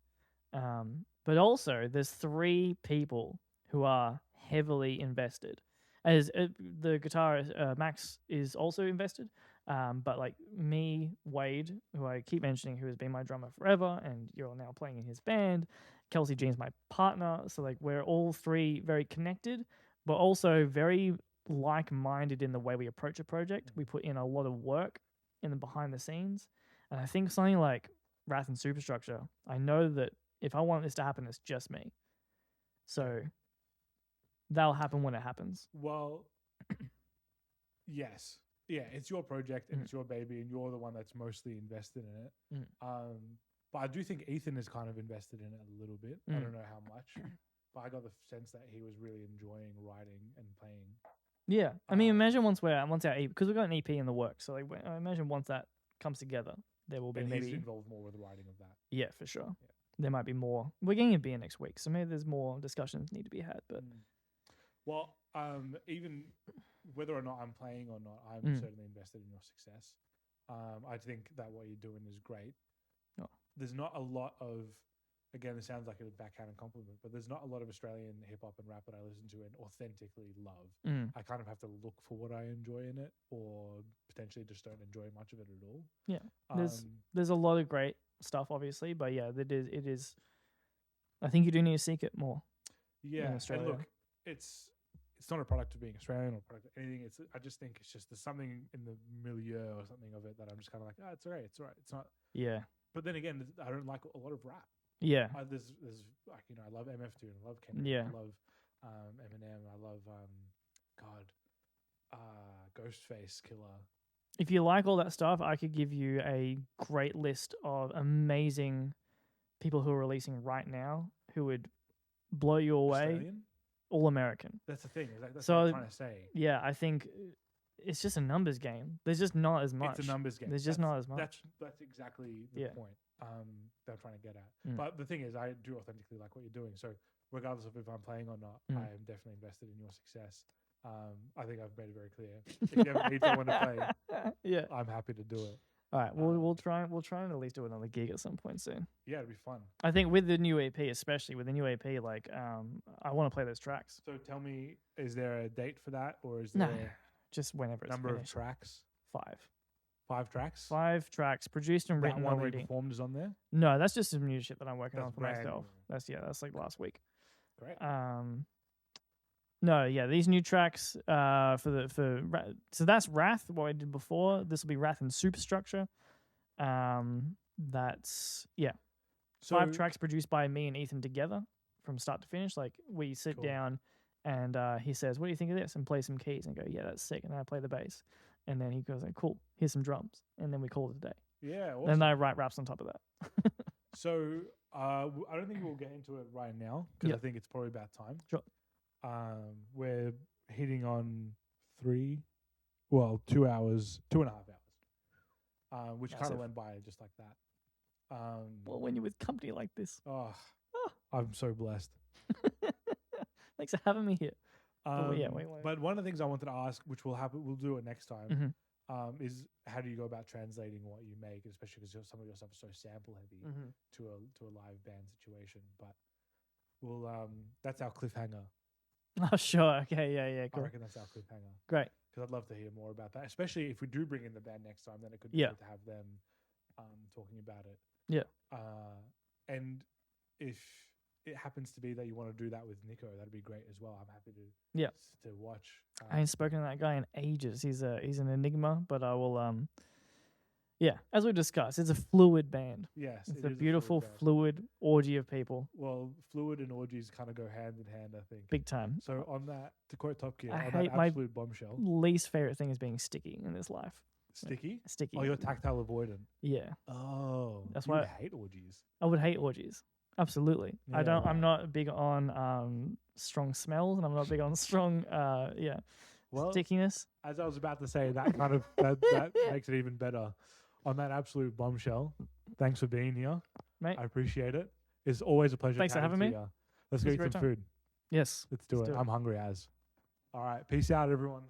But also, there's 3 people who are heavily invested, As the guitarist Max is also invested, but like me, Wade, who I keep mentioning, who has been my drummer forever, and you're now playing in his band. Kelsey Jean's my partner, so like we're all three very connected, but also very like-minded in the way we approach a project. We put in a lot of work in the behind the scenes, and I think something like Wrath and Superstructure, I know that if I want this to happen, it's just me. So that'll happen when it happens. Well, yes. Yeah, it's your project and it's your baby and you're the one that's mostly invested in it. But I do think Ethan is kind of invested in it a little bit. I don't know how much, but I got the sense that he was really enjoying writing and playing. Yeah. I mean, imagine once our EP, because we've got an EP in the works, so like, I imagine once that comes together, there will be and maybe... he's involved more with the writing of that. Yeah, for sure. Yeah. There might be more. We're getting a beer next week, so maybe there's more discussions need to be had. But Well, even whether or not I'm playing or not, I'm certainly invested in your success. I think that what you're doing is great. Oh. There's not a lot of, again, it sounds like a backhanded compliment, but there's not a lot of Australian hip hop and rap that I listen to and authentically love. I kind of have to look for what I enjoy in it, or potentially just don't enjoy much of it at all. Yeah, there's a lot of great stuff, obviously, but yeah, it is. I think you do need to seek it more. Yeah, and look, it's not a product of being Australian or product of anything. I just think it's just there's something in the milieu or something of it that I'm just kind of like, it's all right, it's all right. It's not. Yeah. But then again, I don't like a lot of rap. Yeah. There's like, I love MF2 and I love Kendrick. Yeah. I love Eminem. I love Ghostface Killer. If you like all that stuff, I could give you a great list of amazing people who are releasing right now who would blow you away. Australian? All American. That's the thing. That's what I'm trying to say. Yeah, I think it's just a numbers game. There's just not as much. It's a numbers game. There's just not as much. That's exactly the point that I'm trying to get at. But the thing is, I do authentically like what you're doing. So regardless of if I'm playing or not, I am definitely invested in your success. I think I've made it very clear. If you ever need someone to play, I'm happy to do it. All right, we'll try and at least do another gig at some point soon. Yeah, it'd be fun. I think with the new EP, especially with the new EP, like I want to play those tracks. So tell me, is there a date for that, or is there just whenever it's number finished. Of tracks? 5. 5 tracks. 5 tracks produced and written. That one already performed is on there. No, that's just some new shit that I'm working on for myself. That's like last week. Great. No, yeah, these new tracks so that's Wrath, what I did before. This will be Wrath and Superstructure. That's so 5 tracks produced by me and Ethan together from start to finish. Like we sit down and he says, "What do you think of this?" and play some keys and go, "Yeah, that's sick." And then I play the bass, and then he goes like, "Cool, here's some drums," and then we call it a day. Yeah, awesome. And I write raps on top of that. So I don't think we'll get into it right now because I think it's probably about time. Sure. We're hitting on 2 hours, 2.5 hours, which kind of went by just like that. Well, when you're with company like this. I'm so blessed. Thanks for having me here. But one of the things I wanted to ask, which will happen, we'll do it next time, is how do you go about translating what you make, especially because some of your stuff is so sample heavy to a live band situation. But we'll that's our cliffhanger. Oh, sure. Okay. Yeah. Cool. I reckon that's our cliffhanger. Great. Because I'd love to hear more about that, especially if we do bring in the band next time. Then it could be good to have them talking about it. Yeah. And if it happens to be that you want to do that with Nico, that'd be great as well. I'm happy to watch. I ain't spoken to that guy in ages. He's an enigma, but I will as we discussed, it's a fluid band. Yes, it's a beautiful fluid orgy of people. Well, fluid and orgies kind of go hand in hand, I think. Big time. So on that, to quote Top Gear, I on hate that absolute bombshell. Least favorite thing is being sticky in this life. Sticky? Sticky. Oh, you're tactile avoidant. Yeah. Oh, that's why I hate orgies. I would hate orgies. Absolutely. Yeah. I'm not big on strong smells, and I'm not big on strong stickiness. As I was about to say, that kind of that makes it even better. On that absolute bombshell, thanks for being here, mate. I appreciate it. It's always a pleasure. Thanks for having me. Let's go eat some food. Yes, let's do it. I'm hungry as. All right, peace out, everyone.